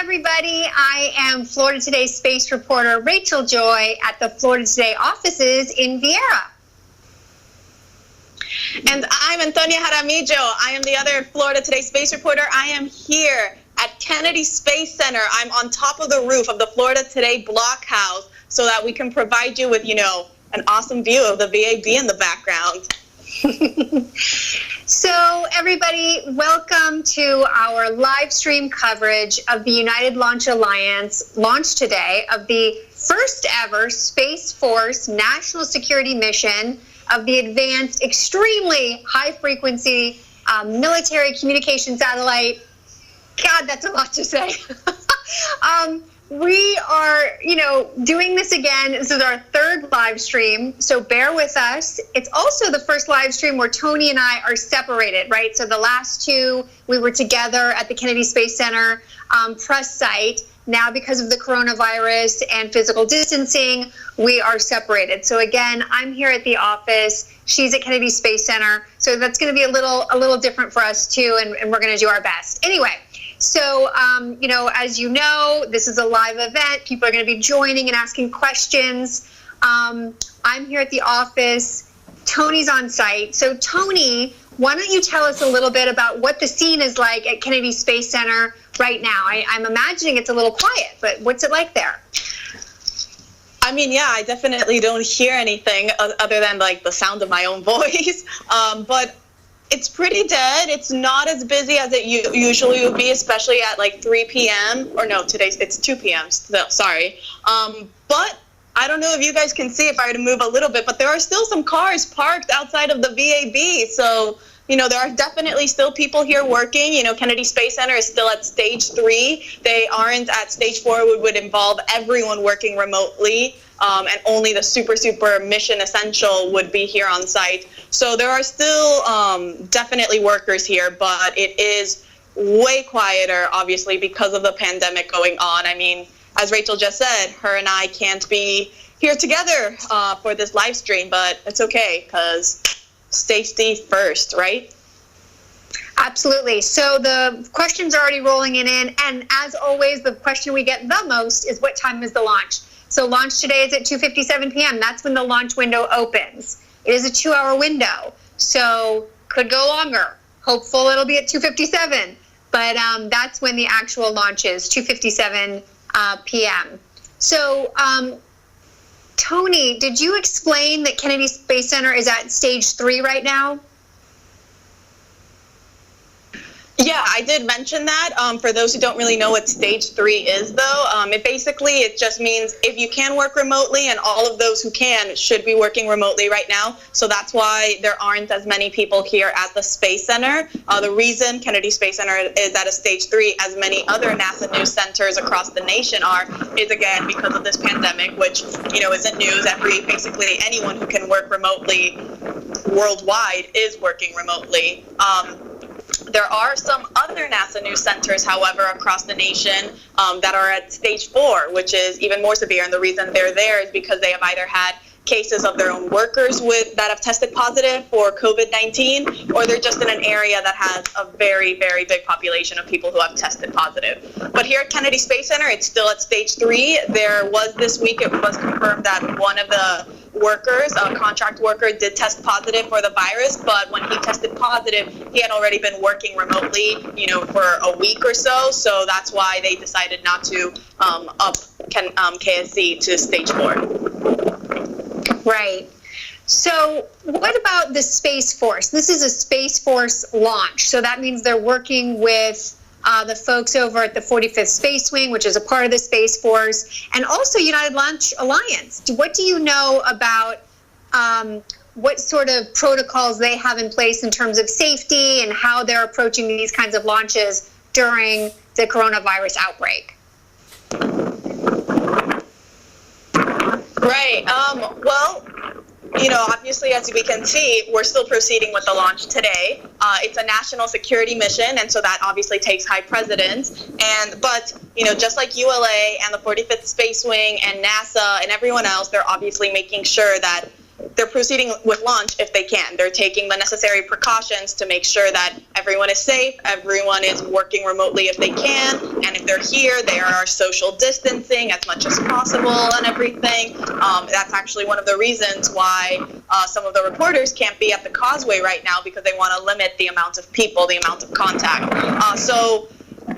everybody. I am Florida Today space reporter Rachel Joy at the Florida Today offices in Viera. And I'm Antonia Jaramillo. I am the other Florida Today space reporter. I am here at Kennedy Space Center. I'm on top of the roof of the Florida Today blockhouse so that we can provide you with, an awesome view of the VAB in the background. So everybody, welcome to our live stream coverage of the United Launch Alliance launch today of the first ever Space Force national security mission of the advanced, extremely high frequency military communication satellite. God, that's a lot to say. We are, doing this again. This is our third live stream, so bear with us. It's also the first live stream where Tony and I are separated, right? So the last two, we were together at the Kennedy Space Center press site. Now, because of the coronavirus and physical distancing, we are separated. So again, I'm here at the office. She's at Kennedy Space Center. So that's going to be a little different for us too, and we're going to do our best. Anyway. So, as you know, this is a live event. People are going to be joining and asking questions. I'm here at the office. Tony's on site. So, Tony, why don't you tell us a little bit about what the scene is like at Kennedy Space Center right now? I'm imagining it's a little quiet, but what's it like there? I mean, yeah, I definitely don't hear anything other than like the sound of my own voice. But it's pretty dead. It's not as busy as it usually would be, especially at like 3 p.m. Or no, it's 2 p.m. Still, sorry. But I don't know if you guys can see if I were to move a little bit, but there are still some cars parked outside of the VAB. So, there are definitely still people here working. Kennedy Space Center is still at stage 3. They aren't at stage 4, which would involve everyone working remotely. And only the super mission essential would be here on site. So there are still definitely workers here, but it is way quieter, obviously, because of the pandemic going on. I mean, as Rachel just said, her and I can't be here together for this live stream, but it's okay because safety first, right? Absolutely. So the questions are already rolling in, and as always, the question we get the most is what time is the launch? So launch today is at 2:57 p.m. That's when the launch window opens. It is a 2-hour window, so could go longer. Hopeful it'll be at 2:57, but that's when the actual launch is, 2:57 p.m. So, Tony, did you explain that Kennedy Space Center is at stage 3 right now? Yeah, I did mention that. For those who don't really know what stage 3 is, though, it just means if you can work remotely, and all of those who can should be working remotely right now. So that's why there aren't as many people here at the Space Center. The reason Kennedy Space Center is at a stage 3, as many other NASA news centers across the nation are, is again because of this pandemic, which isn't news. Basically anyone who can work remotely worldwide is working remotely. There are some other NASA news centers, however, across the nation that are at stage 4, which is even more severe. And the reason they're there is because they have either had cases of their own workers that have tested positive for COVID-19, or they're just in an area that has a very, very big population of people who have tested positive. But here at Kennedy Space Center, it's still at stage 3. There was this week, it was confirmed that one of the workers, a contract worker, did test positive for the virus, but when he tested positive, he had already been working remotely, for a week or so. So that's why they decided not to up KSC to stage 4. Right. So what about the Space Force? This is a Space Force launch. So that means they're working with the folks over at the 45th Space Wing, which is a part of the Space Force, and also United Launch Alliance. What do you know about what sort of protocols they have in place in terms of safety and how they're approaching these kinds of launches during the coronavirus outbreak? Right. Well, obviously, as we can see, we're still proceeding with the launch today. It's a national security mission, and so that obviously takes high precedence. But just like ULA and the 45th Space Wing and NASA and everyone else, they're obviously making sure that they're proceeding with launch if they can. They're taking the necessary precautions to make sure that everyone is safe, everyone is working remotely if they can, and if they're here, they are social distancing as much as possible and everything. That's actually one of the reasons why some of the reporters can't be at the causeway right now, because they want to limit the amount of people, the amount of contact. So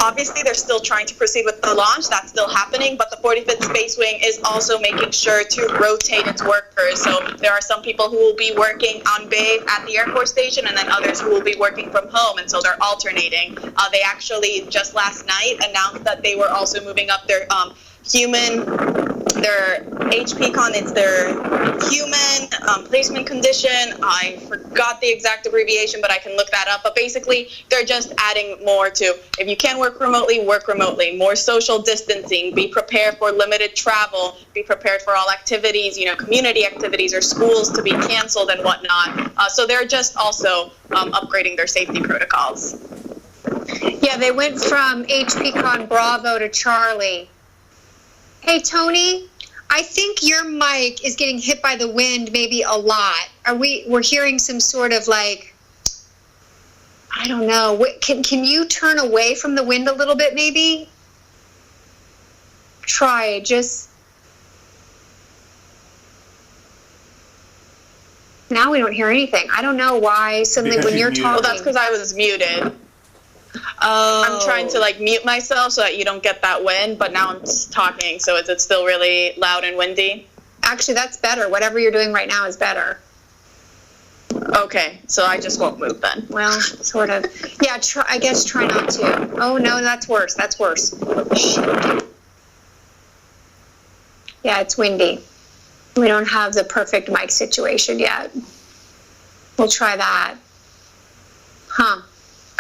obviously, they're still trying to proceed with the launch. That's still happening, but the 45th Space Wing is also making sure to rotate its workers. So there are some people who will be working on base at the Air Force Station, and then others who will be working from home, and so they're alternating. They actually, just last night, announced that they were also moving up their their HPCon, it's their human placement condition. I forgot the exact abbreviation, but I can look that up. But basically, they're just adding more to, if you can work remotely, more social distancing, be prepared for limited travel, be prepared for all activities, community activities or schools to be canceled and whatnot. So they're just also upgrading their safety protocols. Yeah, they went from HPCon Bravo to Charlie. Hey, Tony, I think your mic is getting hit by the wind maybe a lot. We're hearing some sort of I don't know. Can you turn away from the wind a little bit maybe? Try it, just. Now we don't hear anything. I don't know why suddenly Because when you're muted. talking. Well, that's because I was muted. I'm trying to mute myself so that you don't get that wind, but now I'm talking, so is it still really loud and windy? Actually, that's better. Whatever you're doing right now is better. Okay, so I just won't move then. Well, sort of. Yeah, I guess try not to. Oh, no, that's worse. That's worse. Yeah, it's windy. We don't have the perfect mic situation yet. We'll try that. Huh.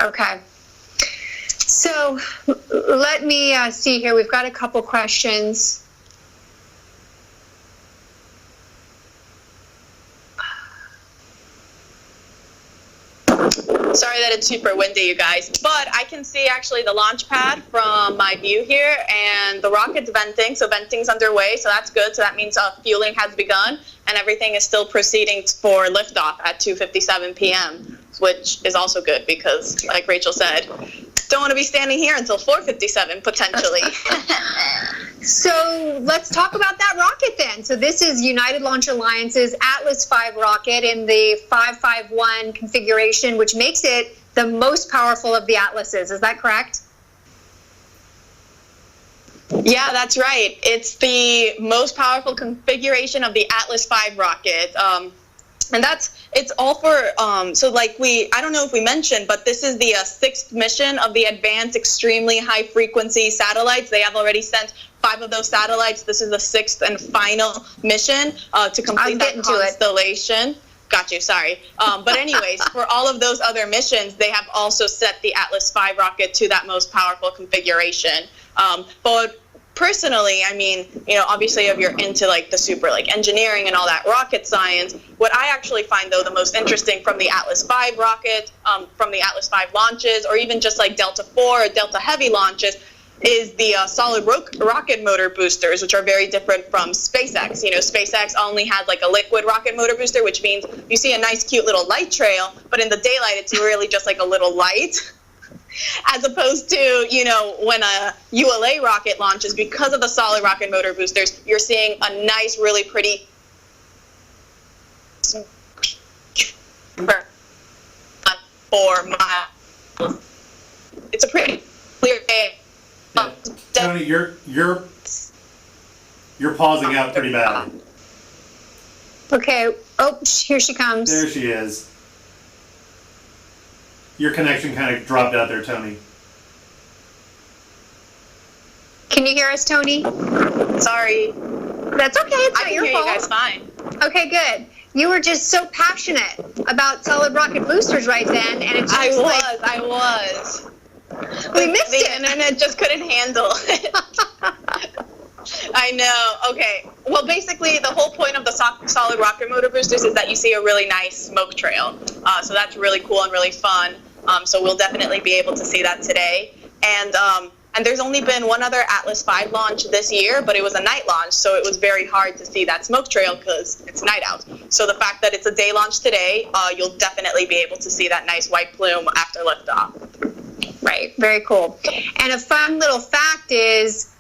Okay. So let me see here. We've got a couple questions. Sorry that it's super windy, you guys, but I can see actually the launch pad from my view here, and the rocket's venting, so venting's underway, so that's good. So that means fueling has begun, and everything is still proceeding for liftoff at 2:57 p.m., which is also good because, like Rachel said, don't want to be standing here until 4:57 potentially. So let's talk about that rocket then. So this is United Launch Alliance's Atlas V rocket in the 551 configuration, which makes it the most powerful of the Atlases. Is that correct? Yeah, that's right. It's the most powerful configuration of the Atlas V rocket. And it's all for, I don't know if we mentioned, but this is the sixth mission of the advanced extremely high frequency satellites. They have already sent 5 of those satellites. This is the 6th and final mission to complete that constellation. Got you, sorry. But anyways, for all of those other missions, they have also set the Atlas V rocket to that most powerful configuration. But personally, I mean, obviously if you're into the super engineering and all that rocket science, what I actually find though the most interesting from the Atlas V rocket, from the Atlas V launches, or even just Delta IV or Delta Heavy launches, is the solid rocket motor boosters, which are very different from SpaceX. SpaceX only has a liquid rocket motor booster, which means you see a nice cute little light trail, but in the daylight it's really just a little light. As opposed to, when a ULA rocket launches, because of the solid rocket motor boosters, you're seeing a nice, really pretty 4 miles. It's a pretty clear day. Yeah. Tony, you're pausing out pretty bad. Okay. Oh, here she comes. There she is. Your connection kind of dropped out there, Tony. Can you hear us, Tony? Sorry. That's okay. It's I not can your hear fault. you guys fine. Okay, good. You were just so passionate about solid rocket boosters right then, and it's just I was. We missed the it. internet just couldn't handle it. I know. Okay. Well, basically, the whole point of the solid rocket motor boosters is that you see a really nice smoke trail. So that's really cool and really fun. So we'll definitely be able to see that today. And And there's only been one other Atlas V launch this year, but it was a night launch, so it was very hard to see that smoke trail because it's night out. So the fact that it's a day launch today, you'll definitely be able to see that nice white plume after liftoff. Right, very cool. And a fun little fact is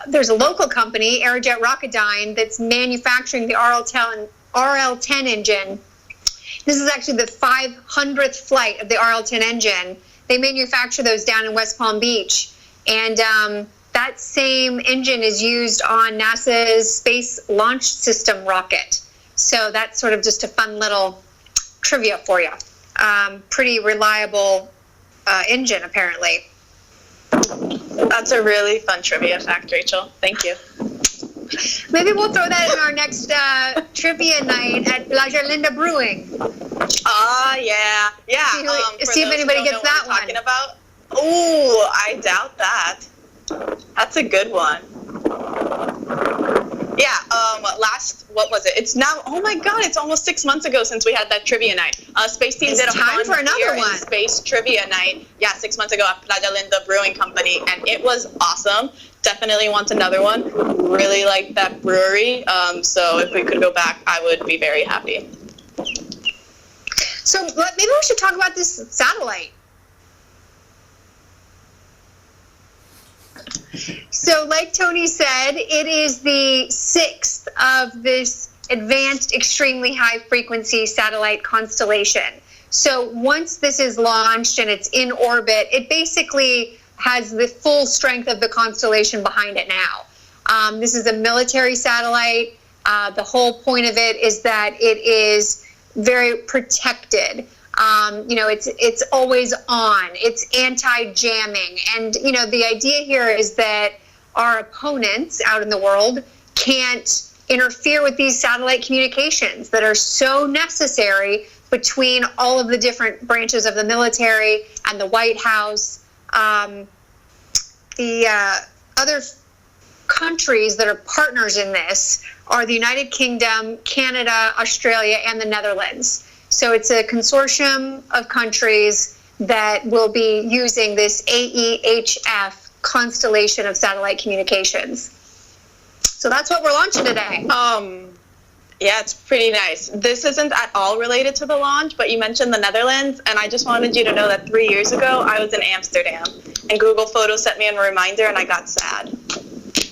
there's a local company, Aerojet Rocketdyne, that's manufacturing the RL-10 engine. This is actually the 500th flight of the RL-10 engine. They manufacture those down in West Palm Beach. And that same engine is used on NASA's Space Launch System rocket. So that's sort of just a fun little trivia for you. Pretty reliable engine, apparently. That's a really fun trivia fact, Rachel. Thank you. Maybe we'll throw that in our next trivia night at Playa Linda Brewing. Yeah. Yeah. See if anybody gets that one. Talking about? Oh, I doubt that. That's a good one. Yeah, what was it? It's now, oh my God, it's almost 6 months ago since we had that trivia night. Space Team did a fun space trivia night. Yeah, 6 months ago at Playa Linda Brewing Company, and it was awesome. Definitely want another one. Really like that brewery. So if we could go back, I would be very happy. So maybe we should talk about this satellite. So like Tony said, it is the 6th of this advanced, extremely high frequency satellite constellation. So once this is launched and it's in orbit, it basically has the full strength of the constellation behind it now. This is a military satellite. The whole point of it is that it is very protected. It's always on. It's anti-jamming. And, the idea here is that our opponents out in the world can't interfere with these satellite communications that are so necessary between all of the different branches of the military and the White House. The other countries that are partners in this are the United Kingdom, Canada, Australia, and the Netherlands. So it's a consortium of countries that will be using this AEHF constellation of satellite communications. So that's what we're launching today. Yeah, it's pretty nice. This isn't at all related to the launch, but you mentioned the Netherlands, and I just wanted you to know that 3 years ago, I was in Amsterdam, and Google Photos sent me a reminder, and I got sad.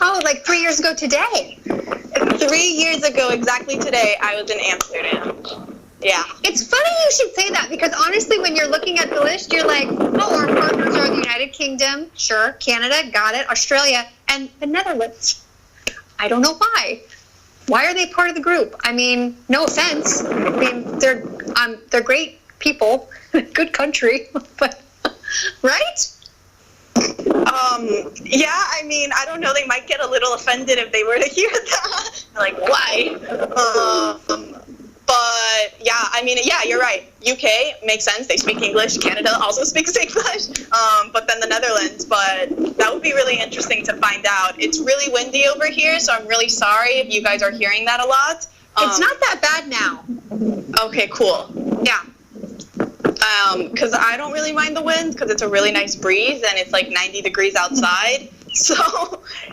Oh, like 3 years ago today? 3 years ago, exactly today, I was in Amsterdam. Yeah. It's funny you should say that, because honestly, when you're looking at the list, you're like, oh, our partners are the United Kingdom, sure, Canada, got it, Australia, and the Netherlands. I don't know why. Why are they part of the group? I mean, no offense. I mean, they're great people, good country, but right? Yeah, I mean, I don't know. They might get a little offended if they were to hear that. Like, why? But yeah, I mean, yeah, you're right. UK makes sense. They speak English. Canada also speaks English. But then the Netherlands. But that would be really interesting to find out. It's really windy over here, so I'm really sorry if you guys are hearing that a lot. It's not that bad now. Okay, cool. Yeah. Because I don't really mind the wind because it's a really nice breeze and it's like 90 degrees outside. So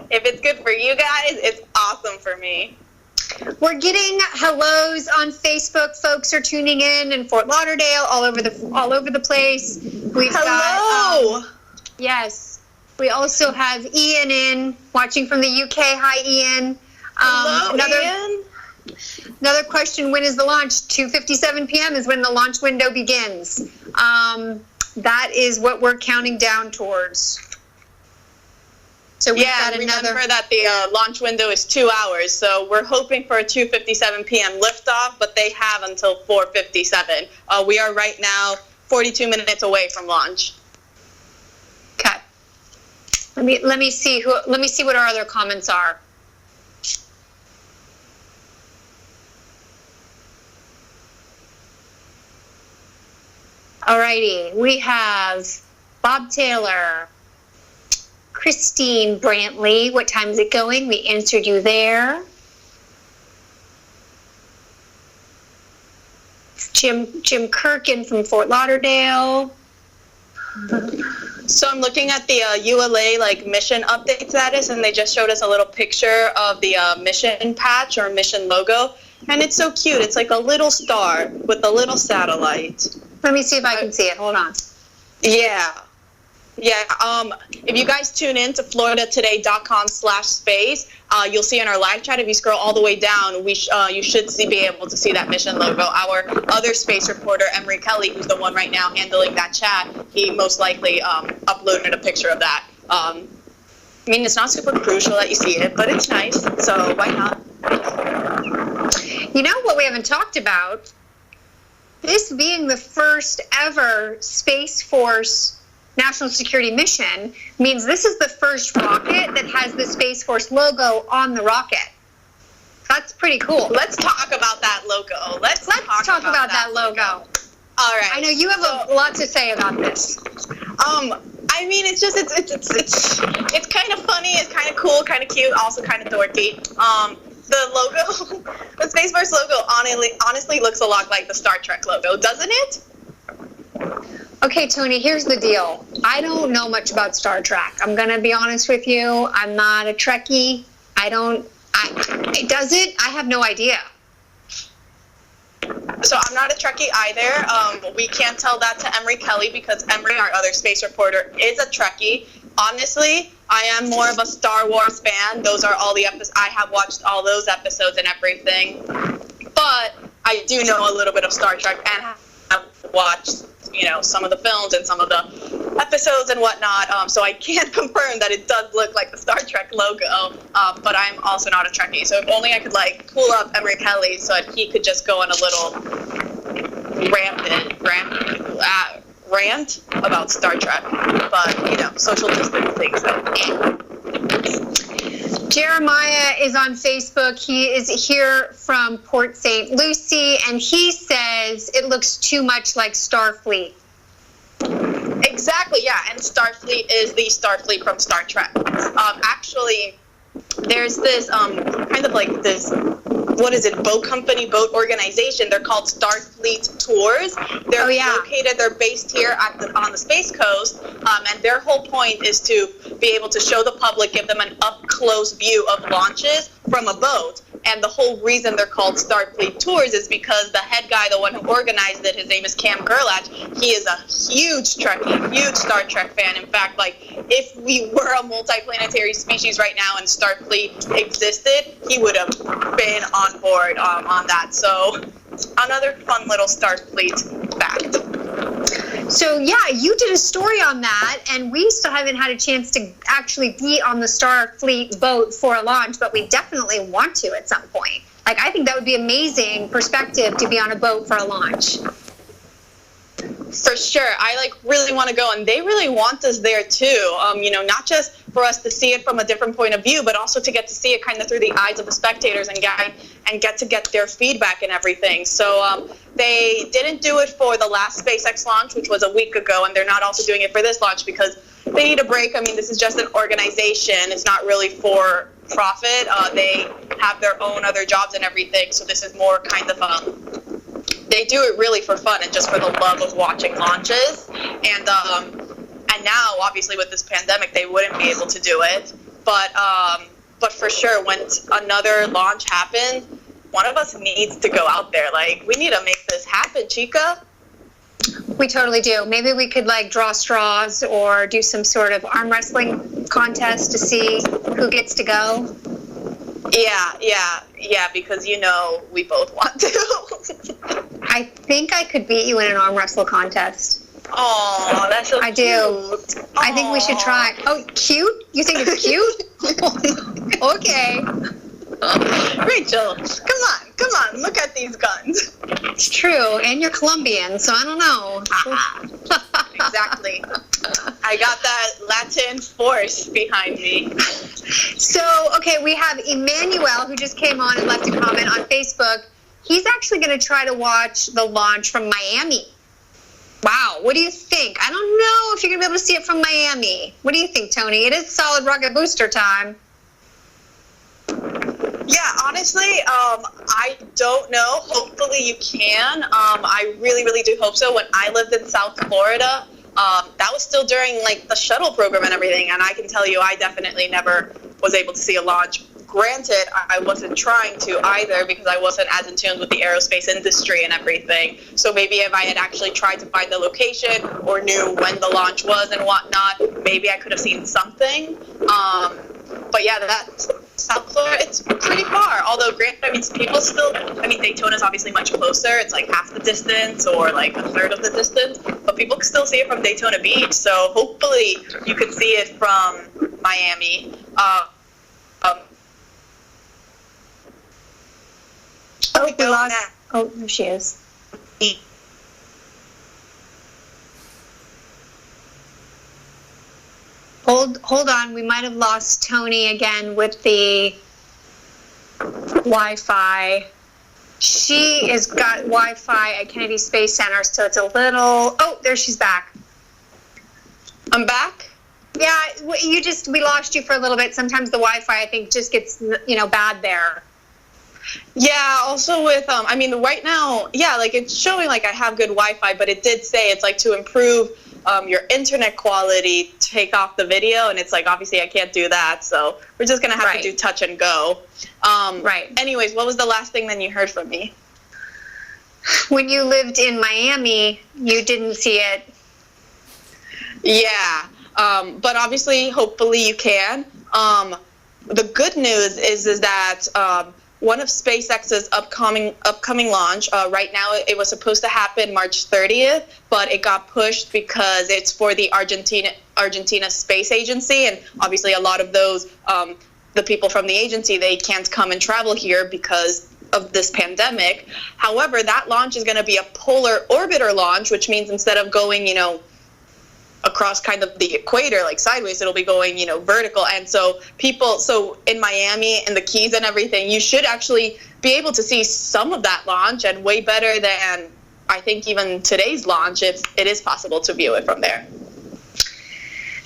if it's good for you guys, it's awesome for me. We're getting hellos on Facebook. Folks are tuning in Fort Lauderdale, all over the place. We've got yes. We also have Ian watching from the UK. Hi, Ian. Hello, Ian. Another question: when is the launch? 2:57 p.m. is when the launch window begins. That is what we're counting down towards. So we've got remember that the launch window is 2 hours, so we're hoping for a 2:57 p.m. liftoff, but they have until 4:57. We are right now 42 minutes away from launch. Okay. Let me see what our other comments are. Alrighty, we have Bob Taylor, Christine Brantley. What time is it going? We answered you there. Jim Kirkin from Fort Lauderdale. So I'm looking at the ULA mission update status, and they just showed us a little picture of the mission patch or mission logo, and it's so cute. It's like a little star with a little satellite. Let me see if I can see it. Hold on. Yeah. Yeah, if you guys tune in to floridatoday.com/space, you'll see in our live chat, if you scroll all the way down, you should be able to see that mission logo. Our other space reporter, Emery Kelly, who's the one right now handling that chat, he most likely uploaded a picture of that. I mean, it's not super crucial that you see it, but it's nice, so why not? You know what we haven't talked about? This being the first ever Space Force national security mission means this is the first rocket that has the Space Force logo on the rocket. That's pretty cool. Let's talk about that logo. Let's talk about that logo. All right. I know you have a lot to say about this. I mean, it's just it's kind of funny, it's kind of cool, kind of cute, also kind of dorky. The logo, the Space Force logo, honestly looks a lot like the Star Trek logo, doesn't it? Okay, Tony, here's the deal. I don't know much about Star Trek. I'm going to be honest with you. I'm not a Trekkie. Does it? I have no idea. So I'm not a Trekkie either. We can't tell that to Emery Kelly because Emery, our other space reporter, is a Trekkie. Honestly, I am more of a Star Wars fan. Those are all the episodes. I have watched all those episodes and everything. But I do know a little bit of Star Trek and have watched, some of the films and some of the episodes and whatnot. So I can't confirm that it does look like the Star Trek logo. But I'm also not a Trekkie. So if only I could pull up Emery Kelly so that he could just go on a little rant about Star Trek. But social distancing. So. Jaramillo is on Facebook. He is here from Port St. Lucie, and he says it looks too much like Starfleet. Exactly, yeah, and Starfleet is the Starfleet from Star Trek. Actually, there's this boat company, boat organization. They're called Starfleet Tours. They're located, they're based here on the Space Coast, and their whole point is to be able to show the public, give them an up-close view of launches from a boat. And the whole reason they're called Starfleet Tours is because the head guy, the one who organized it, his name is Cam Gerlach. He is a huge Trekkie, huge Star Trek fan. In fact, if we were a multiplanetary species right now and Starfleet existed, he would have been on board on that. So another fun little Starfleet fact. So yeah, you did a story on that, and we still haven't had a chance to actually be on the Starfleet boat for a launch, but we definitely want to at some point. I think that would be amazing perspective to be on a boat for a launch. For sure. I really want to go, and they really want us there too. Not just for us to see it from a different point of view, but also to get to see it kind of through the eyes of the spectators and get to get their feedback and everything. So they didn't do it for the last SpaceX launch, which was a week ago, and they're not also doing it for this launch because they need a break. I mean, this is just an organization. It's not really for profit. They have their own other jobs and everything, so this is more kind of they do it really for fun and just for the love of watching launches. And now, obviously, with this pandemic, they wouldn't be able to do it. But for sure, when another launch happens, one of us needs to go out there. We need to make this happen, Chica. We totally do. Maybe we could draw straws or do some sort of arm wrestling contest to see who gets to go. Yeah, because we both want to. I think I could beat you in an arm wrestle contest. Oh, that's so I cute. do. I think we should try. Oh, cute? You think it's cute? Okay. Rachel, come on, look at these guns. It's true, and you're Colombian, so I don't know. Exactly. I got that Latin force behind me. So, okay, we have Emmanuel, who just came on and left a comment on Facebook. He's actually going to try to watch the launch from Miami. Wow, what do you think? I don't know if you're going to be able to see it from Miami. What do you think, Tony? It is solid rocket booster time. Yeah, honestly, I don't know. Hopefully you can. I really, really do hope so. When I lived in South Florida, That was still during like the shuttle program and everything, and I can tell you I definitely never was able to see a launch. Granted, I wasn't trying to either because I wasn't as in tune with the aerospace industry and everything. So maybe if I had actually tried to find the location or knew when the launch was and whatnot, maybe I could have seen something. But yeah, that's South Florida. It's pretty far. Although, granted, I mean, people still. I mean, Daytona is obviously much closer. It's like half the distance or like a third of the distance. But people can still see it from Daytona Beach. So hopefully, you could see it from Miami. Oh, we lost. Oh, there she is. Hold on. We might have lost Tony again with the Wi-Fi. She has got Wi-Fi at Kennedy Space Center, so it's a little. Oh, there she's back. I'm back. Yeah, we lost you for a little bit. Sometimes the Wi-Fi, I think, just gets bad there. Yeah, also with, I mean, right now, yeah, like it's showing like I have good Wi-Fi, but it did say it's like to improve your internet quality, take off the video, and it's like, obviously I can't do that, so we're just going to have to do touch and go. Right. Anyways, what was the last thing then you heard from me? When you lived in Miami, you didn't see it. Yeah, but obviously, hopefully you can. The good news is that one of SpaceX's upcoming launch, right now it was supposed to happen March 30th, but it got pushed because it's for the Argentina Space Agency, and obviously a lot of those, the people from the agency, they can't come and travel here because of this pandemic. However, that launch is going to be a polar orbiter launch, which means instead of going, across kind of the equator, like sideways, it'll be going, vertical. And so so in Miami and the Keys and everything, you should actually be able to see some of that launch, and way better than I think even today's launch, if it is possible to view it from there.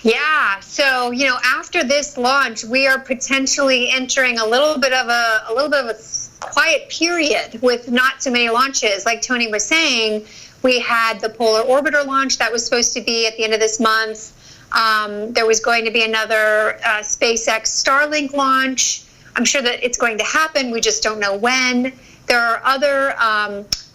Yeah, so after this launch, we are potentially entering a little bit of a quiet period with not so many launches. Like Tony was saying, we had the Polar Orbiter launch that was supposed to be at the end of this month. There was going to be another SpaceX Starlink launch. I'm sure that it's going to happen. We just don't know when. There are other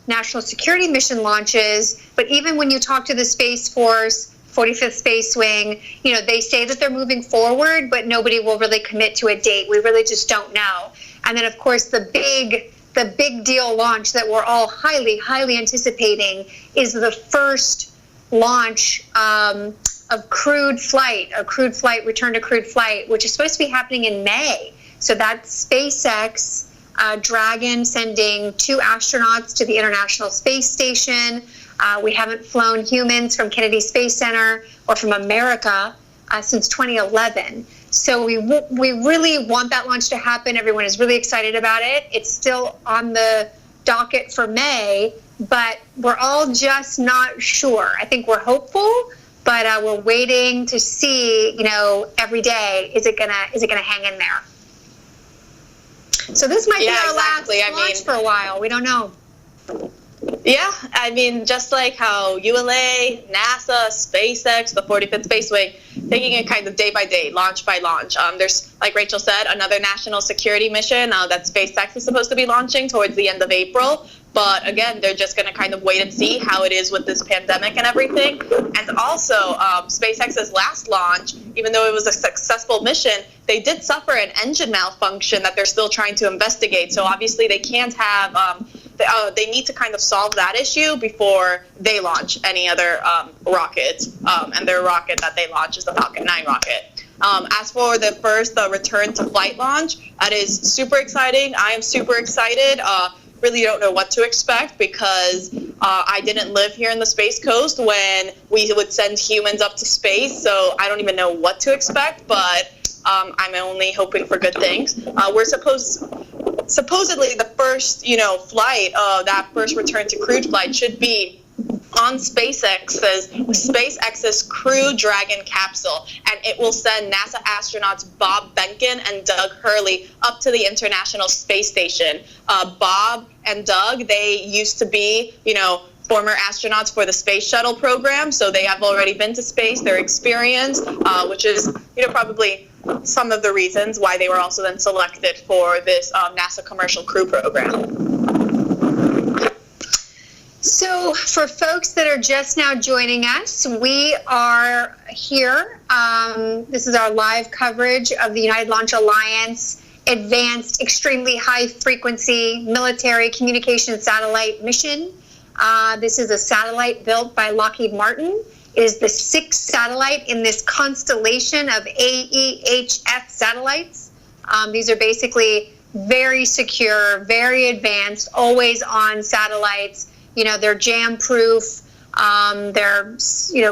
national security mission launches, but even when you talk to the Space Force, 45th Space Wing, they say that they're moving forward, but nobody will really commit to a date. We really just don't know. And then, of course, the big deal launch that we're all highly, highly anticipating is the first launch of crewed flight, return to crewed flight, which is supposed to be happening in May. So that's SpaceX, Dragon sending 2 astronauts to the International Space Station. We haven't flown humans from Kennedy Space Center or from America since 2011. So we really want that launch to happen. Everyone is really excited about it. It's still on the docket for May, but we're all just not sure. I think we're hopeful, but we're waiting to see. Every day, is it gonna hang in there? So this might be our last launch for a while. We don't know. Yeah, I mean, just like how ULA, NASA, SpaceX, the 45th Space Wing, taking it kind of day by day, launch by launch. There's, like Rachel said, another national security mission that SpaceX is supposed to be launching towards the end of April. But again, they're just going to kind of wait and see how it is with this pandemic and everything. And also, SpaceX's last launch, even though it was a successful mission, they did suffer an engine malfunction that they're still trying to investigate. So obviously they can't have, they need to kind of solve that issue before they launch any other rockets. And their rocket that they launch is the Falcon 9 rocket. As for the first return to flight launch, that is super exciting. I am super excited. Really don't know what to expect because I didn't live here in the Space Coast when we would send humans up to space, so I don't even know what to expect, but I'm only hoping for good things. We're supposedly the first, flight, that first return to crewed flight should be on SpaceX's Crew Dragon capsule, and it will send NASA astronauts Bob Behnken and Doug Hurley up to the International Space Station. Bob and Doug, they used to be, former astronauts for the space shuttle program, so they have already been to space. They're experienced, which is, probably some of the reasons why they were also then selected for this NASA Commercial Crew Program. So for folks that are just now joining us, we are here. This is our live coverage of the United Launch Alliance Advanced Extremely High Frequency Military Communication Satellite Mission. This is a satellite built by Lockheed Martin. It is the 6th satellite in this constellation of AEHF satellites. These are basically very secure, very advanced, always on satellites. They're jam-proof. They're,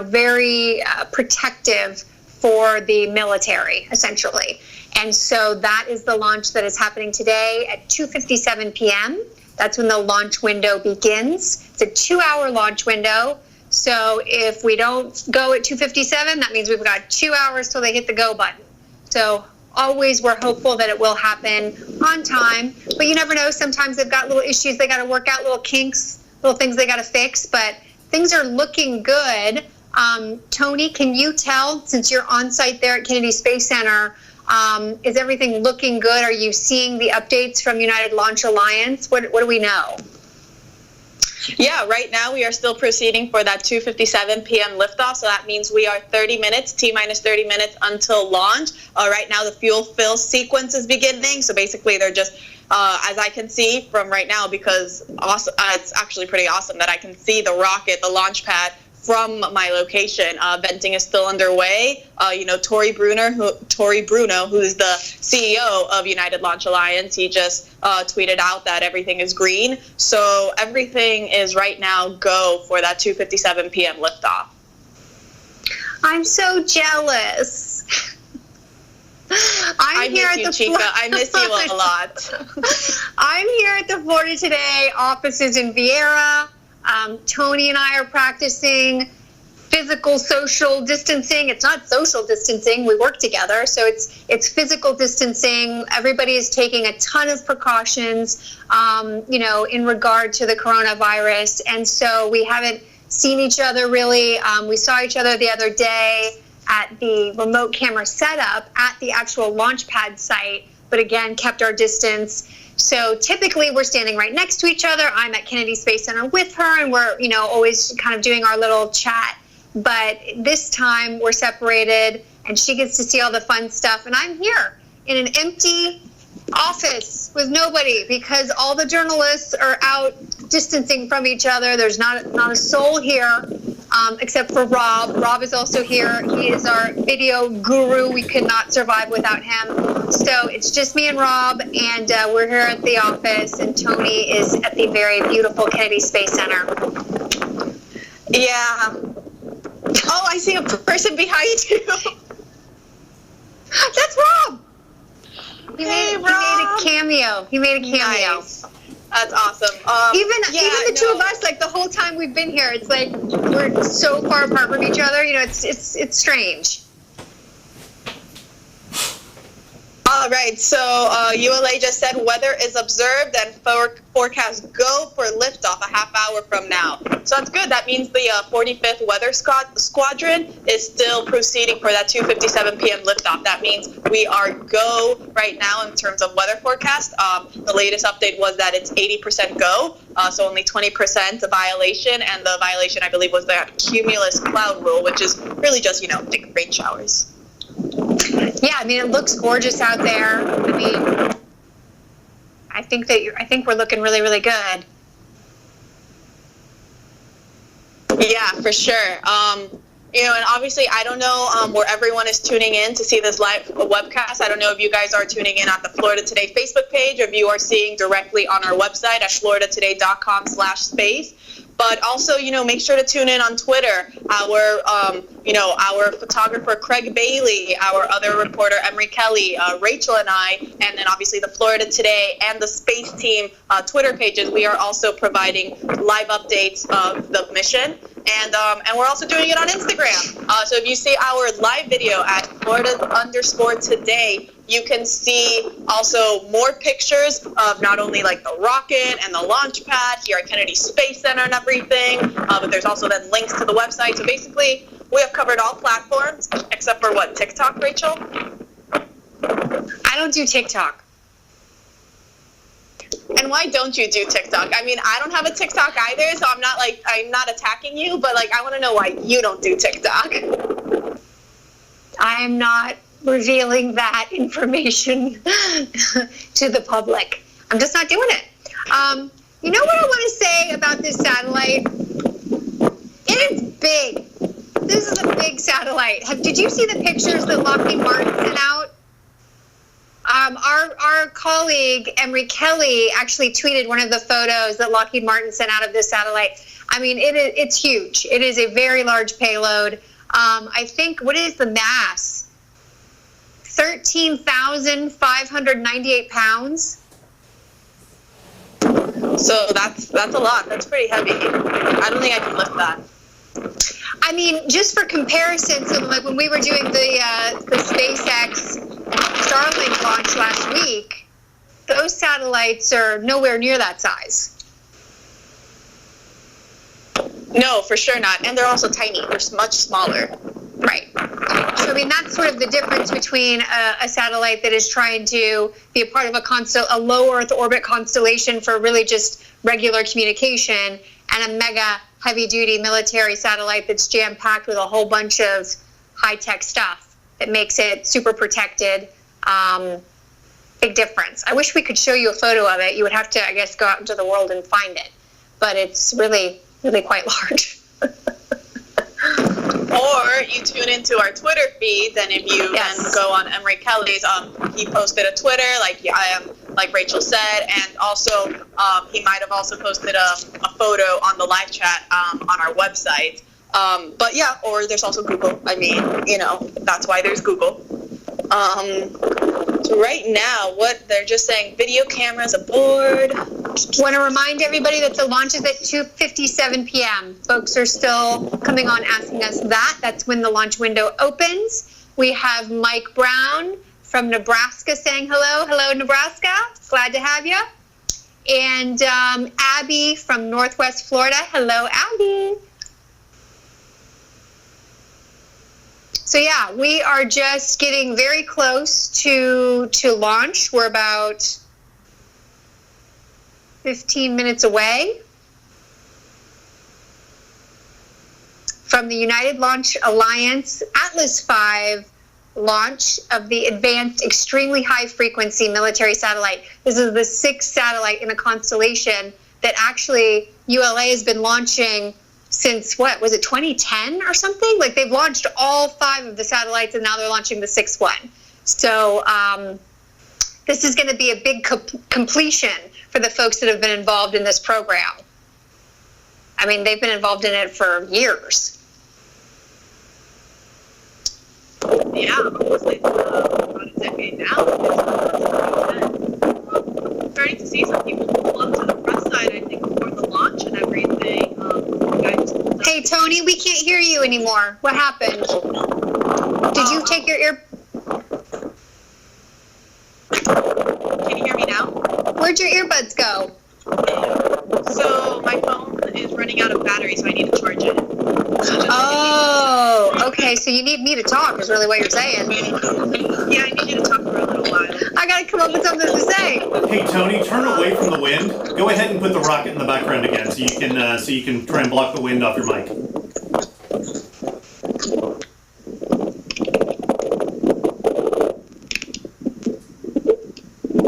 very protective for the military, essentially. And so that is the launch that is happening today at 2:57 p.m. That's when the launch window begins. It's a 2-hour launch window. So if we don't go at 2:57, that means we've got 2 hours till they hit the go button. So always we're hopeful that it will happen on time. But you never know. Sometimes they've got little issues they got to work out, little kinks, little things they got to fix. But things are looking good. Tony, can you tell, since you're on site there at Kennedy Space Center, is everything looking good? Are you seeing the updates from United Launch Alliance? What do we know? Yeah, right now we are still proceeding for that 2:57 p.m. liftoff. So that means we are 30 minutes, T-minus 30 minutes until launch. Right now the fuel fill sequence is beginning. So basically they're just, as I can see from right now, because it's actually pretty awesome that I can see the rocket, the launch pad, from my location. Venting is still underway. Tori Bruno, who is the CEO of United Launch Alliance, he just tweeted out that everything is green. So everything is right now go for that 2:57 p.m. liftoff. I'm so jealous. I miss you, Chica. I miss you a lot. I'm here at the Florida Today offices in Vieira. Tony and I are practicing physical social distancing. It's not social distancing. We work together. So it's physical distancing. Everybody is taking a ton of precautions, in regard to the coronavirus. And so we haven't seen each other really. We saw each other the other day at the remote camera setup at the actual launch pad site, but again, kept our distance. So typically we're standing right next to each other. I'm at Kennedy Space Center with her, and we're, always kind of doing our little chat. But this time we're separated, and she gets to see all the fun stuff. And I'm here in an empty office with nobody because all the journalists are out distancing from each other. There's not a soul here, except for Rob. Rob is also here. He is our video guru. We could not survive without him. So it's just me and Rob, and we're here at the office, and Tony is at the very beautiful Kennedy Space Center. Yeah. Oh, I see a person behind you. That's Rob. He made a cameo. Nice. That's awesome. Even the two of us, like the whole time we've been here, it's like we're so far apart from each other. It's strange. All right, so ULA just said weather is observed and forecast go for liftoff a half hour from now. So that's good. That means the 45th Weather Squadron is still proceeding for that 2:57 p.m. liftoff. That means we are go right now in terms of weather forecast. The latest update was that it's 80% go, so only 20% violation, and the violation, I believe, was the cumulus cloud rule, which is really just, big rain showers. Yeah, it looks gorgeous out there. I think we're looking really, really good. Yeah, for sure. And obviously, I don't know where everyone is tuning in to see this live webcast. I don't know if you guys are tuning in at the Florida Today Facebook page, or if you are seeing directly on our website at floridatoday.com/space. But also, make sure to tune in on Twitter. Our photographer, Craig Bailey, our other reporter, Emery Kelly, Rachel and I, and then obviously the Florida Today and the Space Team Twitter pages. We are also providing live updates of the mission. And we're also doing it on Instagram. So if you see our live video at Florida_today, you can see also more pictures of not only like the rocket and the launch pad here at Kennedy Space Center and everything, but there's also then links to the website. So basically, we have covered all platforms except for what, TikTok, Rachel? I don't do TikTok. And why don't you do TikTok? I mean, I don't have a TikTok either, so I'm not attacking you, but like I want to know why you don't do TikTok. I am not revealing that information to the public. I'm just not doing it. You know what I want to say about this satellite? It is big. This is a big satellite. Did you see the pictures that Lockheed Martin sent out? Our colleague, Emery Kelly, actually tweeted one of the photos that Lockheed Martin sent out of this satellite. I mean, it's huge. It is a very large payload. I think, what is the mass? 13,598 pounds. So that's a lot. That's pretty heavy. I don't think I can lift that. I mean, just for comparison, so like when we were doing the SpaceX Starlink launch last week, those satellites are nowhere near that size. No, for sure not. And they're also tiny. They're much smaller. Right. So, I mean, that's sort of the difference between a satellite that is trying to be a part of a low Earth orbit constellation for really just regular communication, and a mega heavy-duty military satellite that's jam-packed with a whole bunch of high-tech stuff that makes it super protected. Big difference. I wish we could show you a photo of it. You would have to, I guess, go out into the world and find it. But it's really, really quite large. Or you tune into our Twitter feed, then if you then go on Emery Kelly's, he posted a Twitter, like Rachel said, and also he might have also posted a photo on the live chat on our website. But yeah, or there's also Google. I mean, that's why there's Google. So right now, what they're just saying, video cameras aboard. Want to remind everybody that the launch is at 2:57 p.m. Folks are still coming on asking us that. That's when the launch window opens. We have Mike Brown from Nebraska saying hello. Hello, Nebraska. Glad to have you. And Abby from Northwest Florida. Hello, Abby. So yeah, we are just getting very close to launch. We're about 15 minutes away from the United Launch Alliance Atlas V launch of the Advanced Extremely High Frequency Military Satellite. This is the 6th satellite in a constellation that actually ULA has been launching since, what, was it 2010 or something? Like, they've launched all 5 of the satellites, and now they're launching the 6th one. So this is going to be a big completion for the folks that have been involved in this program. I mean, they've been involved in it for years. Yeah, almost like about a decade now. Starting to see some people pull up to the press side, I think, before the launch and everything. Hey, Tony, we can't hear you anymore. What happened? Did you take your ear? Can you hear me now? Where'd your earbuds go? So my phone is running out of battery, so I need to charge it. Oh, okay. So you need me to talk is really what you're saying. Yeah, I need you to talk for a little while. I got to come up with something to say. Hey, Tony, turn away from the wind. Go ahead and put the rocket in the background again, so you can try and block the wind off your mic.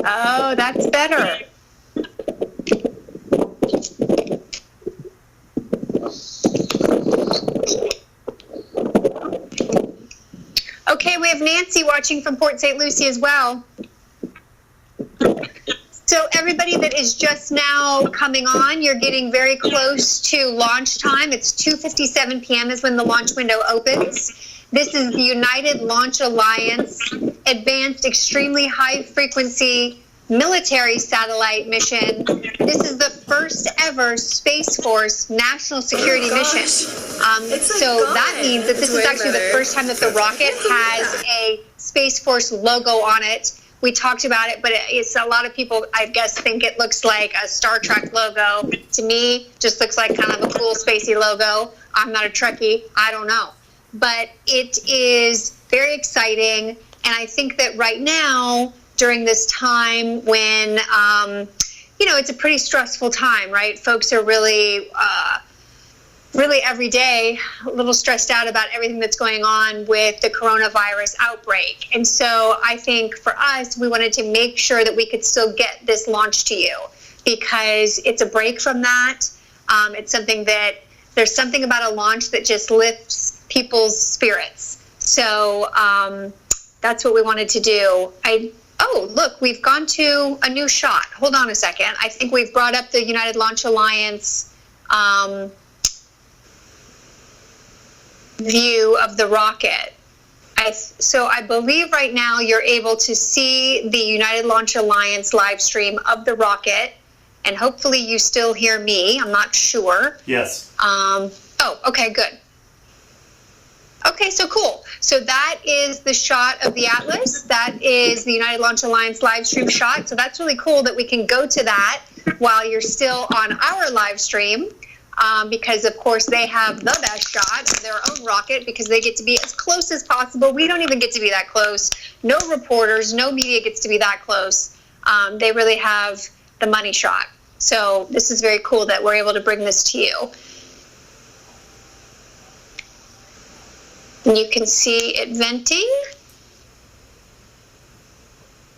Oh, that's better. Okay, we have Nancy watching from Port St. Lucie as well. So everybody that is just now coming on, you're getting very close to launch time. It's 2:57 p.m. is when the launch window opens. This is the United Launch Alliance Advanced Extremely High Frequency Military Satellite Mission. This is the first ever Space Force national security mission. So that means that this is actually the first time that the rocket has a Space Force logo on it. We talked about it, but it's a lot of people, I guess, think it looks like a Star Trek logo. To me, just looks like kind of a cool spacey logo. I'm not a Trekkie. I don't know. But it is very exciting. And I think that right now, during this time when, it's a pretty stressful time, right? Folks are really every day a little stressed out about everything that's going on with the coronavirus outbreak. And so I think for us, we wanted to make sure that we could still get this launch to you because it's a break from that. It's something that there's something about a launch that just lifts people's spirits. So that's what we wanted to do. Oh, look, we've gone to a new shot. Hold on a second. I think we've brought up the United Launch Alliance view of the rocket. So I believe right now you're able to see the United Launch Alliance live stream of the rocket, and hopefully you still hear me. I'm not sure. Yes. Okay, good. Okay, so cool. So that is the shot of the Atlas. That is the United Launch Alliance live stream shot. So that's really cool that we can go to that while you're still on our live stream. Because, of course, they have the best shot of their own rocket because they get to be as close as possible. We don't even get to be that close. No reporters, no media gets to be that close. They really have the money shot. So this is very cool that we're able to bring this to you. And you can see it venting.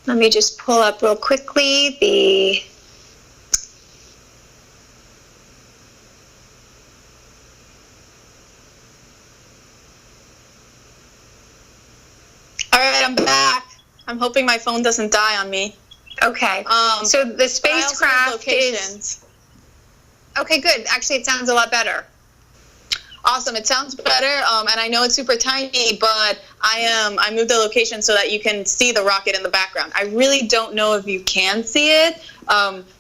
Let me just pull up real quickly the... All right, I'm back. I'm hoping my phone doesn't die on me. Okay. So the spacecraft is... Okay, good. Actually, it sounds a lot better. Awesome. It sounds better, and I know it's super tiny, but I moved the location so that you can see the rocket in the background. I really don't know if you can see it,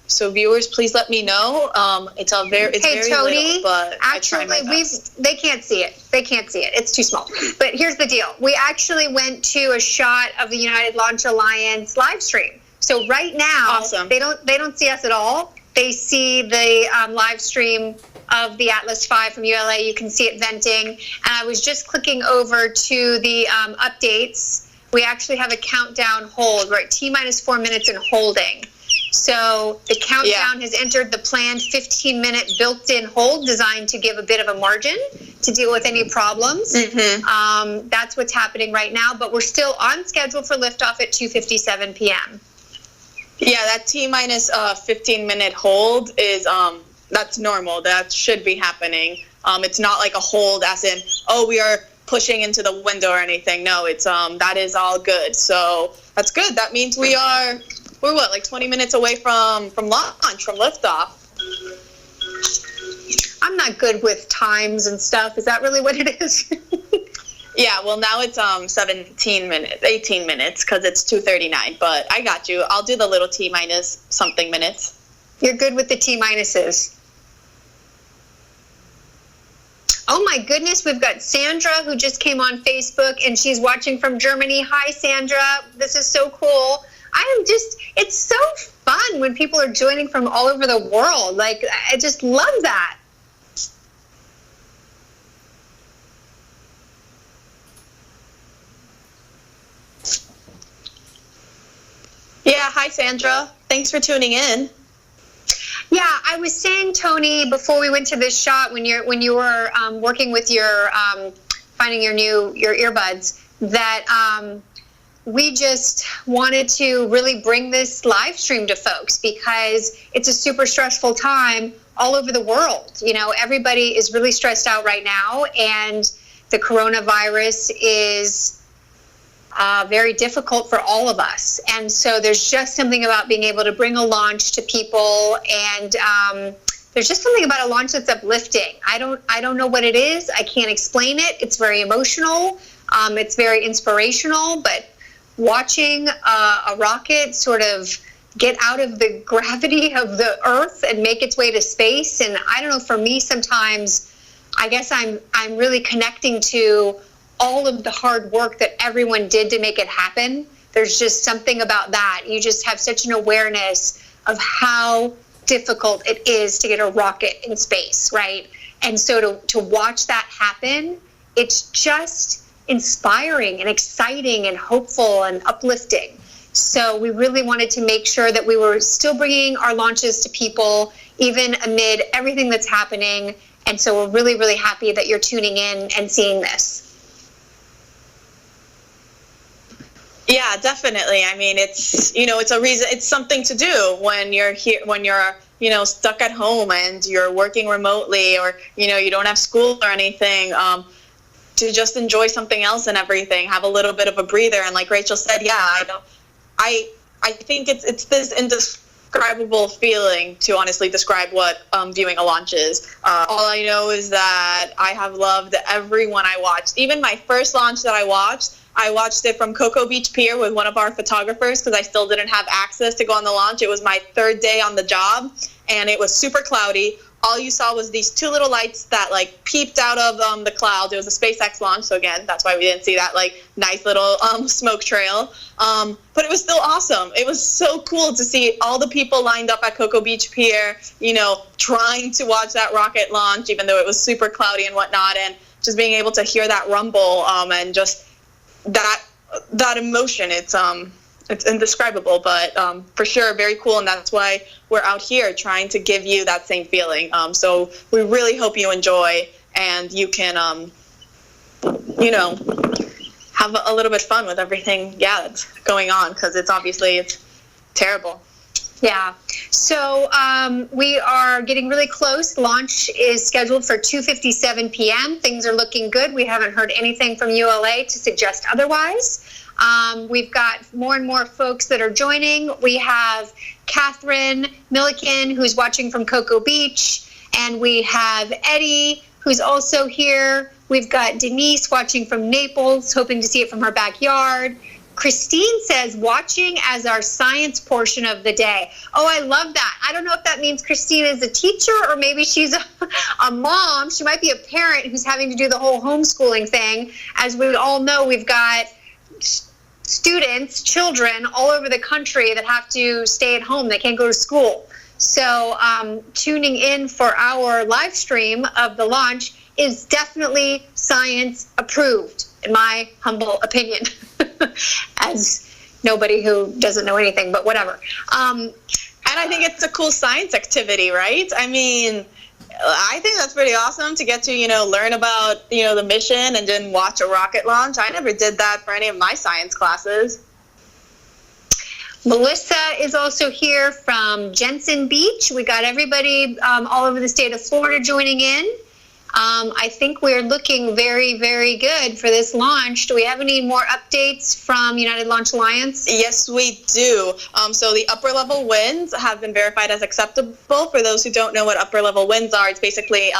so viewers, please let me know. It's very Tony, little, but actually, I try my best. they can't see it. They can't see it. It's too small. But here's the deal. We actually went to a shot of the United Launch Alliance live stream. So right now, awesome. They don't see us at all. They see the live stream of the Atlas V from ULA. You can see it venting. And I was just clicking over to the updates. We actually have a countdown hold. We're at T-minus 4 minutes and holding. So the countdown has entered the planned 15-minute built-in hold designed to give a bit of a margin to deal with any problems. Mm-hmm. That's what's happening right now. But we're still on schedule for liftoff at 2:57 p.m. Yeah, that T-minus 15-minute hold is... that's normal. That should be happening. It's not like a hold as in, oh, we are pushing into the window or anything. No, it's that is all good. So that's good. That means we're what, like 20 minutes away from launch, from liftoff. I'm not good with times and stuff. Is that really what it is? Yeah, well, now it's 18 minutes because it's 2:39. But I got you. I'll do the little T-minus something minutes. You're good with the T-minuses. Oh my goodness, we've got Sandra who just came on Facebook and she's watching from Germany. Hi, Sandra. This is so cool. It's so fun when people are joining from all over the world. Like, I just love that. Yeah, hi, Sandra. Thanks for tuning in. Yeah, I was saying, Tony, before we went to this shot, when you were working with your finding your earbuds, that we just wanted to really bring this live stream to folks because it's a super stressful time all over the world. You know, everybody is really stressed out right now, and the coronavirus is very difficult for all of us. And so there's just something about being able to bring a launch to people, and there's just something about a launch that's uplifting. I don't know what it is. I can't explain it. It's very emotional. It's very inspirational, but watching a rocket sort of get out of the gravity of the Earth and make its way to space, and I don't know, for me sometimes I guess I'm really connecting to all of the hard work that everyone did to make it happen. There's just something about that. You just have such an awareness of how difficult it is to get a rocket in space, right? And so to watch that happen, it's just inspiring and exciting and hopeful and uplifting. So we really wanted to make sure that we were still bringing our launches to people, even amid everything that's happening. And so we're really, really happy that you're tuning in and seeing this. Yeah, definitely. I mean, it's, you know, it's a reason, it's something to do when you're here, when you're, you know, stuck at home and you're working remotely, or, you know, you don't have school or anything, to just enjoy something else and everything, have a little bit of a breather. And like Rachel said, yeah, I think it's this indescribable feeling to honestly describe what viewing a launch is. All I know is that I have loved every one I watched. Even my first launch that I watched it from Cocoa Beach Pier with one of our photographers because I still didn't have access to go on the launch. It was my third day on the job, and it was super cloudy. All you saw was these two little lights that like peeped out of the clouds. It was a SpaceX launch, so again, that's why we didn't see that like nice little smoke trail. But it was still awesome. It was so cool to see all the people lined up at Cocoa Beach Pier, you know, trying to watch that rocket launch, even though it was super cloudy and whatnot, and just being able to hear that rumble and just that emotion. It's indescribable, but for sure very cool, and that's why we're out here trying to give you that same feeling. So we really hope you enjoy and you can you know, have a little bit fun with everything that's going on, because it's terrible. Yeah. So we are getting really close. Launch is scheduled for 2:57 p.m. Things are looking good. We haven't heard anything from ULA to suggest otherwise. We've got more and more folks that are joining. We have Catherine Milliken, who's watching from Cocoa Beach, and we have Eddie, who's also here. We've got Denise watching from Naples, hoping to see it from her backyard. Christine says, watching as our science portion of the day. Oh, I love that. I don't know if that means Christine is a teacher or maybe she's a mom. She might be a parent who's having to do the whole homeschooling thing. As we all know, we've got students, children all over the country that have to stay at home. They can't go to school. So tuning in for our live stream of the launch is definitely science approved, in my humble opinion, as nobody who doesn't know anything, but whatever. And I think it's a cool science activity, right? I mean, I think that's pretty awesome to get to, you know, learn about, you know, the mission and then watch a rocket launch. I never did that for any of my science classes. Melissa is also here from Jensen Beach. We got everybody all over the state of Florida joining in. I think we're looking very, very good for this launch. Do we have any more updates from United Launch Alliance? Yes, we do. So the upper level winds have been verified as acceptable. For those who don't know what upper level winds are, it's basically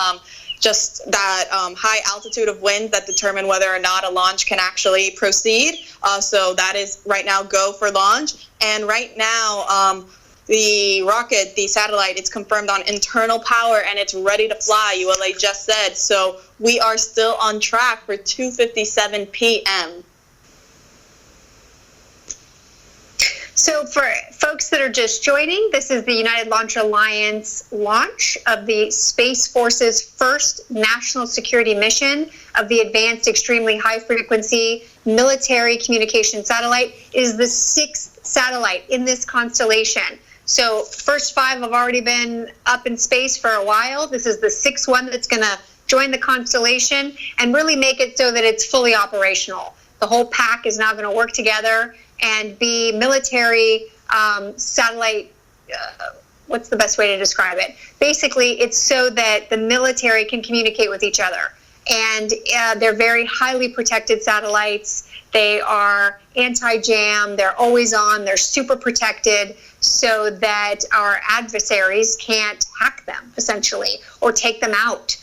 just that high altitude of wind that determine whether or not a launch can actually proceed. So that is right now go for launch. And right now, the rocket, the satellite, it's confirmed on internal power and it's ready to fly, ULA just said. So we are still on track for 2:57 p.m. So for folks that are just joining, this is the United Launch Alliance launch of the Space Force's first national security mission of the Advanced Extremely High Frequency Military Communication Satellite. It is the 6th satellite in this constellation. So first 5 have already been up in space for a while. This is the 6th one that's going to join the constellation and really make it so that it's fully operational. The whole pack is now going to work together and be military satellite, what's the best way to describe it? Basically, it's so that the military can communicate with each other. And they're very highly protected satellites. They are anti-jam, they're always on, they're super protected so that our adversaries can't hack them, essentially, or take them out,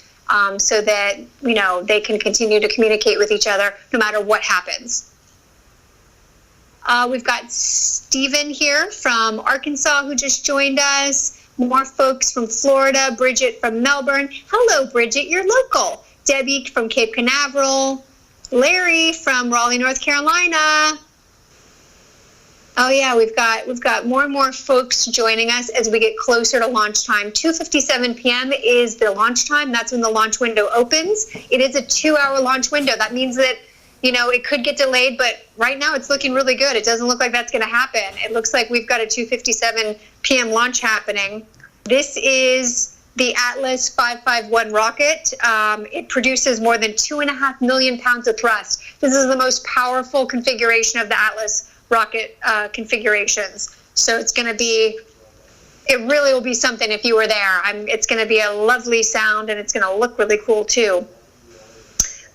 so that, you know, they can continue to communicate with each other no matter what happens. We've got Stephen here from Arkansas who just joined us. More folks from Florida. Bridget from Melbourne. Hello, Bridget. You're local. Debbie from Cape Canaveral, Larry from Raleigh, North Carolina. Oh yeah, we've got more and more folks joining us as we get closer to launch time. 2:57 p.m. is the launch time. That's when the launch window opens. It is a 2-hour launch window. That means that, you know, it could get delayed, but right now it's looking really good. It doesn't look like that's going to happen. It looks like we've got a 2:57 p.m. launch happening. This is the Atlas 551 rocket. It produces more than 2.5 million pounds of thrust. This is the most powerful configuration of the Atlas rocket configurations. So it's going to be, it really will be something if you were there. It's going to be a lovely sound, and it's going to look really cool too.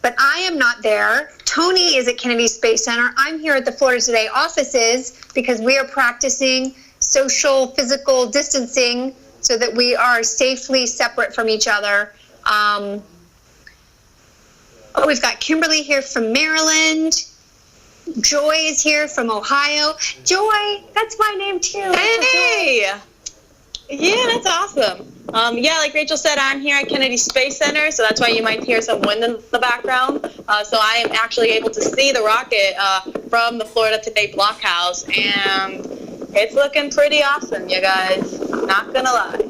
But I am not there. Tony is at Kennedy Space Center. I'm here at the Florida Today offices because we are practicing social physical distancing so that we are safely separate from each other. We've got Kimberly here from Maryland. Joy is here from Ohio. Joy, that's my name too. Hey! Yeah, that's awesome. Yeah, like Rachel said, I'm here at Kennedy Space Center, so that's why you might hear some wind in the background. So I am actually able to see the rocket from the Florida Today blockhouse, and it's looking pretty awesome, you guys. Not gonna lie.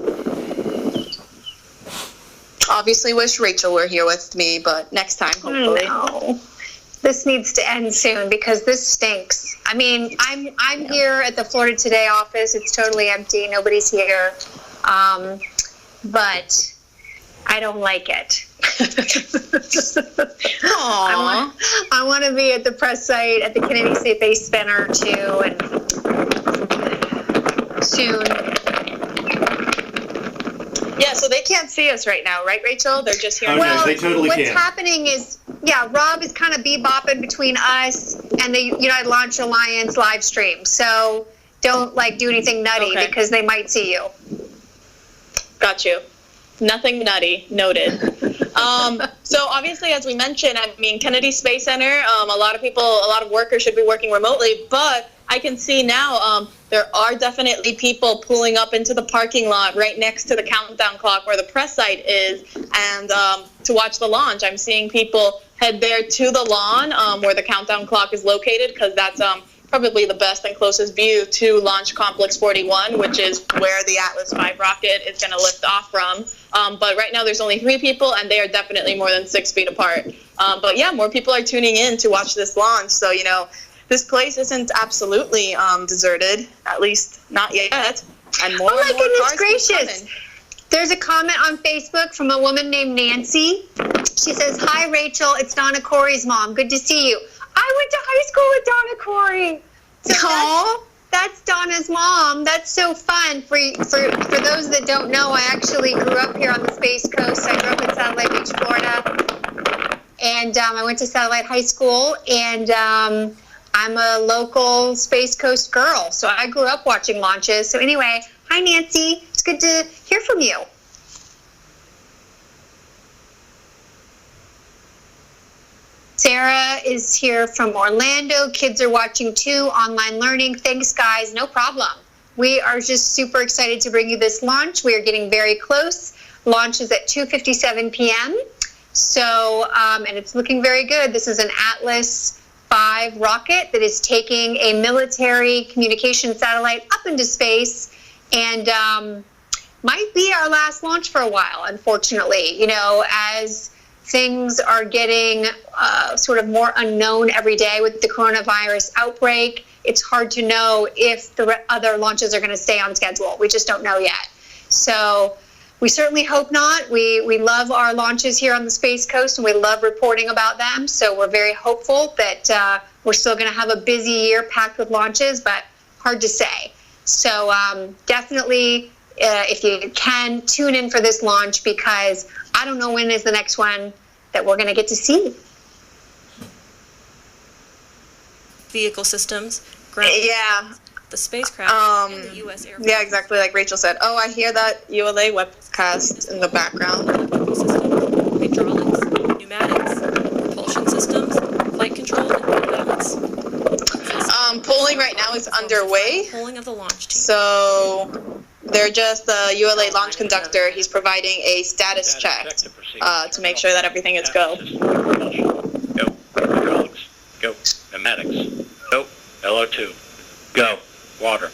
Obviously wish Rachel were here with me, but next time, hopefully. No. This needs to end soon because this stinks. I mean, I'm here at the Florida Today office. It's totally empty. Nobody's here. But I don't like it. I want to be at the press site at the Kennedy Space Center too, and soon. Yeah, so they can't see us right now, right, Rachel? They're just here. Oh, Well, no, they totally what's can. happening is, yeah, Rob is kind of bebopping between us and the United Launch Alliance live stream. So don't do anything nutty Okay. because they might see you. Got you. Nothing nutty. Noted. So obviously, as we mentioned, I mean, Kennedy Space Center, a lot of workers should be working remotely, but I can see now there are definitely people pulling up into the parking lot right next to the countdown clock where the press site is, and to watch the launch. I'm seeing people head there to the lawn where the countdown clock is located, because that's probably the best and closest view to Launch Complex 41, which is where the Atlas V rocket is going to lift off from. But right now there's only 3 people, and they are definitely more than 6 feet apart. But yeah, more people are tuning in to watch this launch. So, you know, this place isn't absolutely deserted, at least not yet. And more Oh my and more goodness cars keep gracious. coming. There's a comment on Facebook from a woman named Nancy. She says, "Hi, Rachel. It's Donna Corey's mom. Good to see you." I went to high school with Donna Corey. So that's Donna's mom. That's so fun. For those that don't know, I actually grew up here on the Space Coast. I grew up in Satellite Beach, Florida. And I went to Satellite High School, and I'm a local Space Coast girl. So I grew up watching launches. So anyway, hi, Nancy. It's good to hear from you. Sarah is here from Orlando. Kids are watching too. Online learning. Thanks, guys. No problem. We are just super excited to bring you this launch. We are getting very close. Launch is at 2:57 p.m. So, and it's looking very good. This is an Atlas V rocket that is taking a military communication satellite up into space, and might be our last launch for a while, unfortunately. You know, as things are getting sort of more unknown every day with the coronavirus outbreak, it's hard to know if the other launches are going to stay on schedule. We just don't know yet. So we certainly hope not. We love our launches here on the Space Coast, and we love reporting about them. So we're very hopeful that we're still going to have a busy year packed with launches, but hard to say. So definitely, if you can, tune in for this launch, because I don't know when is the next one that we're going to get to see. Vehicle systems, ground, Yeah. the spacecraft, and the U.S. Air Force. Yeah, exactly like Rachel said. Oh, I hear that ULA webcast in the background. Electrical systems, hydraulics, pneumatics, propulsion systems, flight control, and balance. Polling right now is underway. Polling of the launch team. So they're just the ULA launch conductor. He's providing a status check to make sure that everything is go. Go. Hydraulics. Go. Pneumatics. Go. LO2. Go. Water.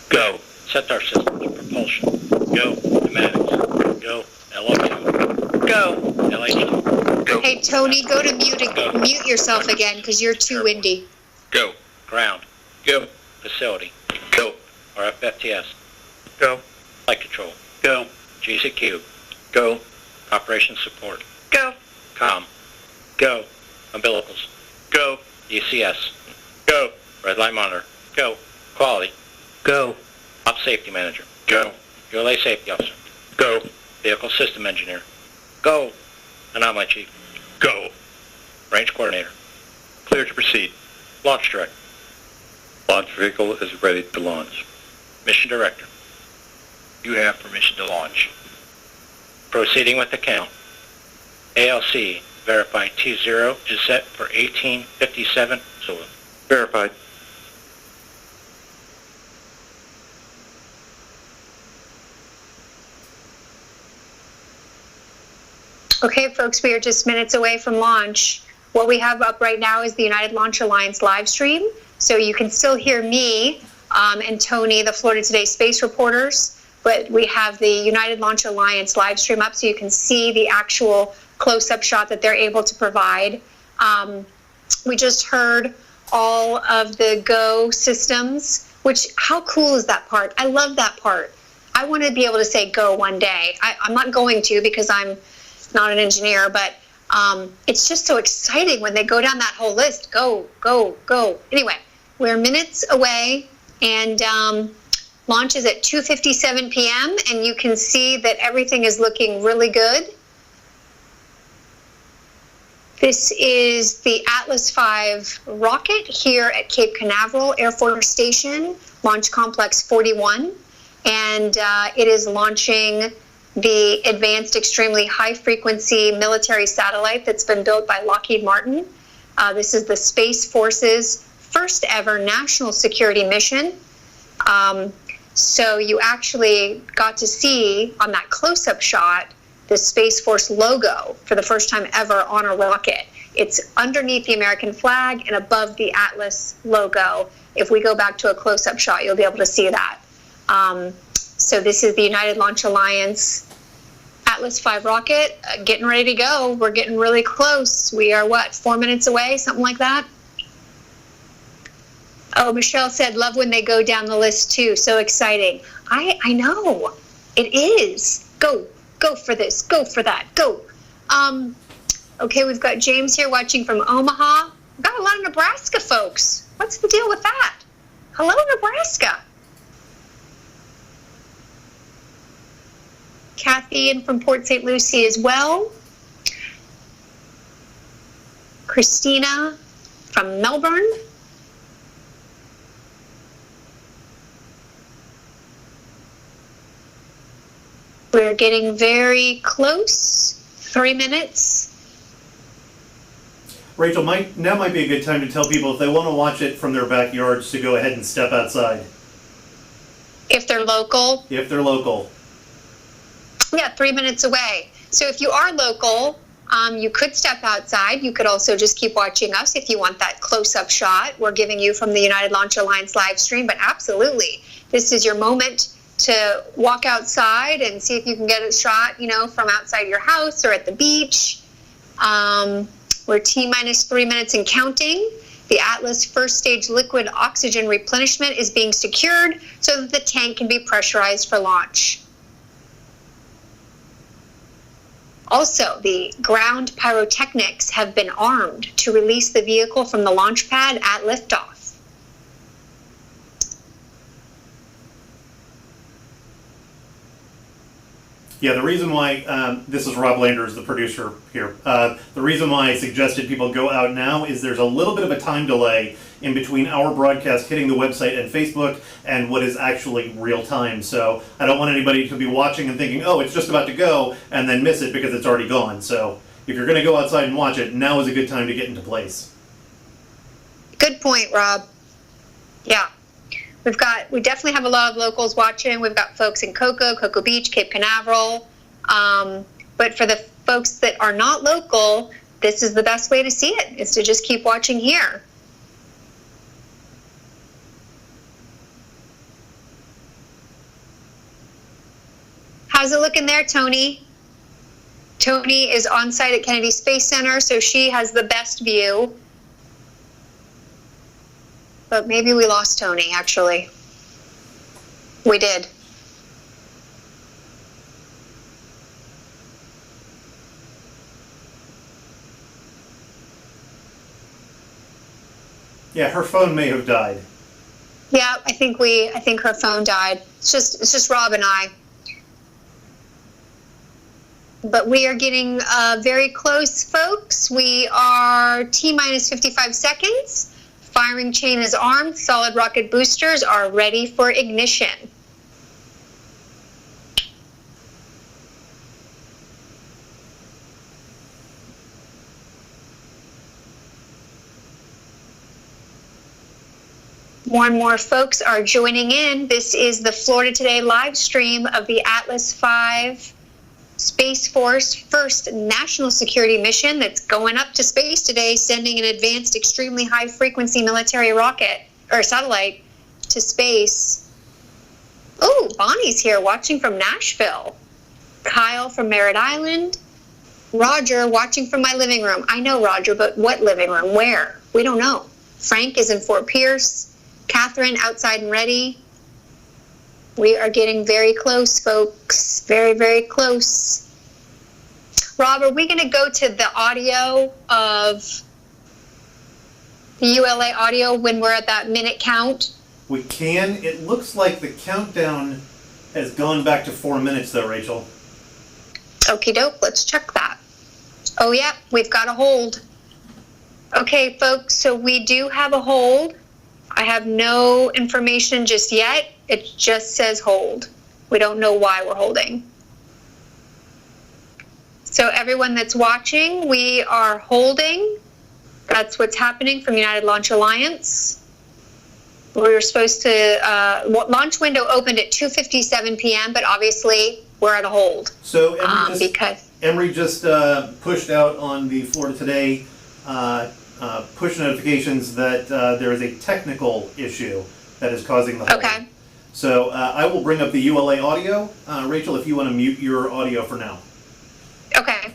Go. Set our systems. Propulsion. Go. Pneumatics. Go. LO2. Go. LH2. Go. Hey, Tony, go to mute yourself again because you're too windy. Go. Ground. Go. Facility. Go. RFFTS. Go. Flight control. Go. GCQ. Go. Operations support. Go. Com. Go. Umbilicals. Go. ECS. Go. Red light monitor. Go. Quality. Go. Op safety manager. Go. ULA safety officer. Go. Vehicle system engineer. Go. Anomaly chief. Go. Range coordinator. Clear to proceed. Launch director. Launch vehicle is ready to launch. Mission director. You have permission to launch. Proceeding with the count. ALC, verify T0 is set for 1857 Zulu. Verified. Okay, folks, we are just minutes away from launch. What we have up right now is the United Launch Alliance live stream. So you can still hear me and Tony, the Florida Today space reporters, but we have the United Launch Alliance live stream up so you can see the actual close-up shot that they're able to provide. We just heard all of the Go systems, which, how cool is that part? I love that part. I want to be able to say Go one day. I'm not going to because I'm not an engineer, but it's just so exciting when they go down that whole list. Go, go, go. Anyway, we're minutes away, and launch is at 2:57 p.m., and you can see that everything is looking really good. This is the Atlas V rocket here at Cape Canaveral Air Force Station, Launch Complex 41, and it is launching the advanced extremely high-frequency military satellite that's been built by Lockheed Martin. This is the Space Force's first ever national security mission. So you actually got to see on that close-up shot the Space Force logo for the first time ever on a rocket. It's underneath the American flag and above the Atlas logo. If we go back to a close-up shot, you'll be able to see that. So this is the United Launch Alliance Atlas V rocket getting ready to go. We're getting really close. We are, what, 4 minutes away, something like that? Oh, Michelle said, love when they go down the list too. So exciting. I know. It is. Go. Go for this. Go for that. Go. Okay, we've got James here watching from Omaha. We've got a lot of Nebraska folks. What's the deal with that? Hello, Nebraska. Kathy in from Port St. Lucie as well. Christina from Melbourne. We're getting very close. 3 minutes. Rachel, now might be a good time to tell people if they want to watch it from their backyards to go ahead and step outside. If they're local. If they're local. Yeah, 3 minutes away. So if you are local, you could step outside. You could also just keep watching us if you want that close-up shot we're giving you from the United Launch Alliance live stream. But absolutely, this is your moment to walk outside and see if you can get a shot, you know, from outside your house or at the beach. We're T-minus 3 minutes and counting. The Atlas first stage liquid oxygen replenishment is being secured so that the tank can be pressurized for launch. Also, the ground pyrotechnics have been armed to release the vehicle from the launch pad at liftoff. Yeah, the reason why, this is Rob Landers, the producer here. The reason why I suggested people go out now is there's a little bit of a time delay in between our broadcast hitting the website and Facebook and what is actually real time. So I don't want anybody to be watching and thinking, oh, it's just about to go, and then miss it because it's already gone. So if you're going to go outside and watch it, now is a good time to get into place. Good point, Rob. Yeah. We definitely have a lot of locals watching. We've got folks in Cocoa Beach, Cape Canaveral. But for the folks that are not local, this is the best way to see it, is to just keep watching here. How's it looking there, Tony? Tony is on site at Kennedy Space Center, so she has the best view. But maybe we lost Tony, actually. We did. Yeah, her phone may have died. Yeah, I think her phone died. It's just Rob and I. But we are getting very close, folks. We are T-minus 55 seconds. Firing chain is armed. Solid rocket boosters are ready for ignition. More and more folks are joining in. This is the Florida Today live stream of the Atlas V Space Force first national security mission that's going up to space today, sending an advanced, extremely high-frequency military rocket or satellite to space. Oh, Bonnie's here watching from Nashville. Kyle from Merritt Island. Roger watching from my living room. I know, Roger, but what living room? Where? We don't know. Frank is in Fort Pierce. Catherine outside and ready. We are getting very close, folks. Very, very close. Rob, are we going to go to the audio of the ULA audio when we're at that minute count? We can. It looks like the countdown has gone back to 4 minutes, though, Rachel. Okie doke. Let's check that. Oh, yeah. We've got a hold. Okay, folks. So we do have a hold. I have no information just yet. It just says hold. We don't know why we're holding. So everyone that's watching, we are holding. That's what's happening from United Launch Alliance. We were supposed to, launch window opened at 2:57 p.m., but obviously we're at a hold. So Emory just pushed out on the Florida Today push notifications that there is a technical issue that is causing the hold. Okay. So I will bring up the ULA audio. Rachel, if you want to mute your audio for now. Okay.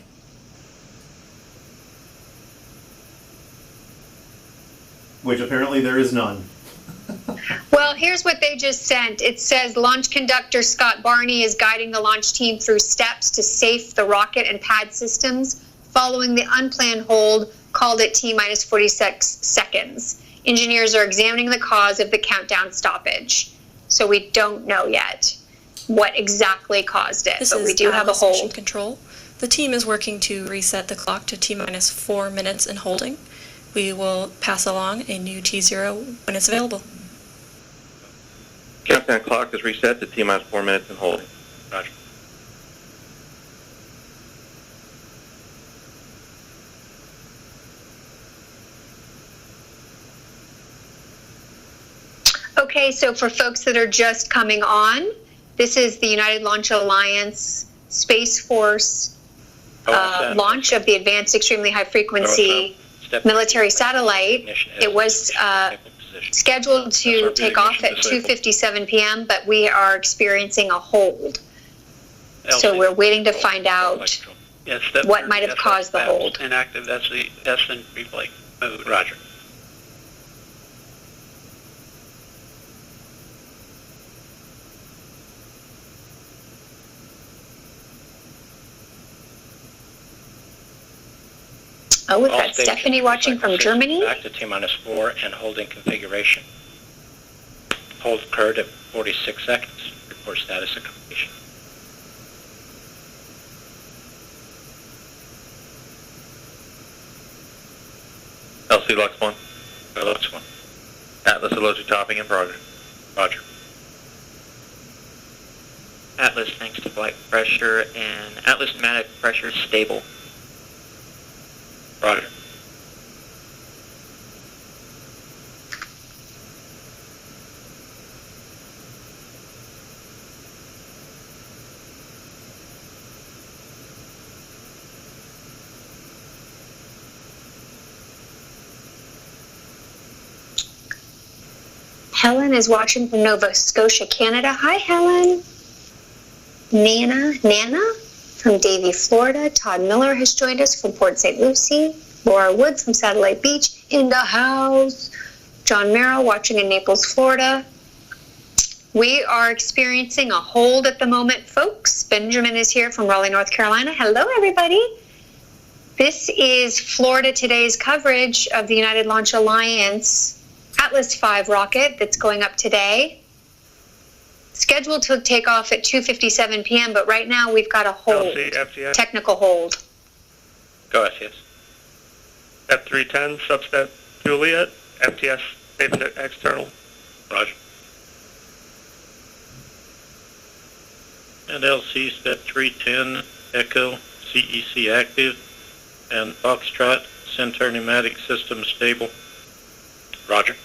Which apparently there is none. Well, here's what they just sent. It says launch conductor Scott Barney is guiding the launch team through steps to safe the rocket and pad systems following the unplanned hold called at T-minus 46 seconds. Engineers are examining the cause of the countdown stoppage. So we don't know yet what exactly caused it, but we do have a hold. Mission control. The team is working to reset the clock to T-minus 4 minutes and holding. We will pass along a new T0 when it's available. Countdown clock is reset to T-minus 4 minutes and holding. Roger. Okay, so for folks that are just coming on, this is the United Launch Alliance Space Force launch of the Advanced Extremely High Frequency military satellite. It was scheduled to take off at 2:57 p.m., but we are experiencing a hold. So we're waiting to find out what might have caused the hold. Inactive, that's the ascent replay mode. Roger. Oh, we've got Stephanie watching from Germany. Back to T-minus 4 and holding configuration. Hold occurred at 46 seconds. Report status of completion. LC Lux 1. Lux 1. Atlas Elogy topping in progress. Roger. Atlas thanks to flight pressure, and Atlas pneumatic pressure is stable. Roger. Helen is watching from Nova Scotia, Canada. Hi, Helen. Nana from Davie, Florida. Todd Miller has joined us from Port St. Lucie. Laura Woods from Satellite Beach in the house. John Merrill watching in Naples, Florida. We are experiencing a hold at the moment, folks. Benjamin is here from Raleigh, North Carolina. Hello, everybody. This is Florida Today's coverage of the United Launch Alliance Atlas V rocket that's going up today. Scheduled to take off at 2:57 p.m., but right now we've got a hold, technical hold. Go SES. F310, substep Juliet, FTS, safe and external. Roger. And LC step 310, Echo, CEC active, and Foxtrot, Centaur pneumatic system stable. Roger.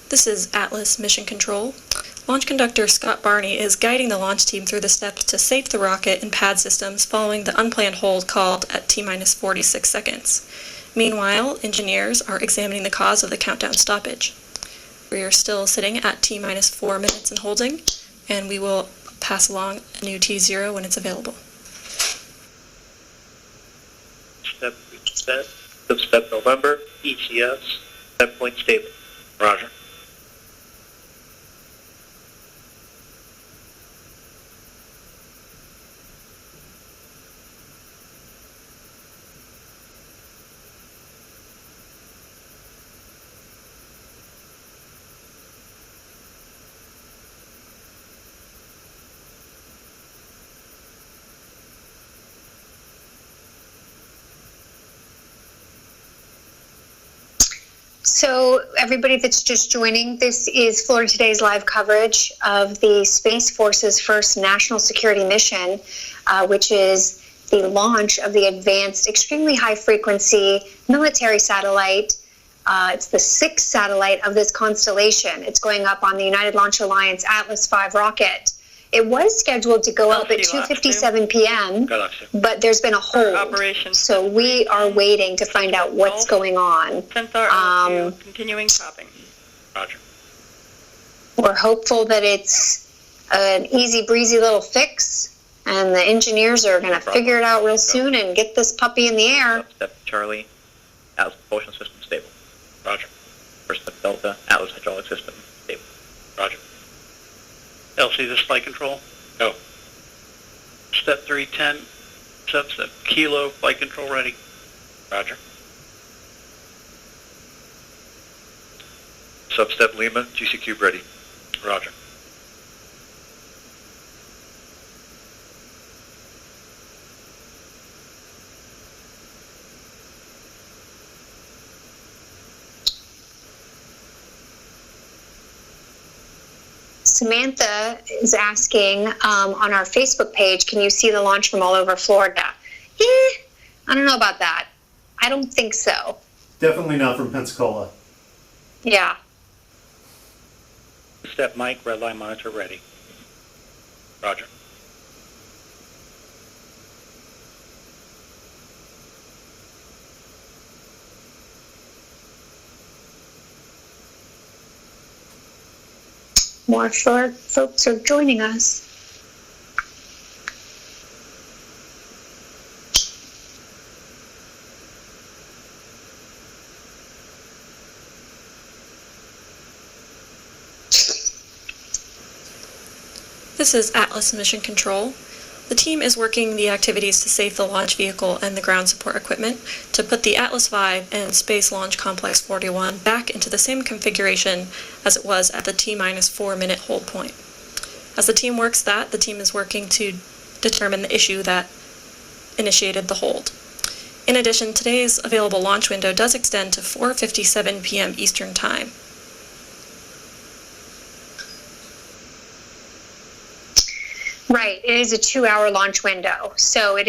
This is Atlas Mission Control. Launch conductor Scott Barney is guiding the launch team through the steps to safe the rocket and pad systems following the unplanned hold called at T-minus 46 seconds. Meanwhile, engineers are examining the cause of the countdown stoppage. We are still sitting at T-minus 4 minutes and holding, and we will pass along a new T0 when it's available. Step November, ECS, set point stable. Roger. So everybody that's just joining, this is Florida Today's live coverage of the Space Force's first national security mission, which is the launch of the advanced, extremely high frequency military satellite. It's the 6th satellite of this constellation. It's going up on the United Launch Alliance Atlas V rocket. It was scheduled to go up at 2:57 p.m., but there's been a hold. So we are waiting to find out what's going on. Continuing topping. Roger. We're hopeful that it's an easy breezy little fix, and the engineers are going to figure it out real soon and get this puppy in the air. Step Charlie, Atlas propulsion system stable. Roger. First step Delta, Atlas hydraulic system stable. Roger. LC, this flight control. Go. Step 310, substep Kilo, flight control ready. Roger. Substep Lima, GC cube ready. Roger. Samantha is asking on our Facebook page, can you see the launch from all over Florida? I don't know about that. I don't think so. Definitely not from Pensacola. Yeah. Step Mike, red line monitor ready. Roger. More folks are joining us. This is Atlas Mission Control. The team is working the activities to save the launch vehicle and the ground support equipment to put the Atlas V and Space Launch Complex 41 back into the same configuration as it was at the T-minus 4 minute hold point. As the team works that, the team is working to determine the issue that initiated the hold. In addition, today's available launch window does extend to 4:57 p.m. Eastern Time. Right, it is a 2-hour launch window. So it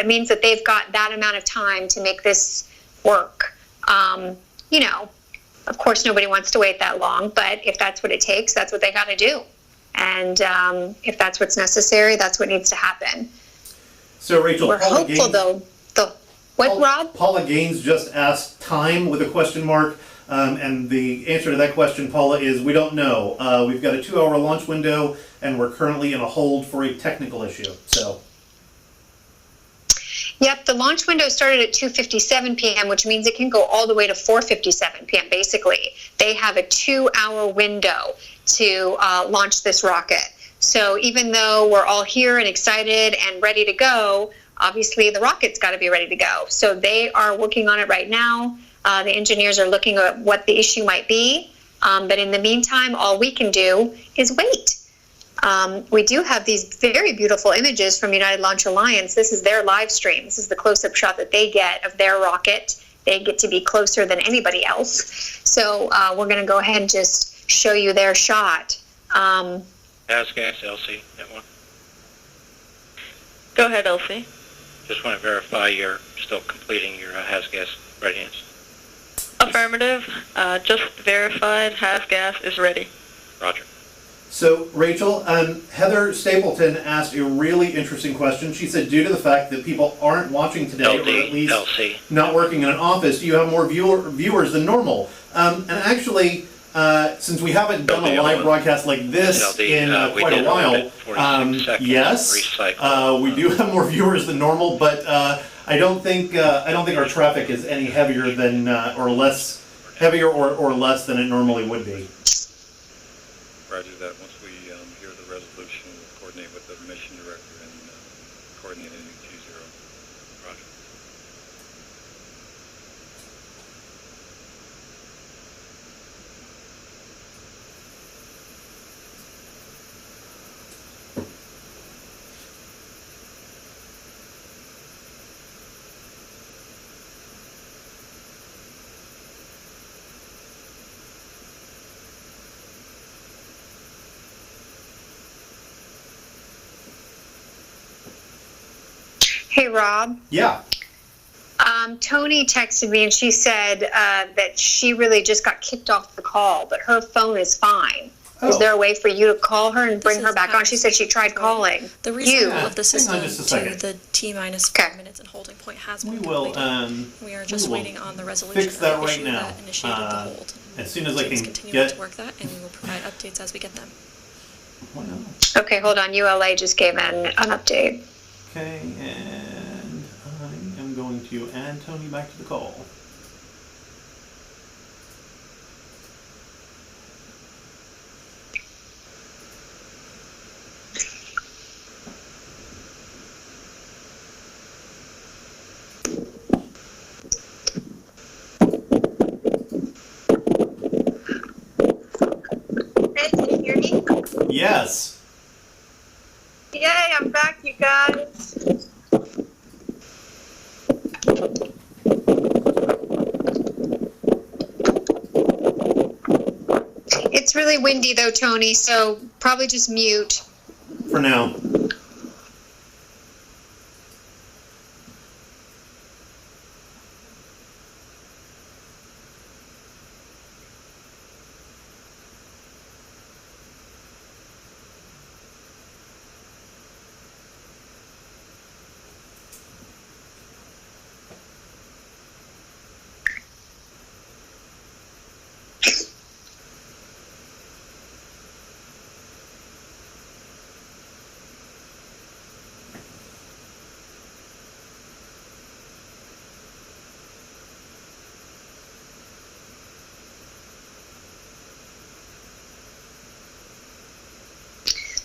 means that they've got that amount of time to make this work. You know, of course nobody wants to wait that long, but if that's what it takes, that's what they got to do. And if that's what's necessary, that's what needs to happen. So Rachel, we're hopeful though. What, Rob? Paula Gaines just asked time with a question mark. And the answer to that question, Paula, is we don't know. We've got a 2-hour launch window, and we're currently in a hold for a technical issue. So. Yep, the launch window started at 2:57 p.m., which means it can go all the way to 4:57 p.m. Basically, they have a 2-hour window to launch this rocket. So even though we're all here and excited and ready to go, obviously the rocket's got to be ready to go. So they are working on it right now. The engineers are looking at what the issue might be. But in the meantime, all we can do is wait. We do have these very beautiful images from United Launch Alliance. This is their live stream. This is the close-up shot that they get of their rocket. They get to be closer than anybody else. So we're going to go ahead and just show you their shot. Gas, Elsie, that one. Go ahead, Elsie. Just want to verify you're still completing your gas readiness. Affirmative. Just verified. Gas is ready. Roger. So, Rachel, Heather Stapleton asked a really interesting question. She said, due to the fact that people aren't watching today, or at least LC. not working in an office, do you have more viewers than normal? And actually, since we haven't done a live broadcast like this in quite a while, yes, we do have more viewers than normal, but I don't think our traffic is any heavier than or less than it normally would be. Roger that. Once we hear the resolution, we'll coordinate with the mission director and coordinate a new Q0. Roger. Hey, Rob. Yeah. Tony texted me and she said that she really just got kicked off the call, but her phone is fine. Oh. Is there a way for you to call her and bring This her is back on? She said she tried calling. The reset You. of the system Hang on just a to second. the T-minus 4 minutes and holding point has been We will. completed. We are just will waiting on the resolution fix that of the right issue now. that initiated the hold. As soon as I Teams can continuing get. to work that, and we will provide updates as we get them. Why not? Okay, hold on. ULA just gave an update. Okay, and I am going to add Tony back to the call. Hey, can you hear me? Yes. Yay, I'm back, you guys. It's really windy though, Tony, so probably just mute. For now.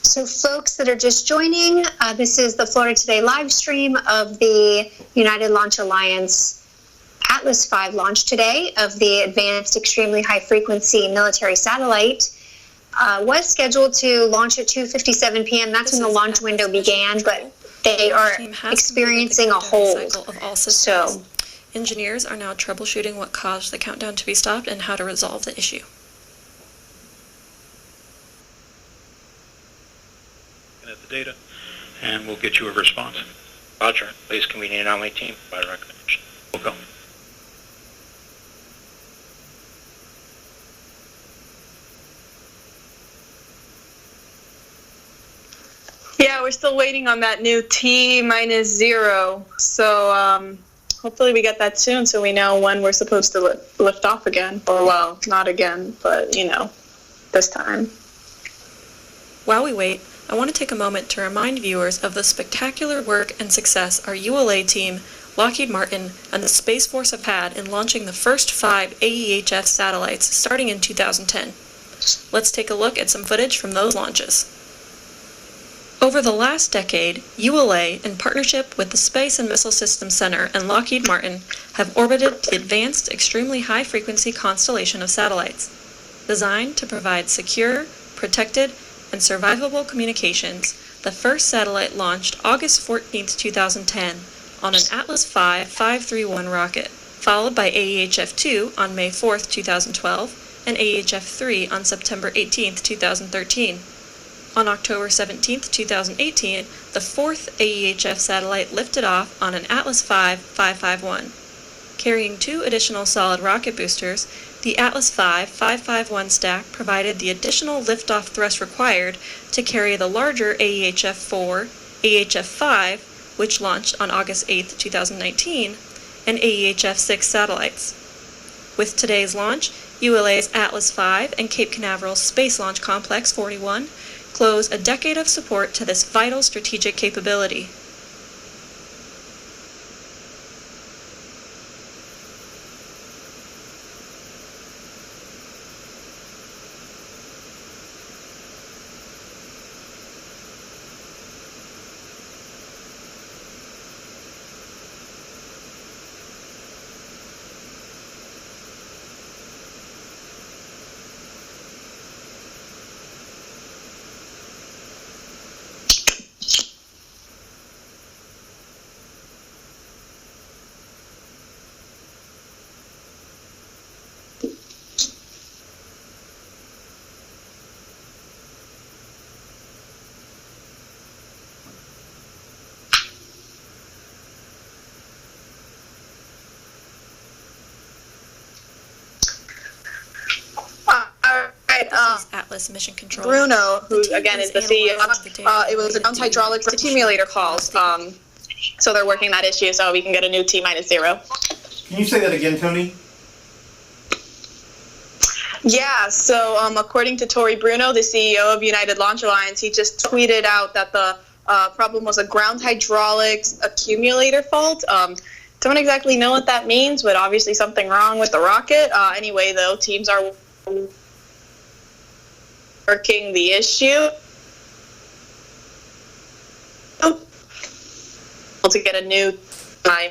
So folks that are just joining, this is the Florida Today live stream of the United Launch Alliance Atlas V launch today of the Advanced Extremely High Frequency Military Satellite. Was scheduled to launch at 2:57 p.m. That's when the launch window began, but they are experiencing a hold. So engineers are now troubleshooting what caused the countdown to be stopped and how to resolve the issue. At the data, and we'll get you a response. Roger. Please convene an anomaly team by recommendation. We'll go. Yeah, we're still waiting on that new T-0. So hopefully we get that soon so we know when we're supposed to lift off again. Or, well, not again, but, you know, this time. While we wait, I want to take a moment to remind viewers of the spectacular work and success our ULA team, Lockheed Martin, and the Space Force have had in launching the first 5 AEHF satellites starting in 2010. Let's take a look at some footage from those launches. Over the last decade, ULA, in partnership with the Space and Missile Systems Center and Lockheed Martin, have orbited the Advanced Extremely High Frequency constellation of satellites, designed to provide secure, protected, and survivable communications. The first satellite launched August 14, 2010, on an Atlas V 531 rocket, followed by AEHF-2 on May 4, 2012, and AEHF-3 on September 18, 2013. On October 17, 2018, the fourth AEHF satellite lifted off on an Atlas V 551. Carrying 2 additional solid rocket boosters, the Atlas V 551 stack provided the additional liftoff thrust required to carry the larger AEHF-4, AEHF-5, which launched on August 8, 2019, and AEHF-6 satellites. With today's launch, ULA's Atlas V and Cape Canaveral's Space Launch Complex 41 close a decade of support to this vital strategic capability. This is Atlas Mission Control. Bruno, who The team again is the analyzing CEO, the data it was a ground related to hydraulics accumulator calls. So they're working that issue so we can get a new T-0. Can you say that again, Tony? Yeah, so according to Tori Bruno, the CEO of United Launch Alliance, he just tweeted out that the problem was a ground hydraulics accumulator fault. Don't exactly know what that means, but obviously something wrong with the rocket. Anyway, though, teams are working the issue to get a new time.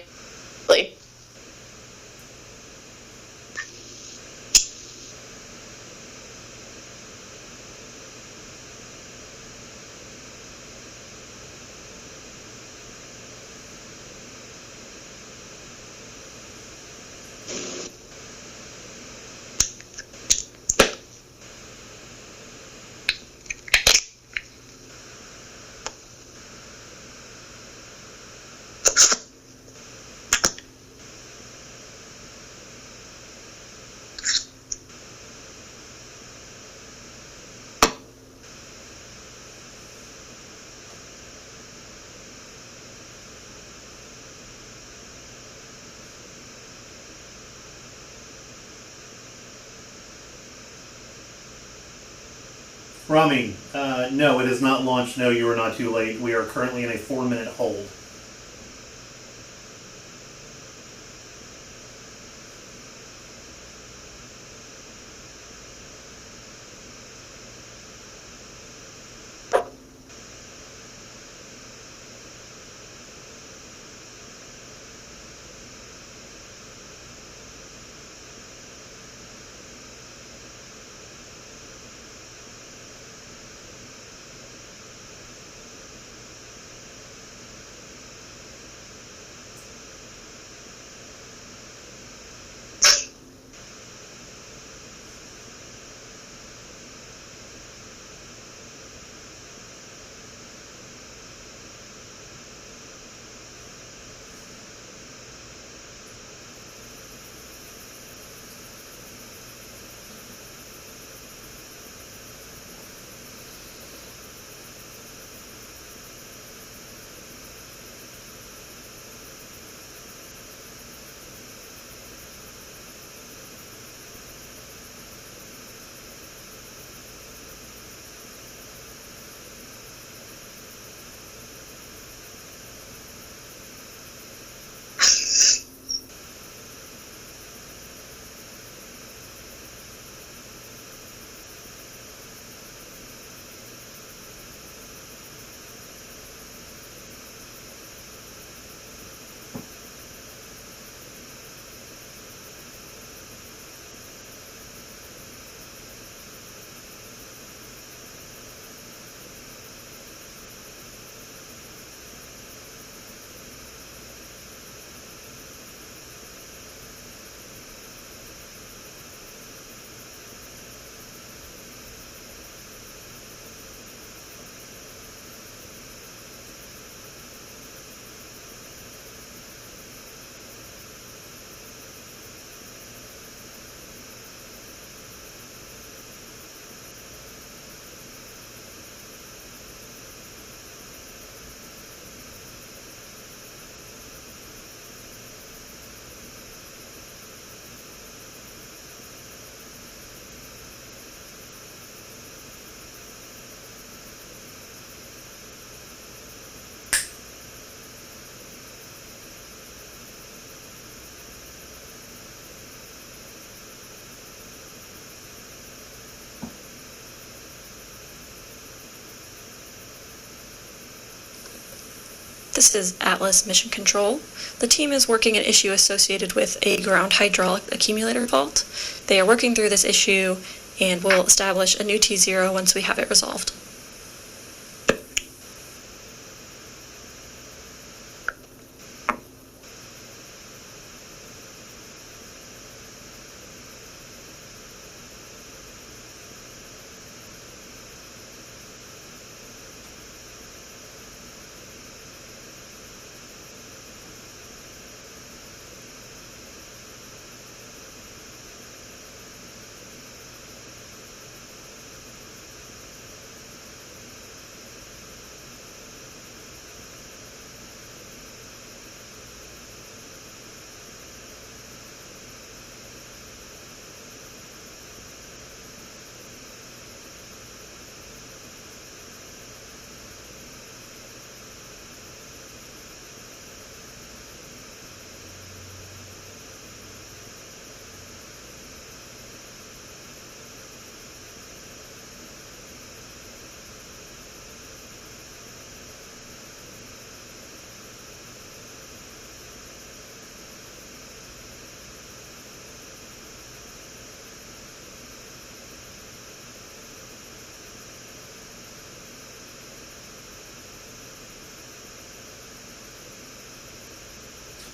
Rami, no, it is not launched. No, you are not too late. We are currently in a 4-minute hold. This is Atlas Mission Control. The team is working an issue associated with a ground hydraulic accumulator fault. They are working through this issue and will establish a new T0 once we have it resolved.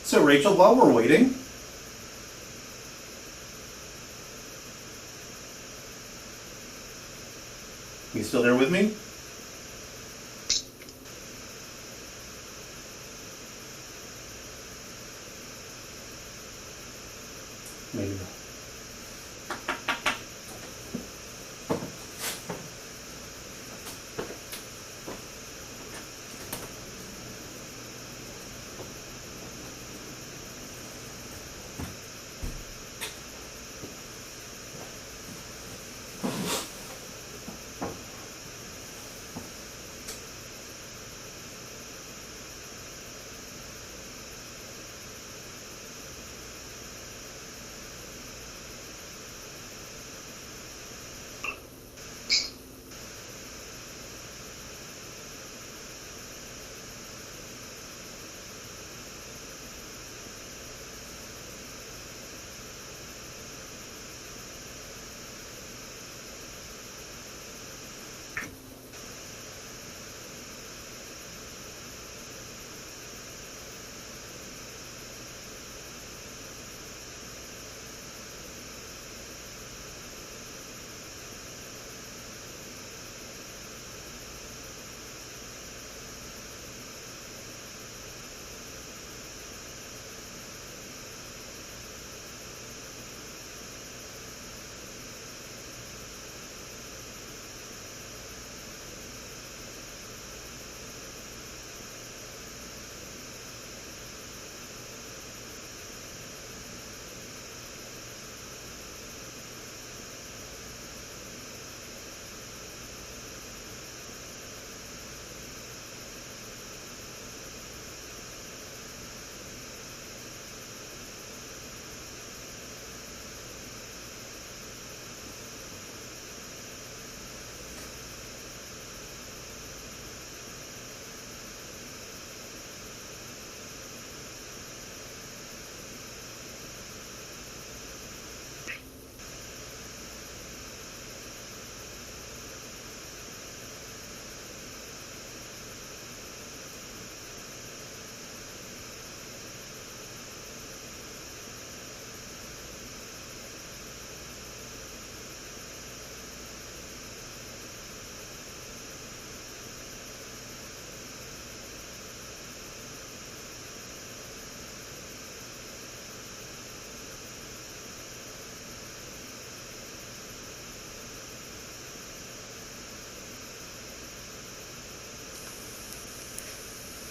So Rachel, while we're waiting, you still there with me? Maybe not.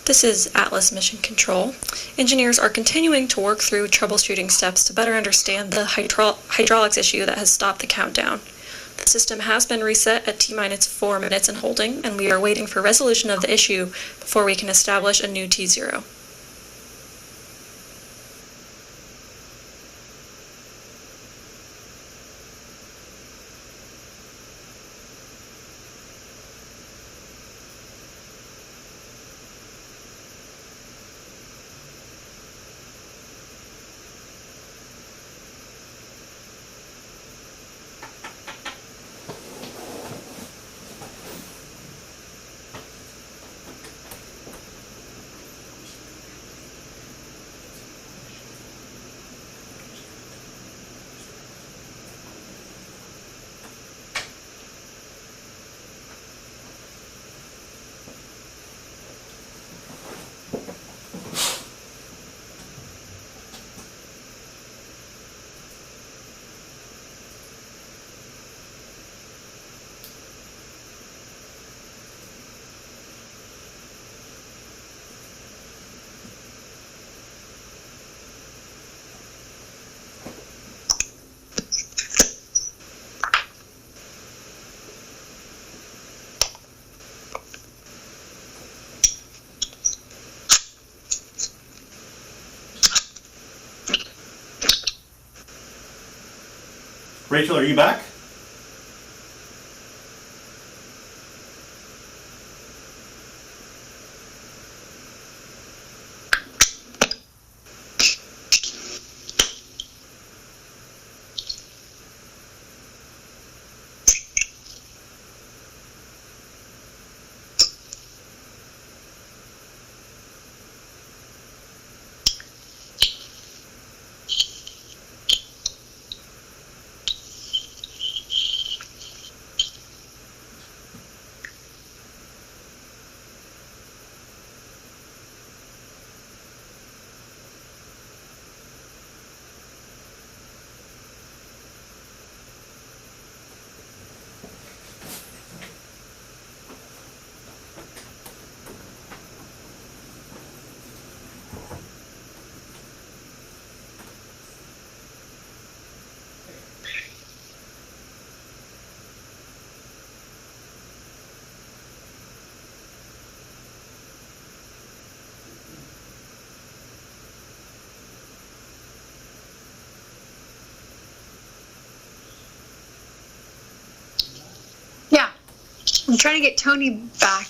This is Atlas Mission Control. Engineers are continuing to work through troubleshooting steps to better understand the hydraulics issue that has stopped the countdown. The system has been reset at T-minus 4 minutes and holding, and we are waiting for resolution of the issue before we can establish a new T0. Rachel, are you back? Yeah. I'm trying to get Tony back.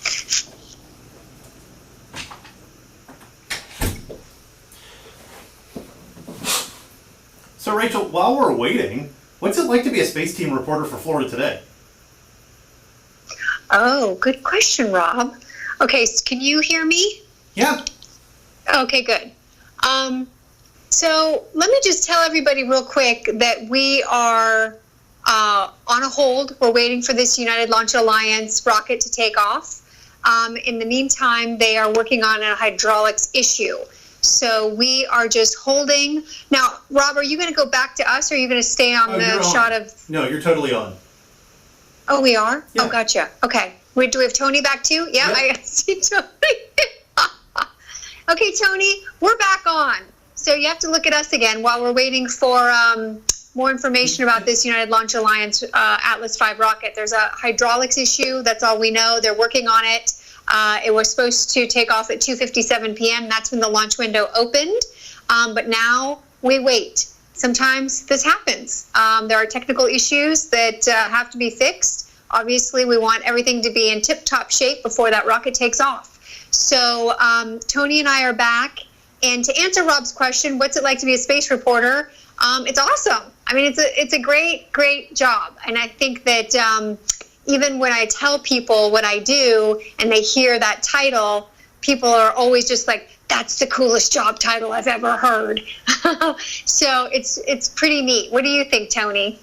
So, Rachel, while we're waiting, what's it like to be a space team reporter for Florida Today? Oh, good question, Rob. Okay, so can you hear me? Yeah. Okay, good. So let me just tell everybody real quick that we are on a hold. We're waiting for this United Launch Alliance rocket to take off. In the meantime, they are working on a hydraulics issue. So we are just holding. Now, Rob, are you going to go back to us, or are you going to stay on the shot of... No, you're totally on. Oh, we are? Yeah. Oh, gotcha. Okay. Wait, do we have Tony back too? Yeah, Yep. I see Tony. Okay, Tony, we're back on. So you have to look at us again while we're waiting for more information about this United Launch Alliance Atlas V rocket. There's a hydraulics issue. That's all we know. They're working on it. It was supposed to take off at 2:57 p.m. That's when the launch window opened. But now we wait. Sometimes this happens. There are technical issues that have to be fixed. Obviously, we want everything to be in tip-top shape before that rocket takes off. So Tony and I are back. And to answer Rob's question, what's it like to be a space reporter? It's awesome. I mean, it's a great, great job. And I think that even when I tell people what I do and they hear that title, people are always just like, that's the coolest job title I've ever heard. So it's pretty neat. What do you think, Tony?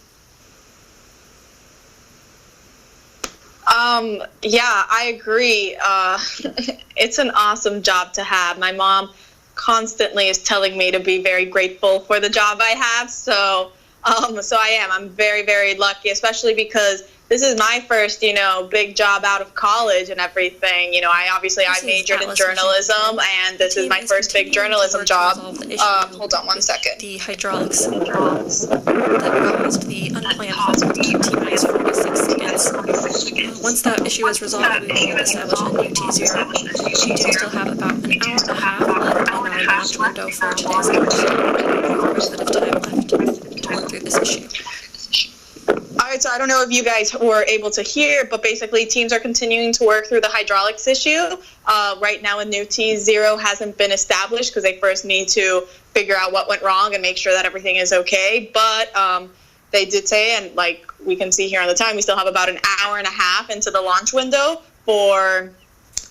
Yeah, I agree. It's an awesome job to have. My mom constantly is telling me to be very grateful for the job I have. So I am. I'm very, very lucky, especially because this is my first, big job out of college and everything. I majored in journalism, and this is my first big journalism job. Hold on one second. The hydraulics that caused the unplanned halt of T-minus 46 seconds. Once that issue is resolved, we will establish a new T0. We do still have about an hour and a half left in our launch window for today's launch. We have a bit of time left to work through this issue. All right, so I don't know if you guys were able to hear, but basically teams are continuing to work through the hydraulics issue. Right now a new T0 hasn't been established because they first need to figure out what went wrong and make sure that everything is okay. But they did say, and like we can see here on the time, we still have about an hour and a half into the launch window for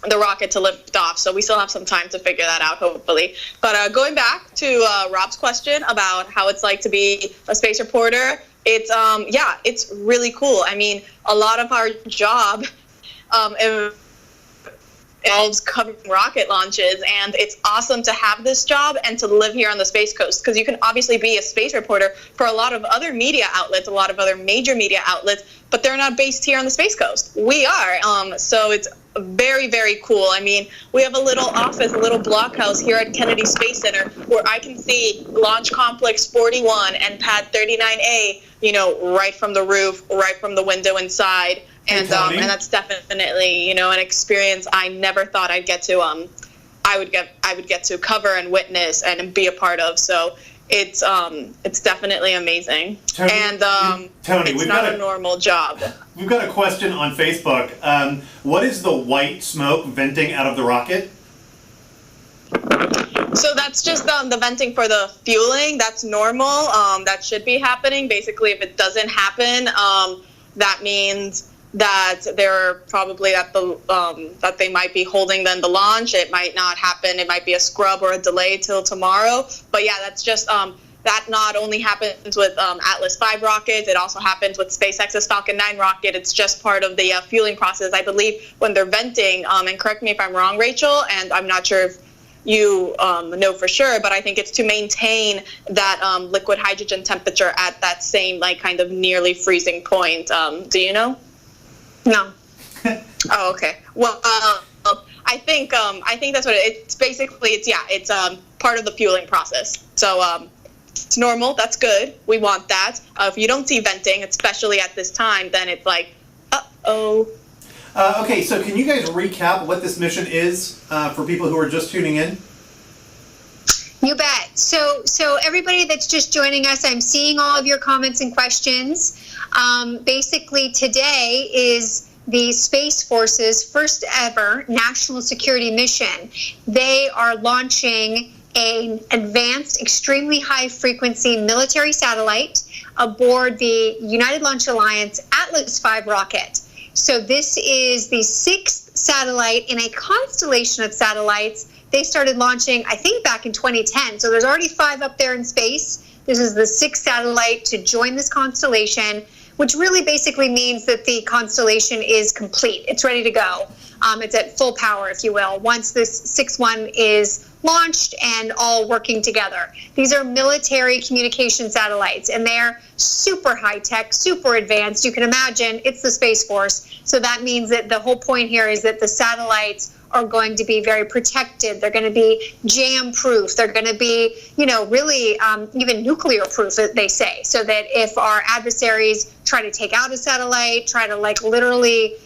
the rocket to lift off. So we still have some time to figure that out, hopefully. But going back to Rob's question about how it's like to be a space reporter, it's really cool. I mean, a lot of our job involves covering rocket launches, and it's awesome to have this job and to live here on the Space Coast, because you can obviously be a space reporter for a lot of other media outlets, a lot of other major media outlets, but they're not based here on the Space Coast. We are, so it's very, very cool. I mean, we have a little office, a little blockhouse here at Kennedy Space Center where I can see Launch Complex 41 and Pad 39A, right from the roof, right from the window inside. And that's definitely, an experience I never thought I'd get to I would get to cover and witness and be a part of. So it's definitely amazing. Tony, Tony, it's not a normal job. We've got a question on Facebook. What is the white smoke venting out of the rocket? So that's just the venting for the fueling. That's normal. That should be happening. Basically, if it doesn't happen, that means that they're probably at the that they might be holding then the launch. It might not happen. It might be a scrub or a delay till tomorrow. But yeah, that's just that not only happens with Atlas V rockets, it also happens with SpaceX's Falcon 9 rocket. It's just part of the fueling process. I believe when they're venting, and correct me if I'm wrong, Rachel, and I'm not sure if you know for sure, but I think it's to maintain that liquid hydrogen temperature at that same like kind of nearly freezing point. Do you know? No. Oh, okay. Well, I think that's what it's basically. It's part of the fueling process. So it's normal. That's good. We want that. If you don't see venting, especially at this time, then it's like, uh-oh. Okay, so can you guys recap what this mission is for people who are just tuning in? You bet. So everybody that's just joining us, I'm seeing all of your comments and questions. Basically, today is the Space Force's first ever national security mission. They are launching an advanced, extremely high frequency military satellite aboard the United Launch Alliance Atlas V rocket. So this is the 6th satellite in a constellation of satellites. They started launching, I think, back in 2010. So there's already 5 up there in space. This is the 6th satellite to join this constellation, which really basically means that the constellation is complete. It's ready to go. It's at full power, if you will, once this 6th one is launched and all working together. These are military communication satellites, and they're super high-tech, super advanced. You can imagine it's the Space Force. So that means that the whole point here is that the satellites are going to be very protected. They're going to be jam-proof. They're going to be, really even nuclear-proof, they say, so that if our adversaries try to take out a satellite, try to literally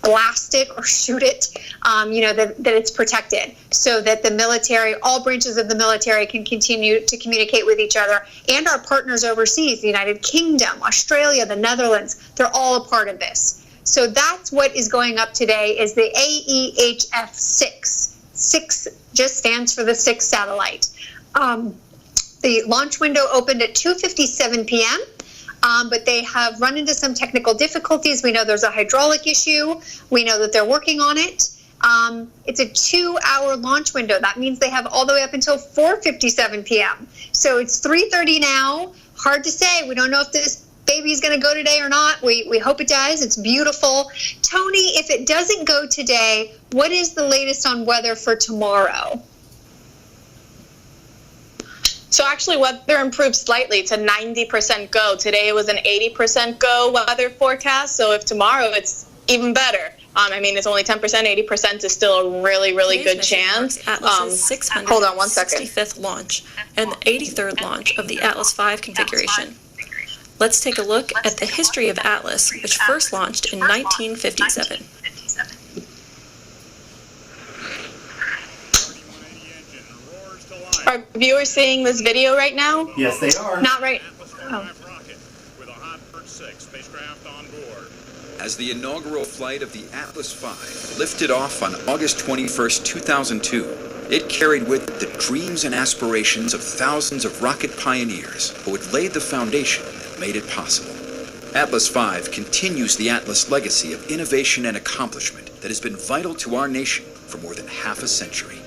blast it or shoot it, that it's protected, so that the military, all branches of the military, can continue to communicate with each other, and our partners overseas, the United Kingdom, Australia, the Netherlands, they're all a part of this. So that's what is going up today, is the AEHF-6. 6 just stands for the 6th satellite. The launch window opened at 2:57 p.m., but they have run into some technical difficulties. We know there's a hydraulic issue. We know that they're working on it. It's a 2-hour launch window. That means they have all the way up until 4:57 p.m. So it's 3:30 now. Hard to say. We don't know if this baby's going to go today or not. We hope it does. It's beautiful. Tony, if it doesn't go today, what is the latest on weather for tomorrow? So actually, weather improved slightly to 90% go. Today it was an 80% go weather forecast. So if tomorrow it's even better. It's only 10%. 80% is still a really, really good chance. Atlas's 665th launch and the 83rd launch of the Atlas V configuration. Let's take a look at the history of Atlas, which first launched in 1957. Are viewers seeing this video right now? Yes, they are. Not right. As the inaugural flight of the Atlas V lifted off on August 21st, 2002, it carried with it the dreams and aspirations of thousands of rocket pioneers who had laid the foundation that made it possible. Atlas V continues the Atlas legacy of innovation and accomplishment that has been vital to our nation for more than half a century.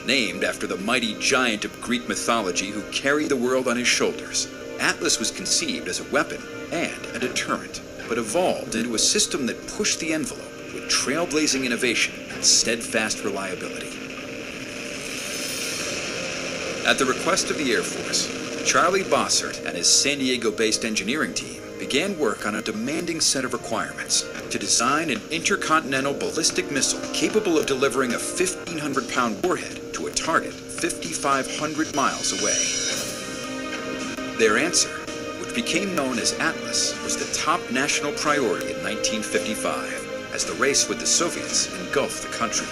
Named after the mighty giant of Greek mythology who carried the world on his shoulders, Atlas was conceived as a weapon and a deterrent, but evolved into a system that pushed the envelope with trailblazing innovation and steadfast reliability. At the request of the Air Force, Charlie Bossert and his San Diego-based engineering team began work on a demanding set of requirements to design an intercontinental ballistic missile capable of delivering a 1,500-pound warhead to a target 5,500 miles away. Their answer, which became known as Atlas, was the top national priority in 1955 as the race with the Soviets engulfed the country.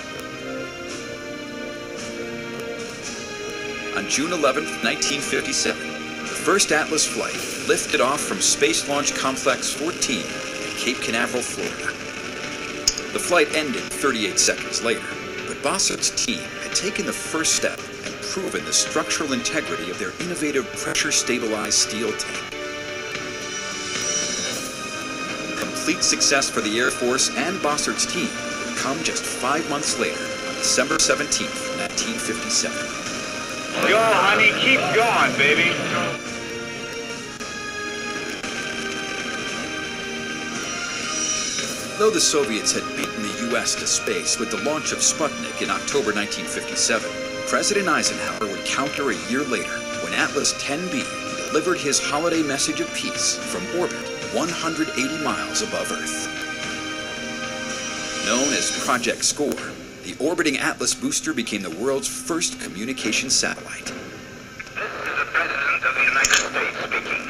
on June 11, 1957, the first Atlas flight lifted off from Space Launch Complex 14 at Cape Canaveral, Florida. The flight ended 38 seconds later, but Bossard's team had taken the first step and proven the structural integrity of their innovative pressure-stabilized steel tank. Complete success for the Air Force and Bossard's team would come just 5 months later, on December 17, 1957. Go, honey, keep going, baby. Though the Soviets had beaten the U.S. to space with the launch of Sputnik in October 1957, President Eisenhower would counter a year later when Atlas 10B delivered his holiday message of peace from orbit 180 miles above Earth. Known as Project SCORE, the orbiting Atlas booster became the world's first communication satellite. This is the President of the United States speaking.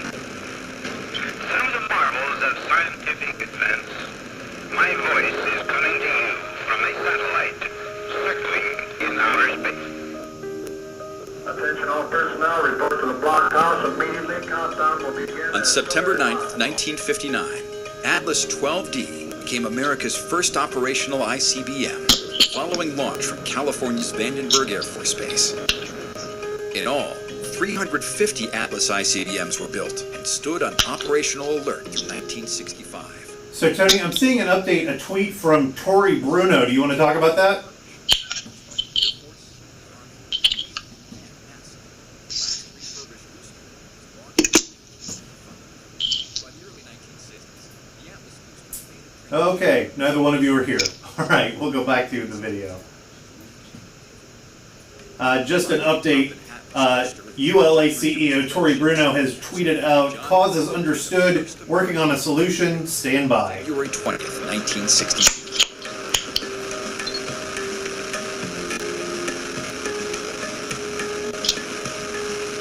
Through the marvels of scientific advance, my voice is coming to you from a satellite circling in outer space. Attention all personnel, report to the blockhouse immediately. Countdown will begin. On September 9th, 1959, Atlas 12D became America's first operational ICBM, following launch from California's Vandenberg Air Force Base. In all, 350 Atlas ICBMs were built and stood on operational alert through 1965. So, Tony, I'm seeing an update, a tweet from Tori Bruno. Do you want to talk about that? Okay, neither one of you are here. All right, we'll go back to the video. Just an update. ULA CEO Tori Bruno has tweeted out, causes understood, working on a solution, stand by. February 20th, 1960.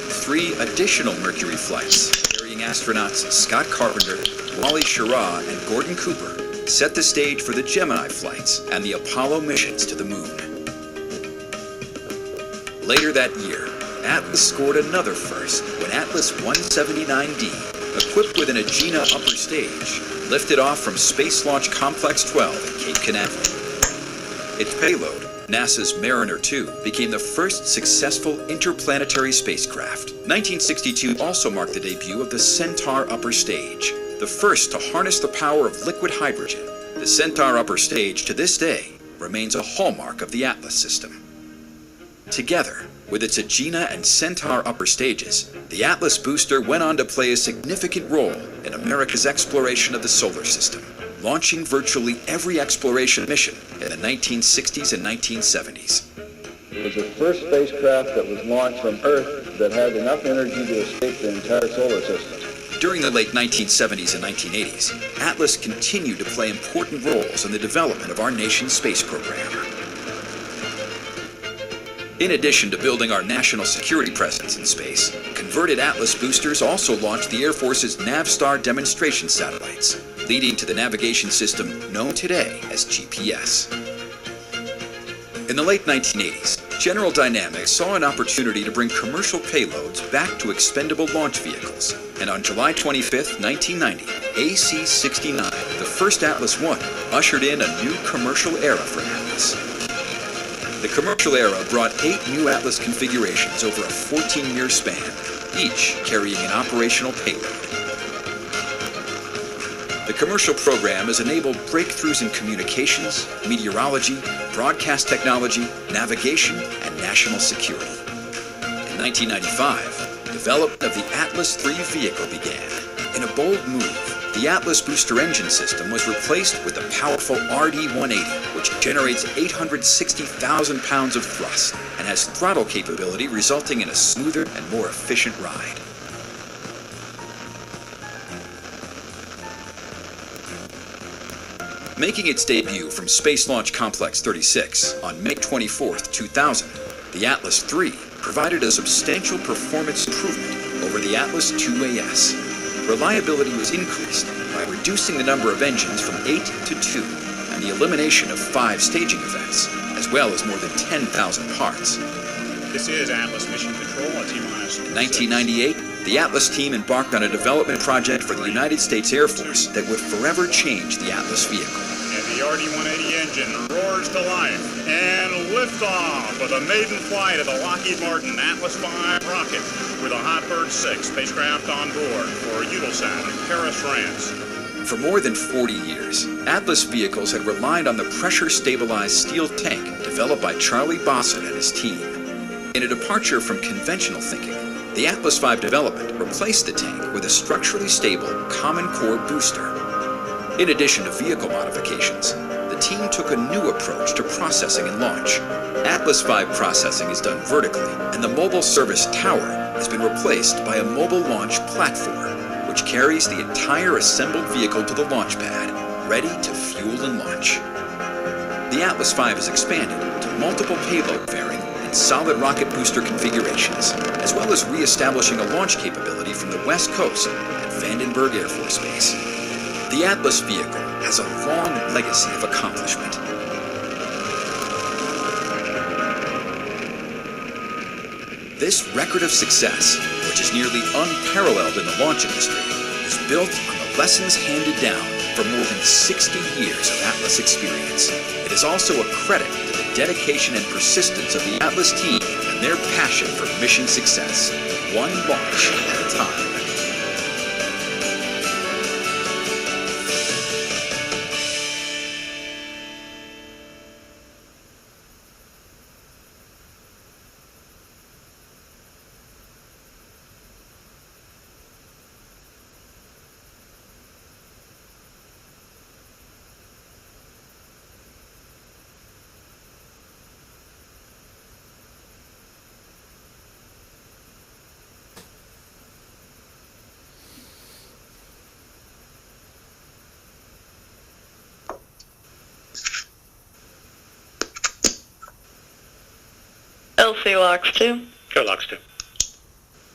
Three additional Mercury flights, carrying astronauts Scott Carpenter, Wally Schirra, and Gordon Cooper, set the stage for the Gemini flights and the Apollo missions to the moon. Later that year, Atlas scored another first when Atlas 179D, equipped with an Agena upper stage, lifted off from Space Launch Complex 12 at Cape Canaveral. Its payload, NASA's Mariner 2, became the first successful interplanetary spacecraft. 1962 also marked the debut of the Centaur upper stage, the first to harness the power of liquid hydrogen. The Centaur upper stage, to this day, remains a hallmark of the Atlas system. Together, with its Agena and Centaur upper stages, the Atlas booster went on to play a significant role in America's exploration of the solar system, launching virtually every exploration mission in the 1960s and 1970s. It was the first spacecraft that was launched from Earth that had enough energy to escape the entire solar system. During the late 1970s and 1980s, Atlas continued to play important roles in the development of our nation's space program. In addition to building our national security presence in space, converted Atlas boosters also launched the Air Force's Navstar demonstration satellites, leading to the navigation system known today as GPS. In the late 1980s, General Dynamics saw an opportunity to bring commercial payloads back to expendable launch vehicles, and on July 25, 1990, AC-69, the first Atlas I, ushered in a new commercial era for Atlas. The commercial era brought 8 new Atlas configurations over a 14-year span, each carrying an operational payload. The commercial program has enabled breakthroughs in communications, meteorology, broadcast technology, navigation, and national security. In 1995, development of the Atlas III vehicle began. In a bold move, the Atlas booster engine system was replaced with the powerful RD-180, which generates 860,000 pounds of thrust and has throttle capability resulting in a smoother and more efficient ride. Making its debut from Space Launch Complex 36 on May 24, 2000, the Atlas III provided a substantial performance improvement over the Atlas IIAS. Reliability was increased by reducing the number of engines from 8 to 2 and the elimination of 5 staging events, as well as more than 10,000 parts. This is Atlas Mission Control at T-minus. In 1998, the Atlas team embarked on a development project for the United States Air Force that would forever change the Atlas vehicle. And the RD-180 engine roars to life. And liftoff of the maiden flight of the Lockheed Martin Atlas V rocket with a Hotbird 6 spacecraft on board for Eutelsat in Paris, France. For more than 40 years, Atlas vehicles had relied on the pressure-stabilized steel tank developed by Charlie Bossett and his team. In a departure from conventional thinking, the Atlas V development replaced the tank with a structurally stable common core booster. In addition to vehicle modifications, the team took a new approach to processing and launch. Atlas V processing is done vertically, and the mobile service tower has been replaced by a mobile launch platform, which carries the entire assembled vehicle to the launch pad, ready to fuel and launch. The Atlas V is expanded to multiple payload bearing and solid rocket booster configurations, as well as re-establishing a launch capability from the West Coast at Vandenberg Air Force Base. The Atlas vehicle has a long legacy of accomplishment. This record of success, which is nearly unparalleled in the launch industry, is built on the lessons handed down from more than 60 years of Atlas experience. It is also a credit to the dedication and persistence of the Atlas team and their passion for mission success, one launch at a time. LC Locks 2. Go Locks 2.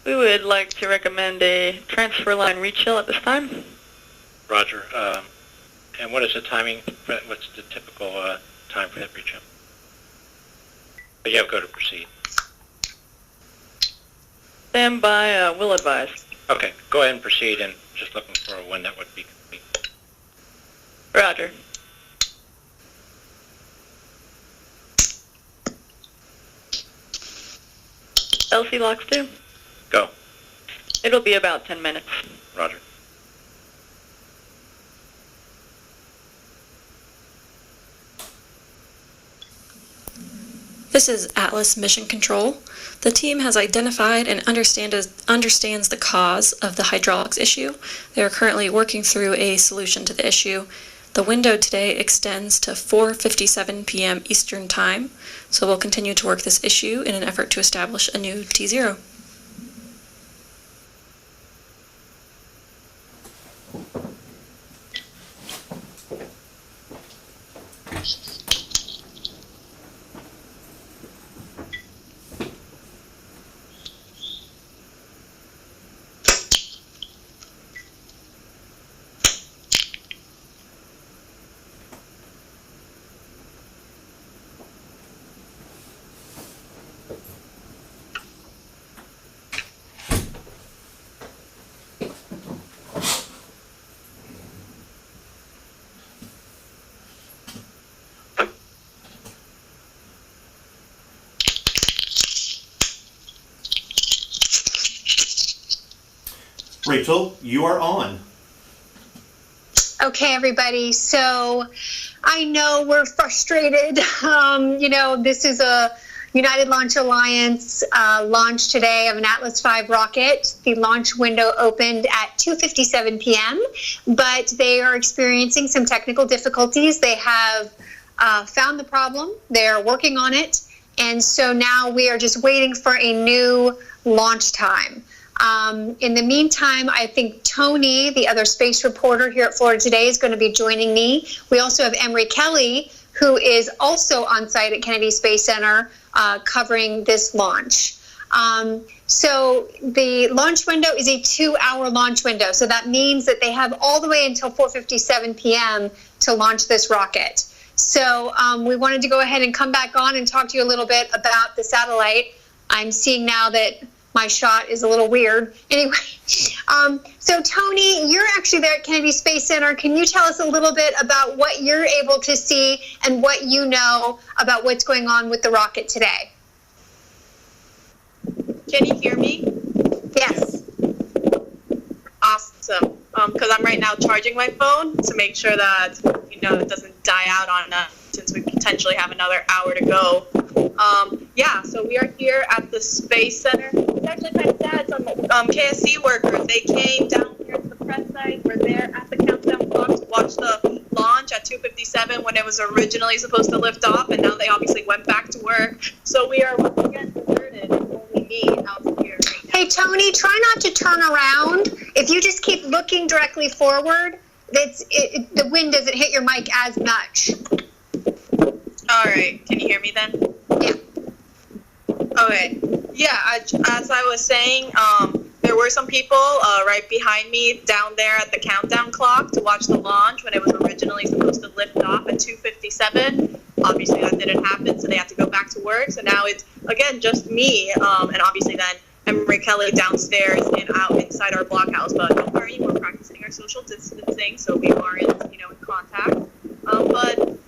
We would like to recommend a transfer line rechill at this time. Roger. And what is the timing? What's the typical time for that reach up? But yeah, go to proceed. Stand by, will advise. Okay, go ahead and proceed, and just looking for when that would be complete. Roger. LC Locks 2. Go. It'll be about 10 minutes. Roger. This is Atlas Mission Control. The team has identified and understands the cause of the hydraulics issue. They are currently working through a solution to the issue. The window today extends to 4:57 p.m. Eastern Time, so we'll continue to work this issue in an effort to establish a new T0. Rachel, you are on. Okay, everybody. So I know we're frustrated. This is a United Launch Alliance launch today of an Atlas V rocket. The launch window opened at 2:57 p.m., but they are experiencing some technical difficulties. They have found the problem. They're working on it. And so now we are just waiting for a new launch time. In the meantime, I think Tony, the other space reporter here at Florida Today, is going to be joining me. We also have Emery Kelly, who is also on site at Kennedy Space Center covering this launch. So the launch window is a 2-hour launch window. So that means that they have all the way until 4:57 p.m. to launch this rocket. So we wanted to go ahead and come back on and talk to you a little bit about the satellite. I'm seeing now that my shot is a little weird. Anyway, so Tony, you're actually there at Kennedy Space Center. Can you tell us a little bit about what you're able to see and what you know about what's going on with the rocket today? Can you hear me? Yes. Awesome. Because I'm right now charging my phone to make sure that, it doesn't die out on us since we potentially have another hour to go. So we are here at the Space Center. It's actually kind of sad. Some KSC workers, they came down here to the press site. We're there at the countdown clock to watch the launch at 2:57 when it was originally supposed to lift off, and now they obviously went back to work. So we are once again deserted. Only me out here right now. Hey, Tony, try not to turn around. If you just keep looking directly forward, the wind doesn't hit your mic as much. All right. Can you hear me then? Yeah. Okay. Yeah, as I was saying, there were some people right behind me down there at the countdown clock to watch the launch when it was originally supposed to lift off at 2:57. Obviously, that didn't happen, so they had to go back to work. So now it's, again, just me, and obviously then Emery Kelly downstairs and out inside our blockhouse. But don't worry, we're practicing our social distancing, so we aren't, in contact. But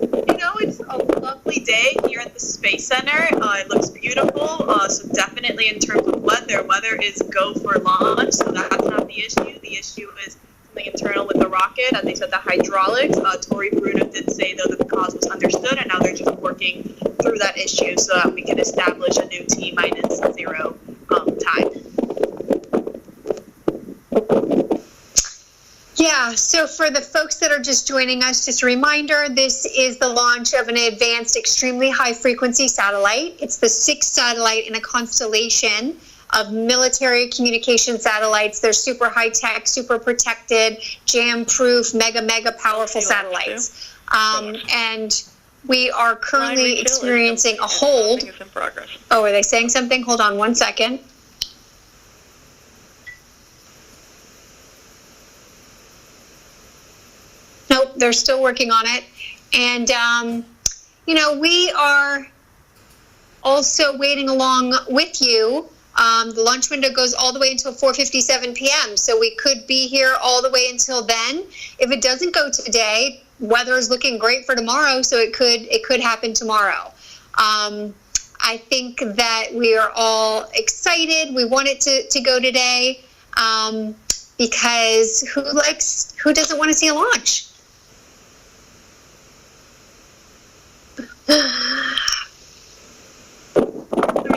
it's a lovely day here at the Space Center. It looks beautiful. So definitely in terms of weather is go for launch. So that's not the issue. The issue is something internal with the rocket. As they said, the hydraulics. Tory Bruno did say, though, that the cause was understood, and now they're just working through that issue so that we can establish a new T-0 time. Yeah, so for the folks that are just joining us, just a reminder, this is the launch of an advanced extremely high-frequency satellite. It's the 6th satellite in a constellation of military communication satellites. They're super high-tech, super protected, jam-proof, mega powerful satellites. And we are currently experiencing a hold. Oh, are they saying something? Hold on one second. Nope, they're still working on it. And, we are also waiting along with you. The launch window goes all the way until 4:57 p.m. So we could be here all the way until then. If it doesn't go today, weather is looking great for tomorrow, so it could happen tomorrow. I think that we are all excited. We want it to go today because who doesn't want to see a launch?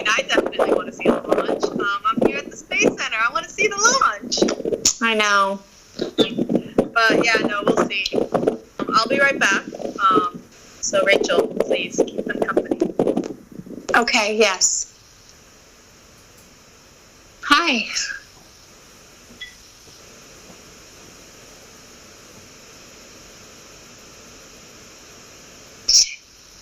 I definitely want to see the launch. I'm here at the Space Center. I want to see the launch. I know. But yeah, no, we'll see. I'll be right back. So Rachel, please keep them company. Okay, yes. Hi.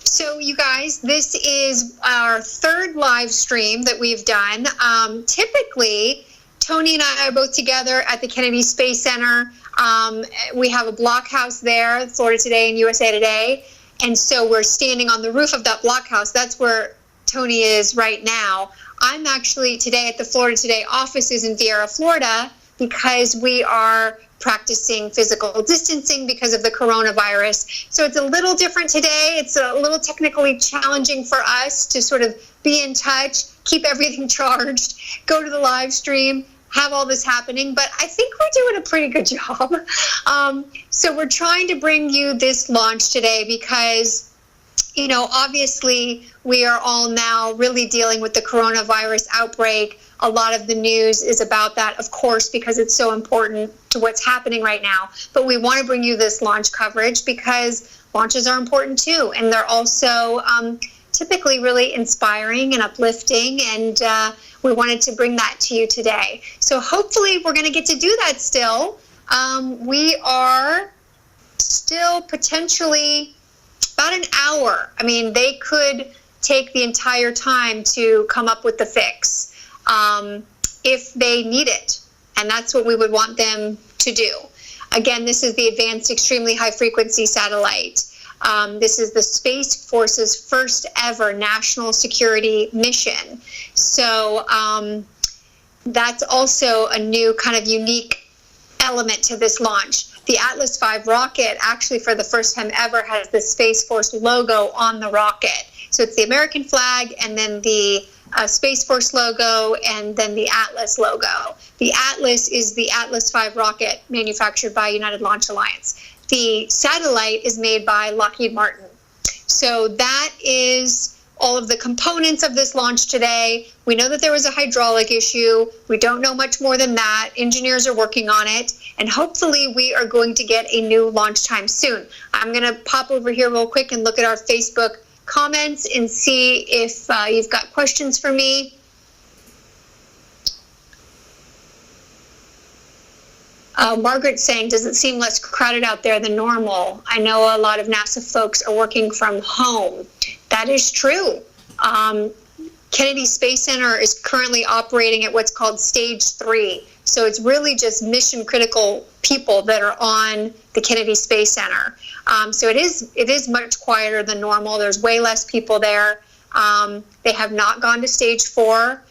So you guys, this is our third live stream that we've done. Typically, Tony and I are both together at the Kennedy Space Center. We have a blockhouse there, Florida Today and USA Today. And so we're standing on the roof of that blockhouse. That's where Tony is right now. I'm actually today at the Florida Today offices in Viera, Florida, because we are practicing physical distancing because of the coronavirus. So it's a little different today. It's a little technically challenging for us to sort of be in touch, keep everything charged, go to the live stream, have all this happening. But I think we're doing a pretty good job. So we're trying to bring you this launch today because, obviously we are all now really dealing with the coronavirus outbreak. A lot of the news is about that, of course, because it's so important to what's happening right now. But we want to bring you this launch coverage because launches are important too. And they're also typically really inspiring and uplifting. And we wanted to bring that to you today. So hopefully we're going to get to do that still. We are still potentially about an hour. I mean, they could take the entire time to come up with the fix. If they need it. And that's what we would want them to do. Again, this is the advanced extremely high frequency satellite. This is the Space Force's first ever national security mission. So that's also a new kind of unique element to this launch. The Atlas V rocket, actually for the first time ever, has the Space Force logo on the rocket. So it's the American flag and then the Space Force logo and then the Atlas logo. The Atlas is the Atlas V rocket manufactured by United Launch Alliance. The satellite is made by Lockheed Martin. So that is all of the components of this launch today. We know that there was a hydraulic issue. We don't know much more than that. Engineers are working on it, and hopefully we are going to get a new launch time soon. I'm going to pop over here real quick and look at our Facebook comments and see if you've got questions for me. Margaret's saying, does it seem less crowded out there than normal? I know a lot of NASA folks are working from home. That is true. Kennedy Space Center is currently operating at what's called stage 3. So it's really just mission critical people that are on the Kennedy Space Center. So it is much quieter than normal. There's way less people there. They have not gone to stage 4.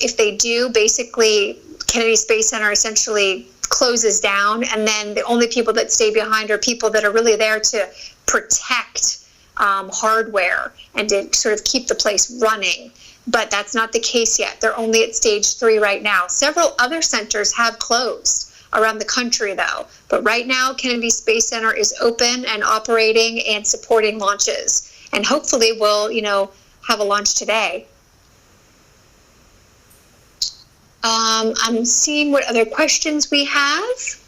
If they do, basically Kennedy Space Center essentially closes down, and then the only people that stay behind are people that are really there to protect hardware and to sort of keep the place running. But that's not the case yet. They're only at stage 3 right now. Several other centers have closed around the country though. But right now, Kennedy Space Center is open and operating and supporting launches. And hopefully we'll, have a launch today. I'm seeing what other questions we have.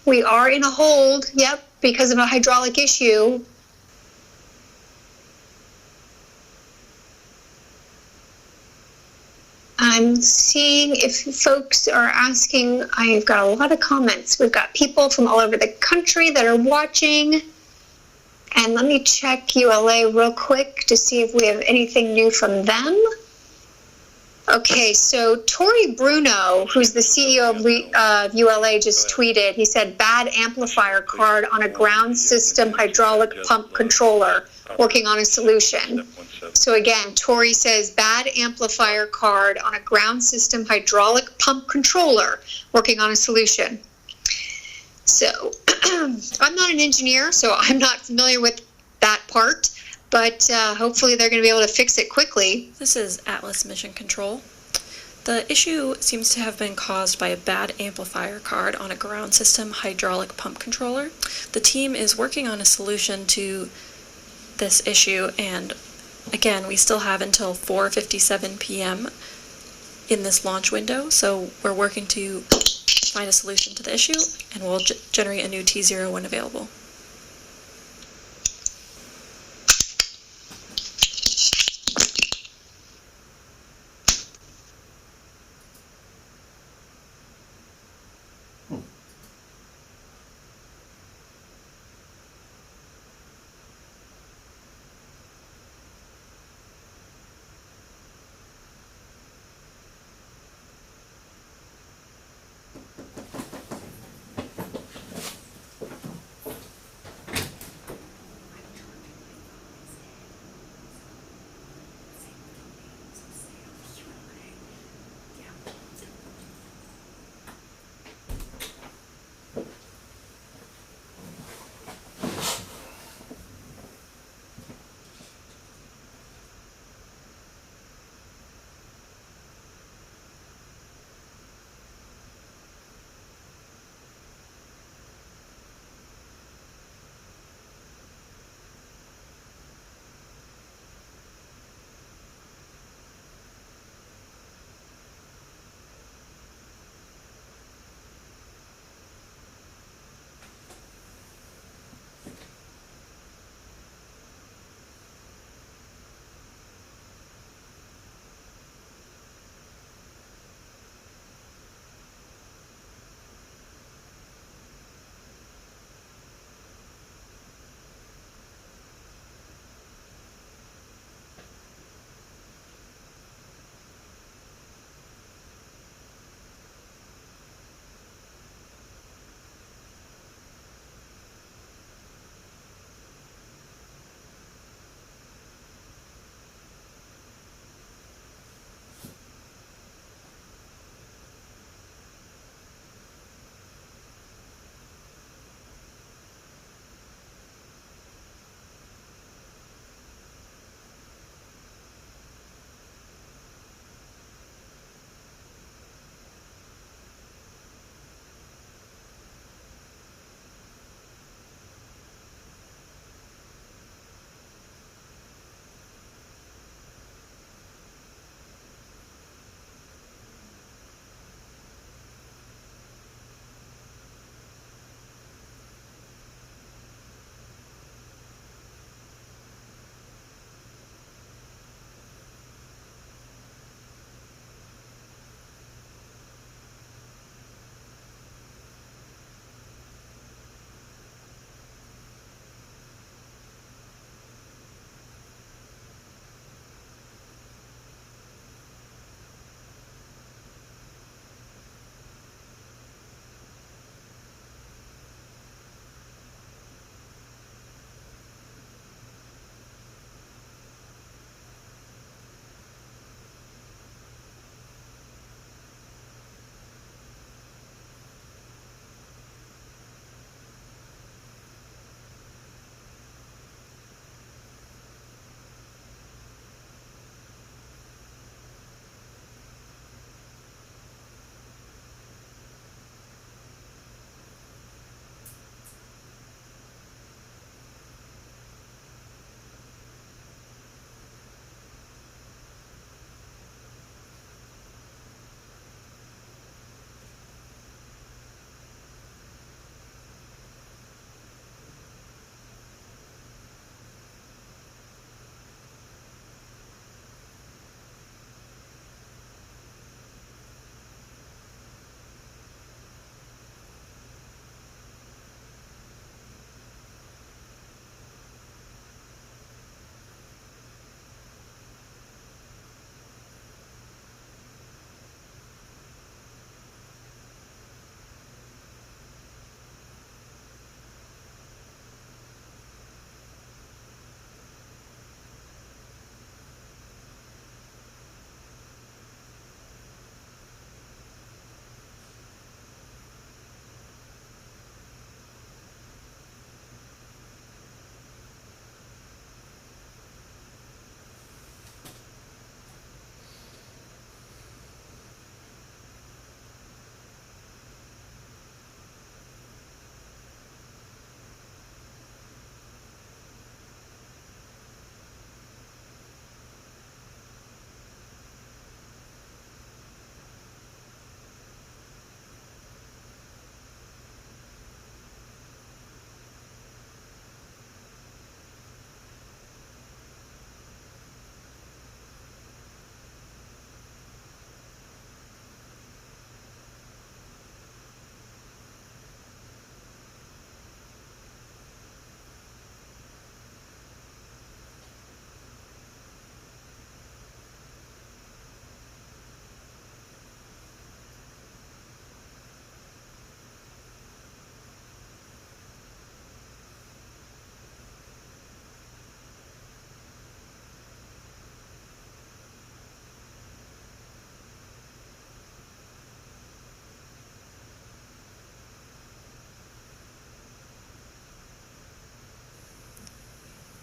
We are in a hold, yep, because of a hydraulic issue. I'm seeing if folks are asking. I've got a lot of comments. We've got people from all over the country that are watching. And let me check ULA real quick to see if we have anything new from them. Okay, so Tori Bruno, who's the CEO of ULA, just tweeted. He said, bad amplifier card on a ground system hydraulic pump controller, working on a solution. So again, Tori says, bad amplifier card on a ground system hydraulic pump controller, working on a solution. So I'm not an engineer, so I'm not familiar with that part. But hopefully they're going to be able to fix it quickly. This is Atlas Mission Control. The issue seems to have been caused by a bad amplifier card on a ground system hydraulic pump controller. The team is working on a solution to this issue, and again, we still have until 4:57 p.m. in this launch window, so we're working to find a solution to the issue, and we'll generate a new T0 when available.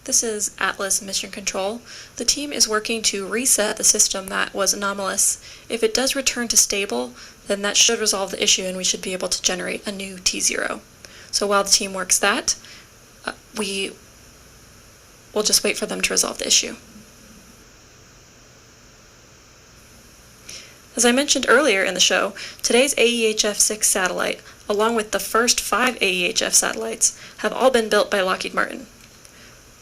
This is Atlas Mission Control. The team is working to reset the system that was anomalous. If it does return to stable, then that should resolve the issue and we should be able to generate a new T0. So while the team works that, we will just wait for them to resolve the issue. As I mentioned earlier in the show, today's AEHF-6 satellite, along with the first 5 AEHF satellites, have all been built by Lockheed Martin.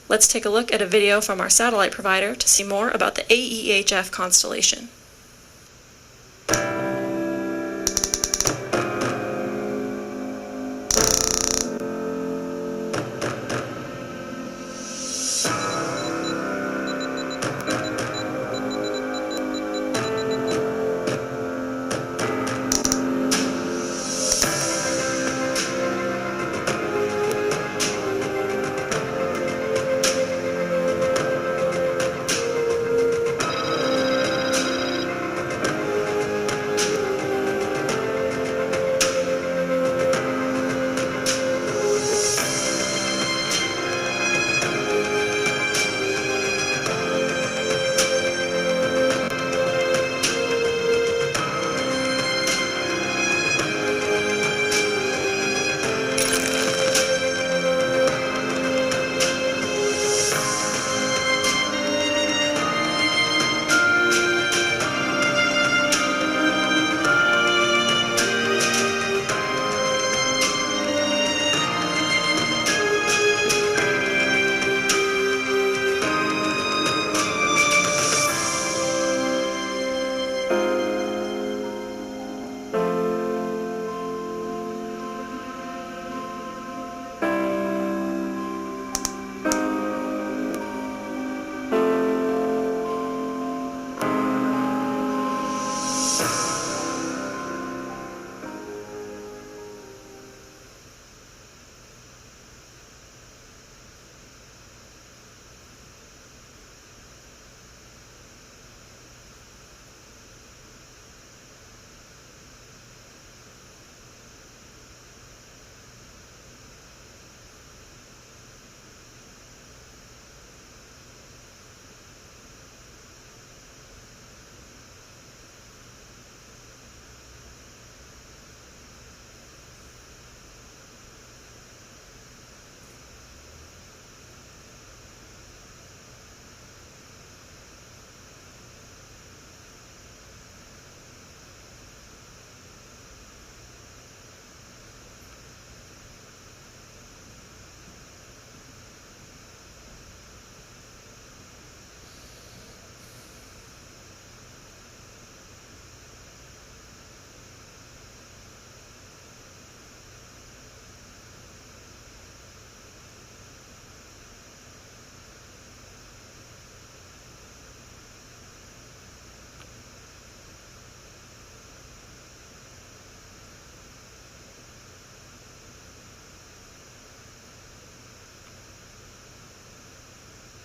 Let's take a look at a video from our satellite provider to see more about the AEHF constellation.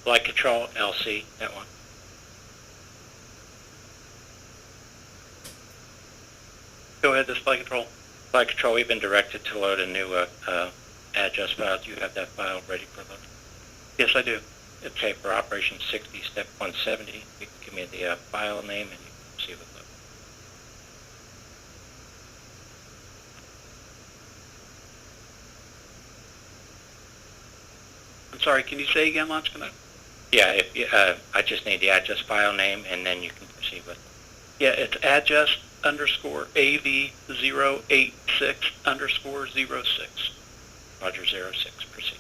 Flight Control, LC, that one. Go ahead, this Flight Control. Flight Control, we've been directed to load a new address file. Do you have that file ready for load? Yes, I do. Okay, for Operation 60, Step 170, you can give me the file name and you can see what load. I'm sorry, can you say again, Launch Connect? Yeah, I just need the address file name and then you can proceed with it. Yeah, it's address _ AV086 _ 06. Roger, 06, proceed.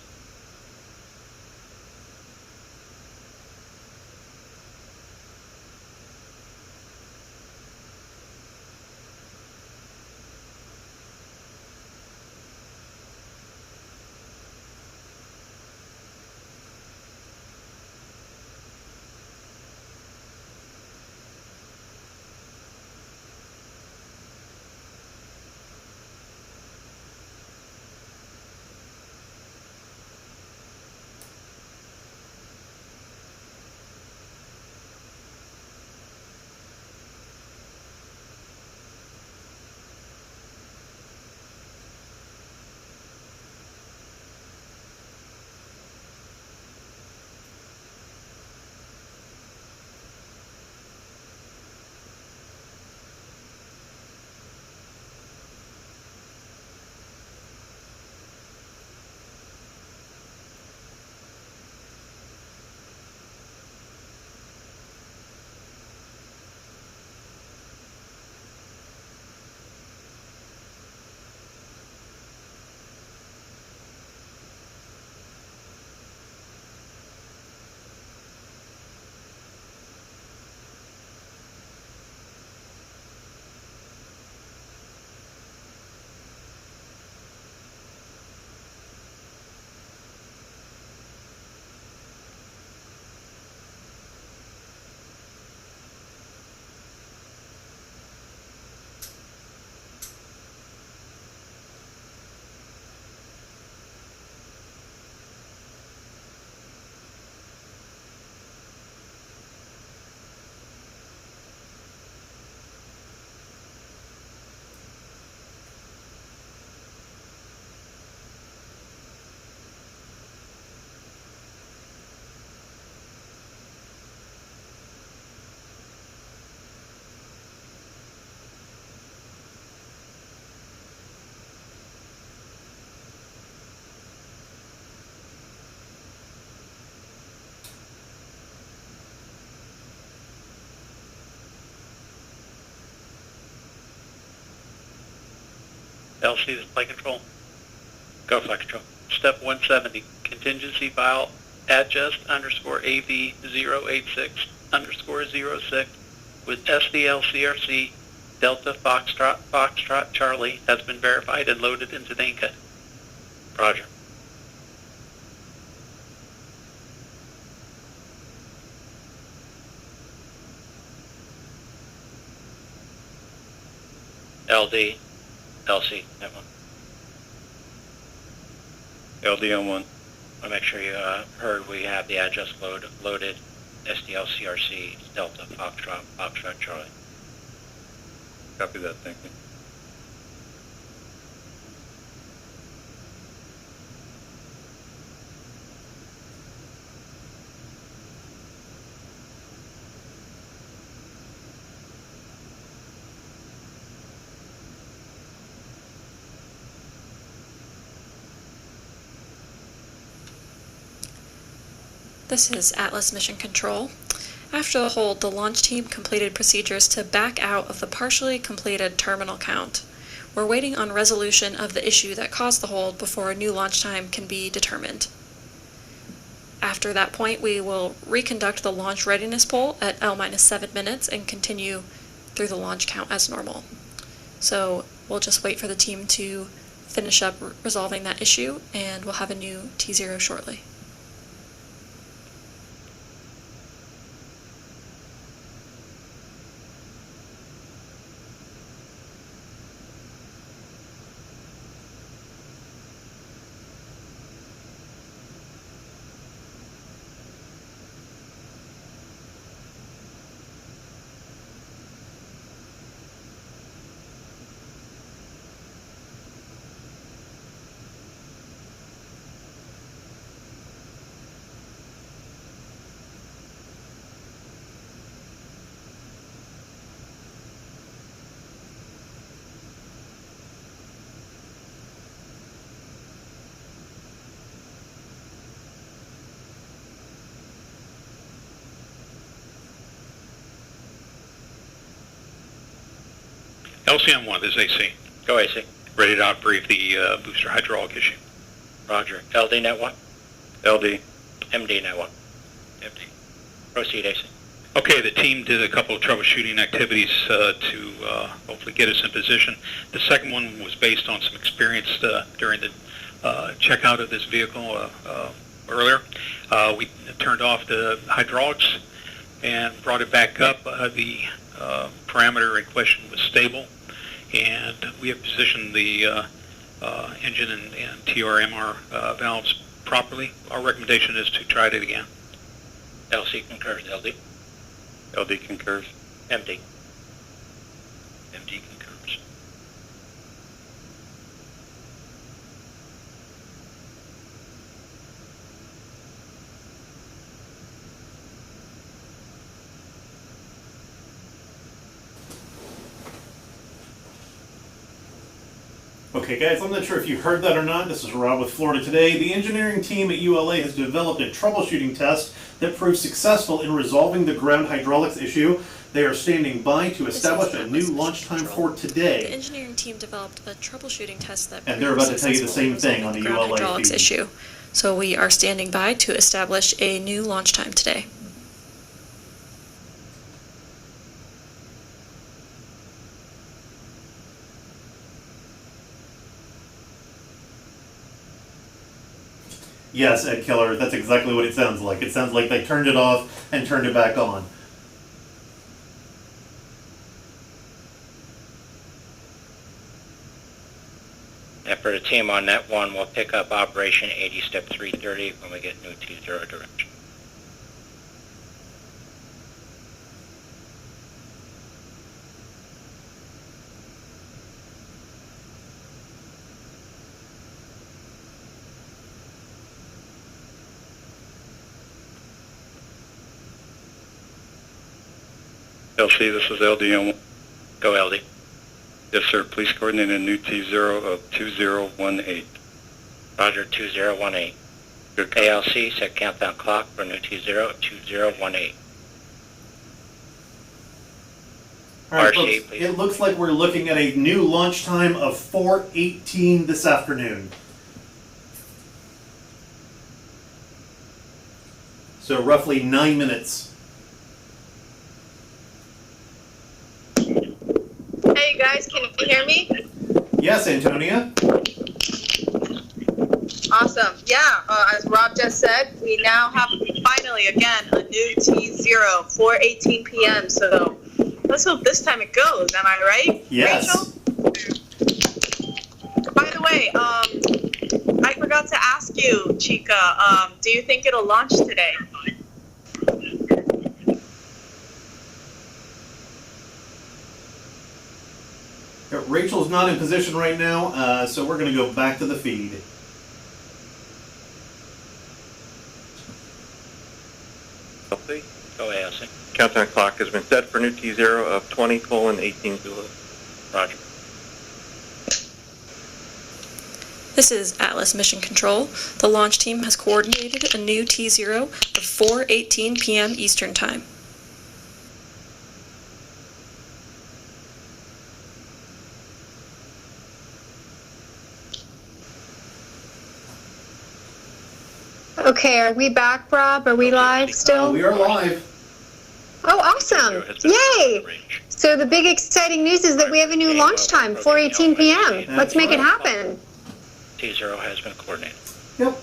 LC, this is flight control. Go flight control. Step 170, contingency file adjust underscore AV086 underscore 06 with SDLCRC Delta Foxtrot Charlie has been verified and loaded into the Inca. Roger. LD, LC, that one. LD on 1. Want to make sure you heard we have the address loaded. SDLCRC Delta Foxtrot Charlie. Copy that, thank you. This is Atlas Mission Control. After the hold, the launch team completed procedures to back out of the partially completed terminal count. We're waiting on resolution of the issue that caused the hold before a new launch time can be determined. After that point, we will reconduct the launch readiness poll at L-7 minutes and continue through the launch count as normal. So we'll just wait for the team to finish up resolving that issue, and we'll have a new T0 shortly. LCM-1, this is AC. Go AC. Ready to outbrief the booster hydraulic issue. Roger. LD net 1. LD. MD net 1. MD. Proceed AC. Okay, the team did a couple of troubleshooting activities to hopefully get us in position. The second one was based on some experience during the checkout of this vehicle earlier. We turned off the hydraulics and brought it back up. The parameter in question was stable, and we have positioned the engine and TRMR valves properly. Our recommendation is to try it again. LC concurs. LD. LD concurs. MD. MD concurs. Okay guys, I'm not sure if you heard that or not. This is Rob with Florida Today. The engineering team at ULA has developed a troubleshooting test that proved successful in resolving the ground hydraulics issue. They are standing by to establish a new launch time for today. The engineering team developed a troubleshooting test that And they're about to tell you the same thing on the ground ULA hydraulics feed. issue. So we are standing by to establish a new launch time today. Yes, Ed Keller, that's exactly what it sounds like. It sounds like they turned it off and turned it back on. And for the team on net 1, we'll pick up operation 80 step 330 when we get new T0 direction. LC, this is LD on 1. Go LD. Yes, sir. Please coordinate a new T0 of 2018. Roger, 2018. Good. ALC, set countdown clock for new T0 at 2018. All right, RC, folks, please. it looks like we're looking at a new launch time of 4:18 this afternoon. So roughly 9 minutes. Hey guys, can you hear me? Yes, Antonia? Awesome. Yeah, as Rob just said, we now have finally again a new T0, 4:18 p.m. So let's hope this time it goes. Am I right? Yes. Rachel? By the way, I forgot to ask you, Chica. Do you think it'll launch today? Rachel's not in position right now, so we're going to go back to the feed. Go ahead, Ascent. Countdown clock has been set for new T0 of 20:18 Zulu. Roger. This is Atlas Mission Control. The launch team has coordinated a new T0 of 4:18 p.m. Eastern Time. Okay, are we back, Rob? Are we live still? We are live. Oh, awesome. Yay! So the big exciting news is that we have a new launch time, 4:18 p.m. Let's make it happen. T0 has been coordinated. Yep.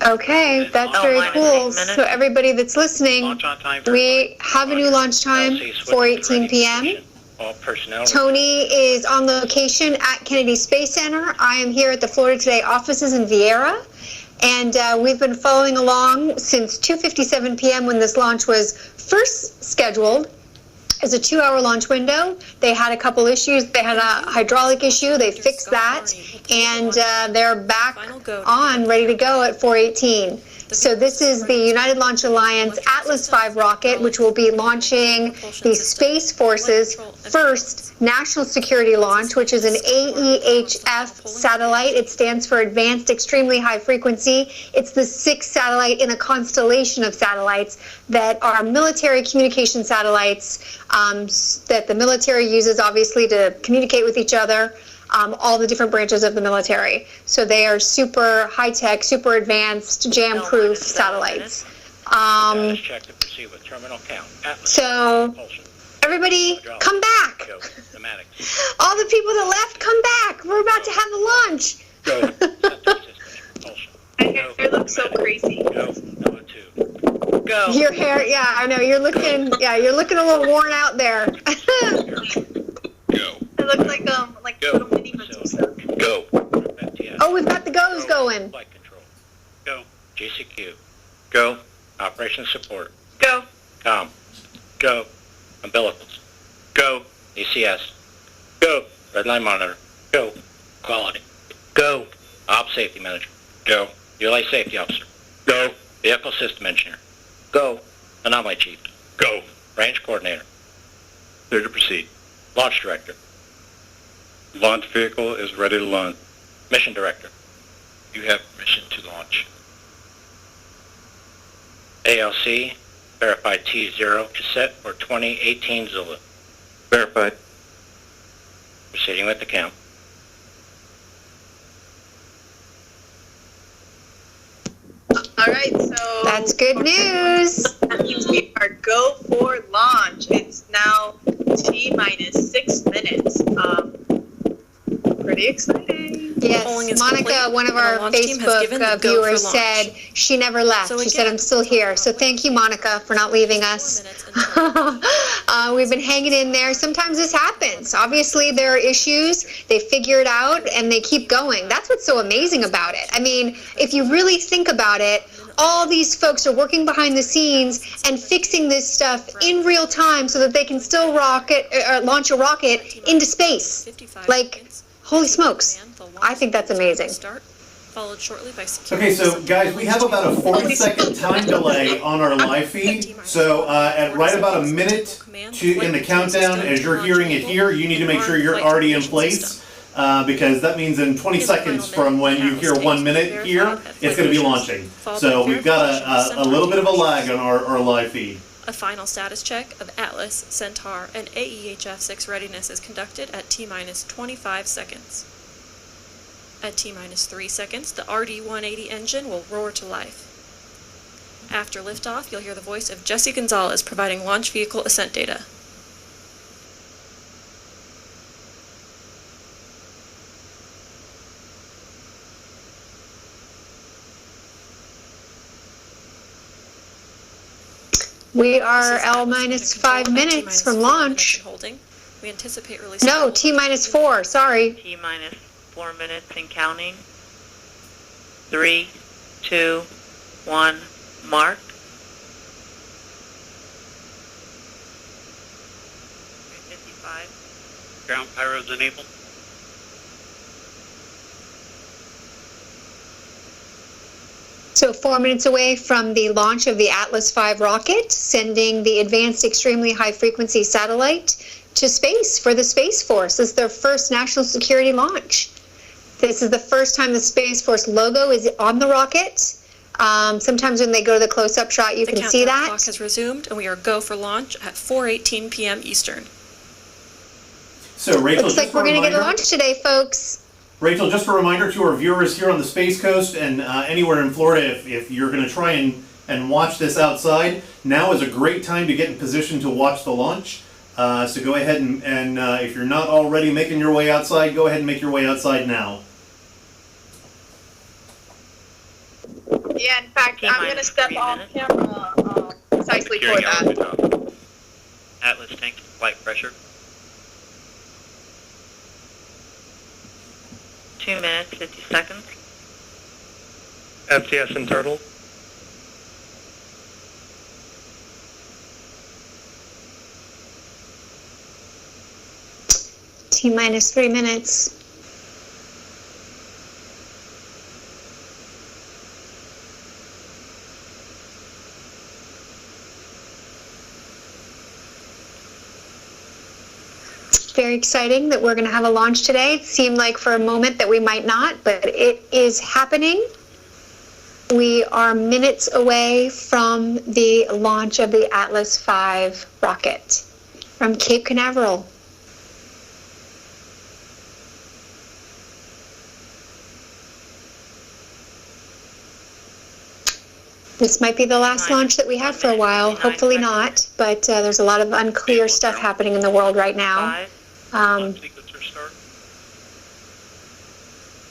Okay, that's very cool. So everybody that's listening, Launch on time for we have a new launch time, 4:18 p.m. all personnel. Tony is on location at Kennedy Space Center. I am here at the Florida Today offices in Vieira. And we've been following along since 2:57 p.m. when this launch was first scheduled as a 2-hour launch window. They had a couple issues. They had a hydraulic issue. They fixed that, and they're back on, ready to go at 4:18. So this is the United Launch Alliance Atlas V rocket, which will be launching the Space Force's first national security launch, which is an AEHF satellite. It stands for Advanced Extremely High Frequency. It's the 6th satellite in a constellation of satellites that are military communication satellites that the military uses, obviously, to communicate with each other. All the different branches of the military. So they are super high-tech, super advanced, jam-proof satellites. Check to proceed with terminal count. Atlas. So everybody, come back. All the people that left, come back. We're about to have a launch. Go. Your hair looks so crazy. Go. Number 2. Go. Your hair, yeah, I know. You're looking a little worn out there. Go. It looks like little mini Medusa. Go. Oh, we've got the goes going. Flight control. Go. GCQ. Go. Operation support. Go. Com. Go. Umbilicals. Go. ECS. Go. Redline monitor. Go. Quality. Go. Op safety manager. Go. ULA safety officer. Go. Vehicle system engineer. Go. Anomaly chief. Go. Range coordinator. Clear to proceed. Launch director. Launch vehicle is ready to launch. Mission director. You have permission to launch. ALC. Verified T0 is set for 2018 Zulu. Verified. Proceeding with the count. All right, so that's good news. That means we are go for launch. It's now T-minus 6 minutes. Pretty exciting. Yes, Monica, one of our Facebook viewers, said she never left. She said, I'm still here. So thank you, Monica, for not leaving us. We've been hanging in there. Sometimes this happens. Obviously, there are issues. They figure it out, and they keep going. That's what's so amazing about it. I mean, if you really think about it, all these folks are working behind the scenes and fixing this stuff in real time so that they can still launch a rocket into space. Like, holy smokes. I think that's amazing. Okay, so guys, we have about a 40-second time delay on our live feed. So at right about a minute in the countdown, as you're hearing it here, you need to make sure you're already in place. Because that means in 20 seconds from when you hear 1 minute here, it's going to be launching. So we've got a little bit of a lag on our live feed. A final status check of Atlas, Centaur, and AEHF-6 readiness is conducted at T-minus 25 seconds. At T-minus 3 seconds, the RD-180 engine will roar to life. After liftoff, you'll hear the voice of Jesse Gonzalez providing launch vehicle ascent data. We are L minus 5 minutes from launch. We anticipate releasing. No, T minus 4, sorry. T minus 4 minutes and counting. 3, 2, 1, mark. 355. Ground pyros enabled. So 4 minutes away from the launch of the Atlas V rocket, sending the advanced extremely high frequency satellite to space for the Space Force. This is their first national security launch. This is the first time the Space Force logo is on the rocket. Sometimes when they go to the close-up shot, you can see that. The clock has resumed, and we are go for launch at 4:18 p.m. Eastern. So, Rachel, looks like we're going to get a launch today, folks. Rachel, just a reminder to our viewers here on the Space Coast and anywhere in Florida, if you're going to try and watch this outside, now is a great time to get in position to watch the launch. So go ahead and if you're not already making your way outside, go ahead and make your way outside now. Yeah, in fact, I'm going to step off camera precisely for that. Atlas tank flight pressure. 2 minutes, 50 seconds. FTS and turtle. T minus 3 minutes. Very exciting that we're going to have a launch today. It seemed like for a moment that we might not, but it is happening. We are minutes away from the launch of the Atlas V rocket from Cape Canaveral. This might be the last launch that we have for a while. Hopefully not, but there's a lot of unclear stuff happening in the world right now. Sequencer start.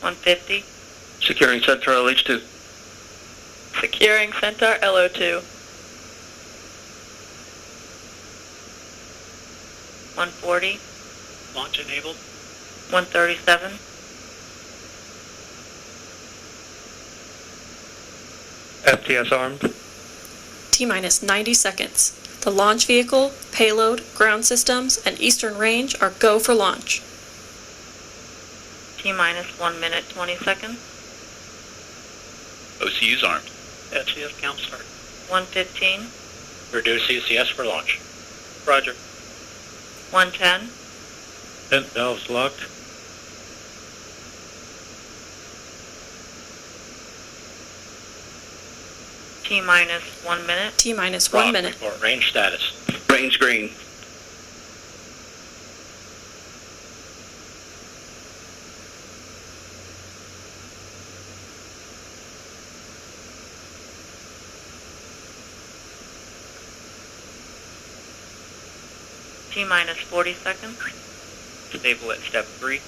150. Securing Centaur LH2. Securing Centaur LO2. 140. Launch enabled. 137. FTS armed. T-minus 90 seconds. The launch vehicle, payload, ground systems, and eastern range are go for launch. T-minus 1 minute, 20 seconds. OCU's armed. SCS count start. 115. Reduce CCS for launch. Roger. 110. Vent valves locked. T-minus 1 minute. T-minus 1 minute. Report range status. Range green. T-minus 40 seconds. Stable at step 3.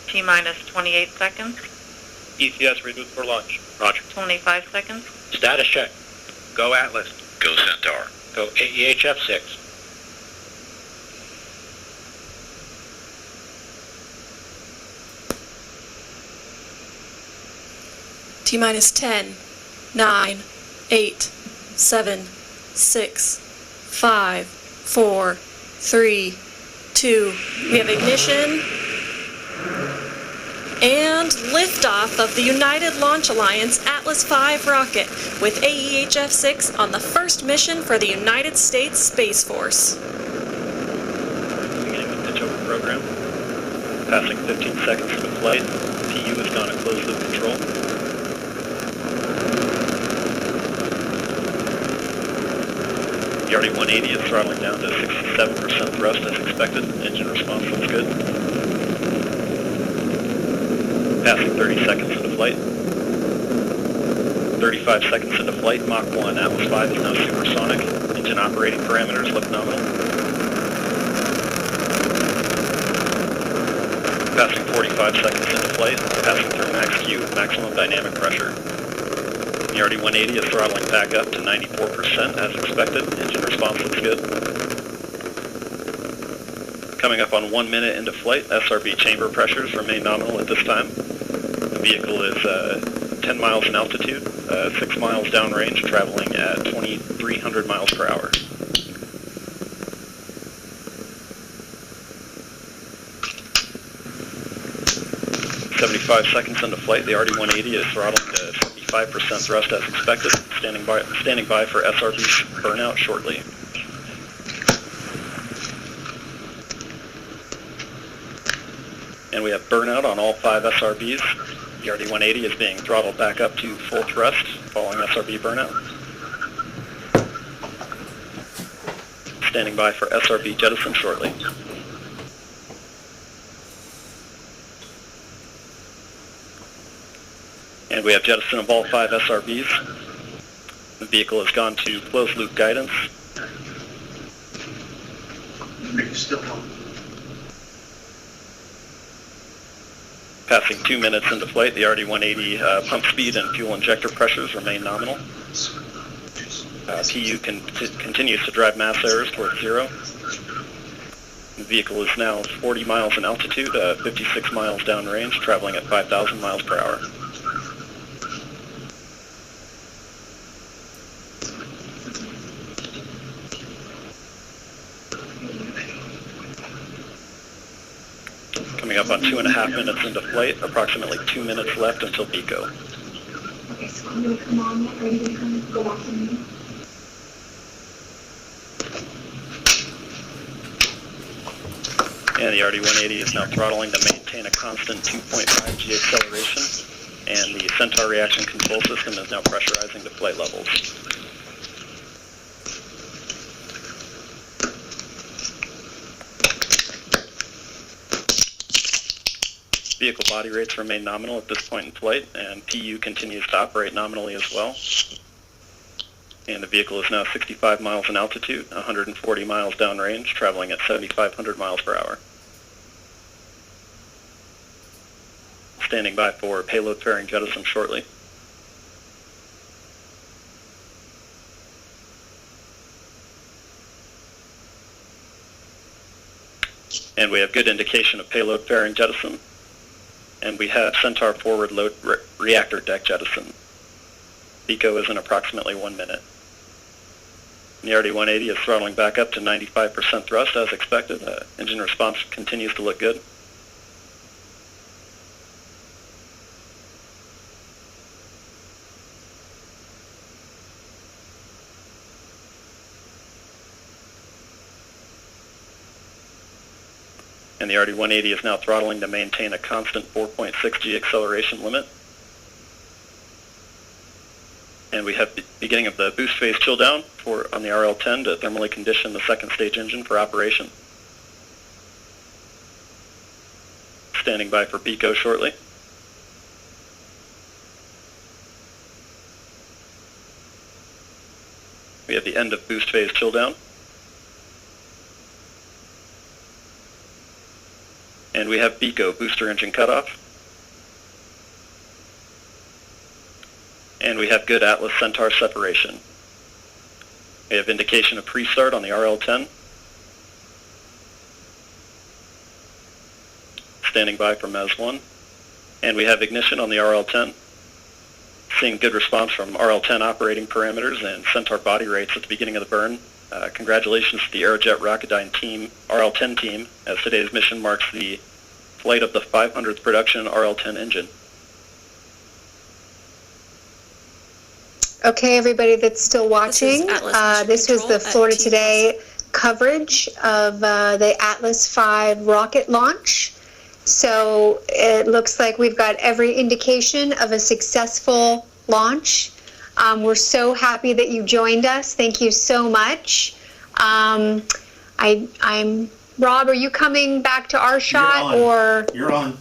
T-minus 28 seconds. ECS ready for launch. Roger. 25 seconds. Status check. Go Atlas. Go Centaur. Go AEHF-6. T-minus 10, 9, 8, 7, 6, 5, 4, 3, 2. We have ignition and liftoff of the United Launch Alliance Atlas V rocket with AEHF-6 on the first mission for the United States Space Force. Beginning with pitch over program. Passing 15 seconds to flight. TU has gone to closed loop control. The RD-180 is throttling down to 67% thrust as expected. Engine response looks good. Passing 30 seconds into flight. 35 seconds into flight, Mach 1, Atlas V is now supersonic. Engine operating parameters look nominal. Passing 45 seconds into flight, passing through max Q, maximum dynamic pressure. The RD-180 is throttling back up to 94% as expected. Engine response looks good. Coming up on 1 minute into flight, SRB chamber pressures remain nominal at this time. The vehicle is 10 miles in altitude, 6 miles downrange, traveling at 2,300 miles per hour. .75 seconds into flight, the RD-180 is throttling to 75% thrust as expected, standing by for SRB burnout shortly. And we have burnout on all 5 SRBs. The RD-180 is being throttled back up to full thrust following SRB burnout. Standing by for SRB jettison shortly. And we have jettison of all 5 SRBs. The vehicle has gone to closed loop guidance. Passing 2 minutes into flight, the RD-180 pump speed and fuel injector pressures remain nominal. PU continues to drive mass errors towards 0. The vehicle is now 40 miles in altitude, 56 miles downrange, traveling at 5,000 miles per hour. Coming up on 2.5 minutes into flight, approximately 2 minutes left until BECO. Okay, so I'm going to come on. Are you going to come go back to me? And the RD-180 is now throttling to maintain a constant 2.5 G acceleration, and the Centaur reaction control system is now pressurizing to flight levels. Vehicle body rates remain nominal at this point in flight, and PU continues to operate nominally as well. And the vehicle is now 65 miles in altitude, 140 miles downrange, traveling at 7,500 miles per hour. Standing by for payload fairing jettison shortly. And we have good indication of payload fairing jettison. And we have Centaur forward load reactor deck jettison. BECO is in approximately 1 minute. And the RD-180 is throttling back up to 95% thrust as expected. Engine response continues to look good. And the RD-180 is now throttling to maintain a constant 4.6 G acceleration limit. And we have the beginning of the boost phase chill down on the RL-10 to thermally condition the second stage engine for operation. Standing by for BECO shortly. We have the end of boost phase chill down. And we have BECO, booster engine cutoff. And we have good Atlas Centaur separation. We have indication of pre-start on the RL-10. Standing by for MES-1. And we have ignition on the RL-10. Seeing good response from RL-10 operating parameters and Centaur body rates at the beginning of the burn. Congratulations to the Aerojet Rocketdyne team, RL-10 team, as today's mission marks the flight of the 500th production RL-10 engine. Okay, everybody that's still watching, this was the Florida Today coverage of the Atlas V rocket launch. So it looks like we've got every indication of a successful launch. We're so happy that you joined us. Thank you so much. I'm Rob, are you coming back to our shot? Or you're on?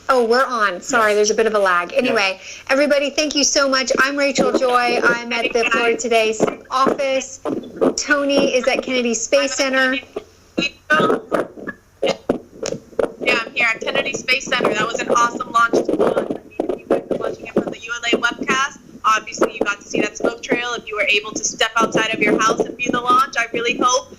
Oh, we're on. Sorry, yes. There's a bit of a lag. Anyway, everybody, thank you so much. I'm Rachel Joy. I'm at the Florida Today office. Tony is at Kennedy Space Center. Yeah, I'm here at Kennedy Space Center. That was an awesome launch to launch. I mean, if you guys are watching it from the ULA webcast, obviously you got to see that smoke trail. If you were able to step outside of your house and view the launch, I really hope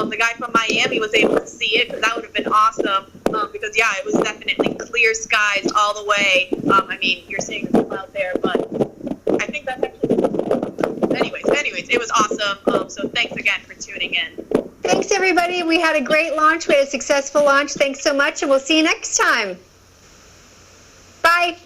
the guy from Miami was able to see it, because that would have been awesome. Because yeah, it was definitely clear skies all the way. I mean, you're seeing the cloud there, but I think that's actually. Anyways, it was awesome. So thanks again for tuning in. Thanks, everybody. We had a great launch. We had a successful launch. Thanks so much, and we'll see you next time. Bye.